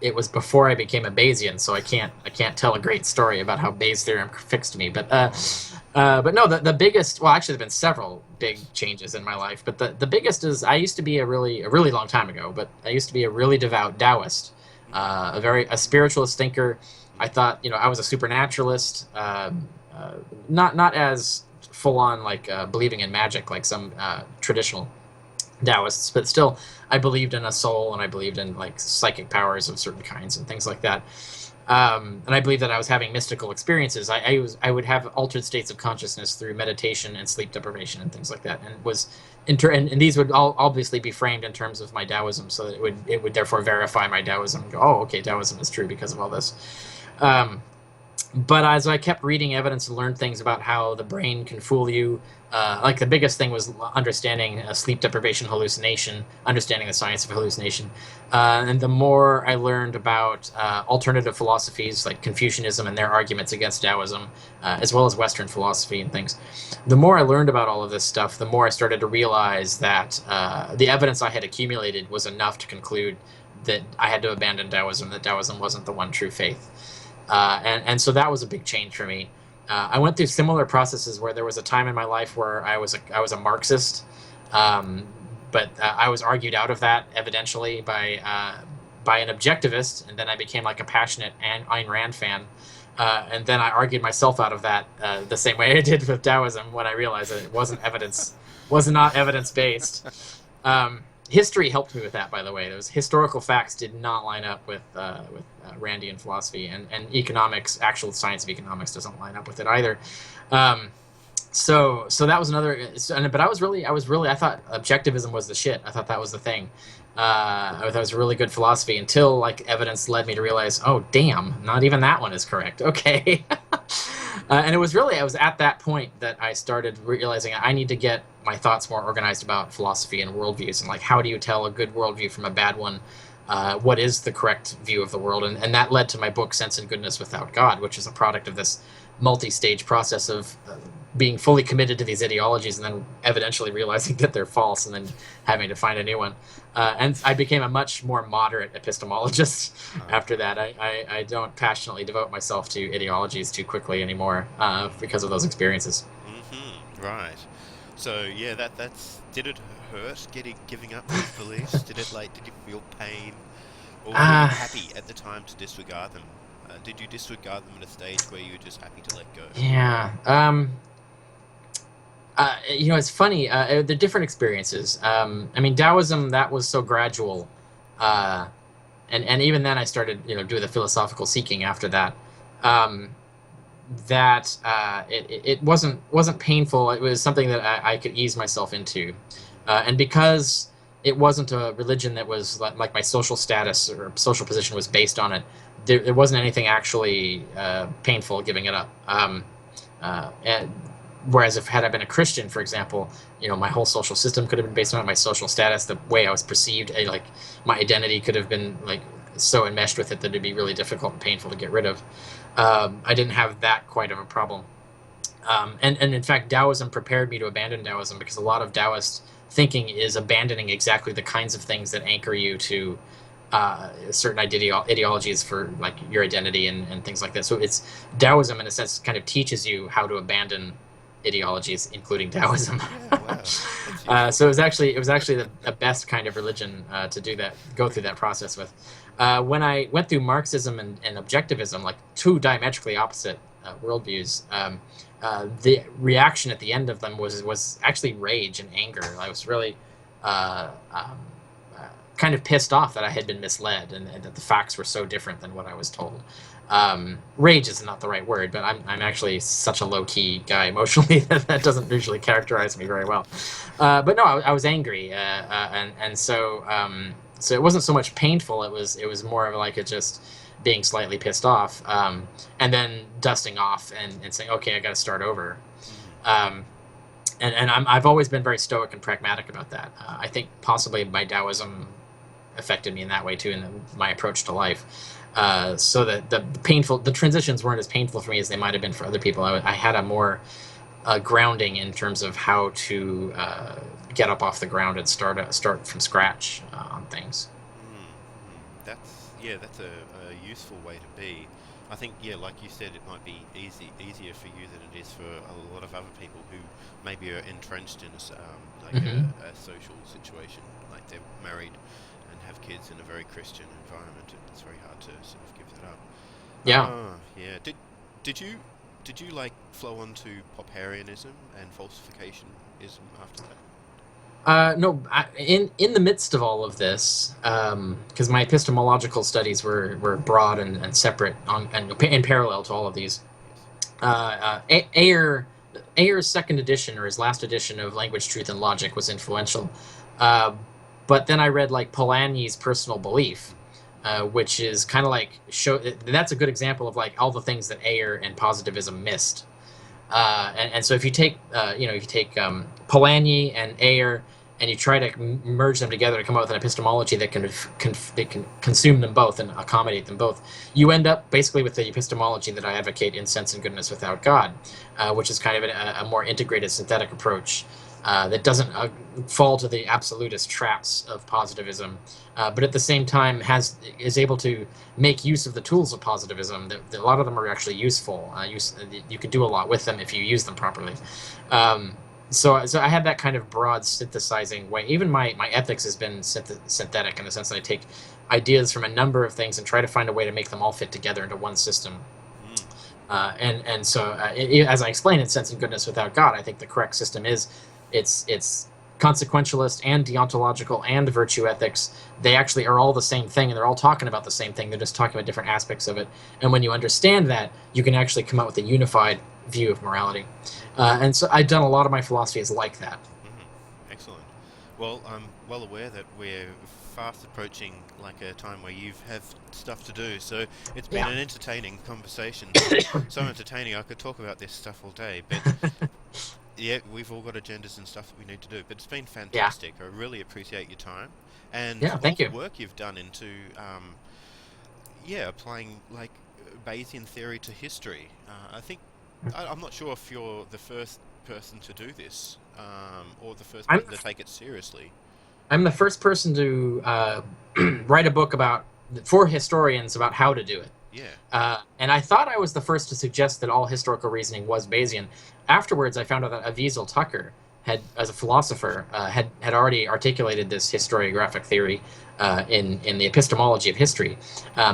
it was before I became a Bayesian, so I can't tell a great story about how Bayes' theorem fixed me. Oh, But no, the biggest, well, actually, there've been several big changes in my life, but the biggest is I used to be a really long time ago, but I used to be a really devout Taoist, a spiritualist thinker. I mm, thought, I was a supernaturalist, not as full on like believing in magic like some traditional Taoists, but still, I believed in a soul and I believed in like psychic powers of certain kinds and things like that. And I believed that I was having mystical experiences. I would have altered states of consciousness through meditation and sleep deprivation and things like that, and and these would all obviously be framed in terms of my Taoism, so that it would therefore verify my Taoism and go, oh, okay, Taoism is true because of all this. Um, but as I kept reading evidence and learned things about how the brain can fool you, like the biggest thing was understanding sleep deprivation hallucination, understanding the science of hallucination. And the more I learned about alternative philosophies like Confucianism and their arguments against Taoism, as well as Western philosophy and things, the more I learned about all of this stuff, the more I started to realize that the evidence I had accumulated was enough to conclude that I had to abandon Taoism, that Taoism wasn't the one true faith. And so that was a big change for me. I went through similar processes where there was a time in my life where I was a Marxist, um, but I was argued out of that evidentially by an objectivist, and then I became like a passionate Ayn Rand fan, and then I argued myself out of that the same way I did with Taoism when I realized that it was not evidence based. History helped me with that, by the way. Those historical facts did not line up with Randian philosophy, and economics, actual science of economics, doesn't line up with it either. Um, so that was another. But I thought objectivism was the shit. I thought that was the thing. I thought it was really good philosophy until like evidence led me to realize, oh damn, not even that one is correct. Okay. And I was at that point that I started realizing I need to get my thoughts more organized about philosophy and worldviews, and like how do you tell a good worldview from a bad one? What is the correct view of the world? And that led to my book Sense and Goodness Without God, which is a product of this multi-stage process of being fully committed to these ideologies and then eventually realizing that they're false and then having to find a new one. And I became a much more moderate epistemologist after that. I don't passionately devote myself to ideologies too quickly anymore because of those experiences. right. So yeah, that's did it hurt giving up these beliefs? Did you feel pain, or were you Uh, happy at the time to disregard them? Did you disregard them at a stage where you were just happy to let go? yeah. It's funny. The different experiences. I mean, Taoism, that was so gradual, uh, and even then, I started do the philosophical seeking after that. Um, that it wasn't painful. It was something that I could ease myself into, and because it wasn't a religion that was like my social status or social position was based on it, there wasn't anything actually painful giving it up. And whereas if had I been a Christian, for example, my whole social system could have been based on it, my social status, the way I was perceived, like my identity could have been like so enmeshed with it that it'd be really difficult and painful to get rid of. I didn't have that quite of a problem. And in fact, Taoism prepared me to abandon Taoism because a lot of Taoist thinking is abandoning exactly the kinds of things that anchor you to certain ideologies for like your identity and things like that. So it's Taoism in a sense kind of teaches you how to abandon ideologies, including Taoism. Yeah, wow, that's useful. So it was actually the best kind of religion to go through that process with. When I went through Marxism and objectivism, like two diametrically opposite worldviews, the reaction at the end of them was actually rage and anger. I was really uh, um, kind of pissed off that I had been misled and that the facts were so different than what I was told. Rage is not the right word, but I'm actually such a low key guy emotionally that doesn't usually characterize me very well. But no, I was angry, and so it wasn't so much painful. It was more of like it just being slightly pissed off, and then dusting off and saying, okay, I got to start over. Mm, Um, And I've always been very stoic and pragmatic about that. I think possibly my Taoism affected me in that way too, in my approach to life. So that the transitions weren't as painful for me as they might have been for other people. I had a more grounding in terms of how to get up off the ground and start from scratch on things. That's a useful way to be. I think, yeah, like you said, it might be easier for you than it is for a lot of other people who maybe are entrenched in like Hmm. a social situation, like they're married and have kids in a very Christian environment. It's very hard to sort of give that up. Yeah. Yeah. Did you did you like flow onto Popperianism and falsificationism after that? No, in the midst of all of this, because my epistemological studies were broad and separate and in parallel to all of these. Yes. Ayer Ayer's second edition or his last edition of Language, Truth, and Logic was influential. Uh, but then I read like Polanyi's Personal Belief, which is kind of like show. That's a good example of like all the things that Ayer and positivism missed. And so if you take if you take Polanyi and Ayer and you try to merge them together to come up with an epistemology that they can consume them both and accommodate them both, you end up basically with the epistemology that I advocate in Sense and Goodness Without God, which is kind of a more integrated synthetic approach that doesn't fall to the absolutist traps of positivism, but at the same time is able to make use of the tools of positivism. A lot of them are actually useful. You can do a lot with them if you use them properly. Um, so I had that kind of broad synthesizing way. Even my ethics has been synthetic in the sense that I take ideas from a number of things and try to find a way to make them all fit together into one system. Mm. As I explained in Sense and Goodness Without God, I think the correct system is it's consequentialist and deontological and virtue ethics. They actually are all the same thing, and they're all talking about the same thing. They're just talking about different aspects of it. And when you understand that, you can actually come out with a unified view of morality. And so I've done a lot of my philosophy is like that. Hmm. Excellent. Well, I'm well aware that we're fast approaching like a time where you have stuff to do. So it's been Yeah. an entertaining conversation. So entertaining, I could talk about this stuff all day. But yeah, we've all got agendas and stuff that we need to do. But it's been Yeah. fantastic. I really appreciate your time and Yeah. all Thank the you. work you've done into yeah, applying like Bayesian theory to history. I think I'm not sure if you're the first person to do this, or the first I'm person to take it seriously. I'm the first person to write a book about for historians about how to do it. Yeah. And I thought I was the first to suggest that all historical reasoning was Bayesian. Afterwards, I found out that Avizel Tucker had, as a philosopher, had already articulated this historiographic theory in the epistemology of history.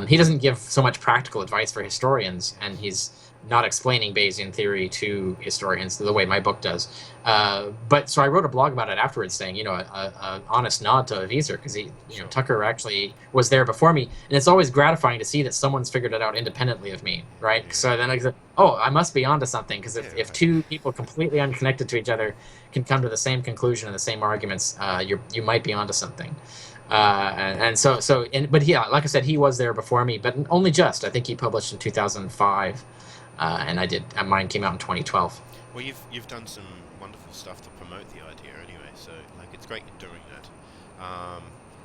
He doesn't give so much practical advice for historians, and he's not explaining Bayesian theory to historians the way my book does. But so I wrote a blog about it afterwards, saying, a honest nod to Avizer because Sure. Tucker actually was there before me, and it's always gratifying to see that someone's figured it out independently of me, right? Yeah. So then I said, oh, I must be onto something because Yeah. if Right. two people completely unconnected to each other can come to the same conclusion and the same arguments, you might be onto something. But yeah, like I said, he was there before me, but only just. I think he published in 2005, and I did. Mine came out in 2012. Well, you've done some wonderful stuff to promote the idea anyway. So like, it's great you're doing that.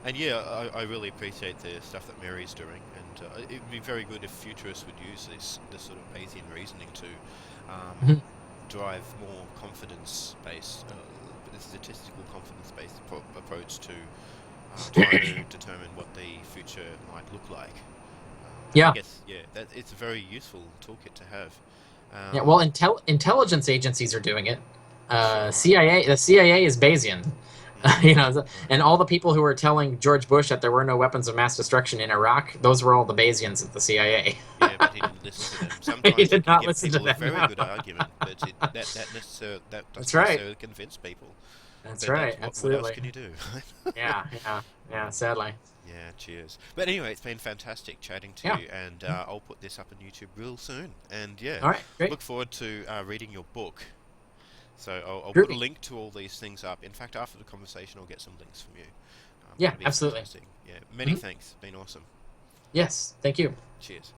And yeah, I really appreciate the stuff that Mary's doing, and it'd be very good if futurists would use this sort of Bayesian reasoning to um, Mhm. drive more confidence-based, statistical confidence-based approach to trying to determine what the future might look like. And I Yeah, guess, yeah, that it's a very useful toolkit to have. yeah. Um, Well, intelligence agencies are doing it. sure. The CIA is Bayesian. Right. And all the people who were telling George Bush that there were no weapons of mass destruction in Iraq, those were all the Bayesians at the CIA. Yeah, but he didn't listen to them. He Sometimes you did can not give listen to people a them. very No. good argument, but that That's doesn't right. necessarily convince people. That's But right. that's what else Absolutely. can you do? Yeah, yeah, yeah. Sadly. Yeah, cheers. But anyway, it's been fantastic chatting to Yeah. you, and I'll put this up on YouTube real soon. And yeah, All right. Great. look forward to reading your book. So I'll put a Groovy. link to all these things up. In fact, after the conversation, I'll get some links from you. Yeah. That'd be Absolutely. fantastic. Yeah, many Hmm. thanks. Been awesome. Yes. Thank you. Cheers.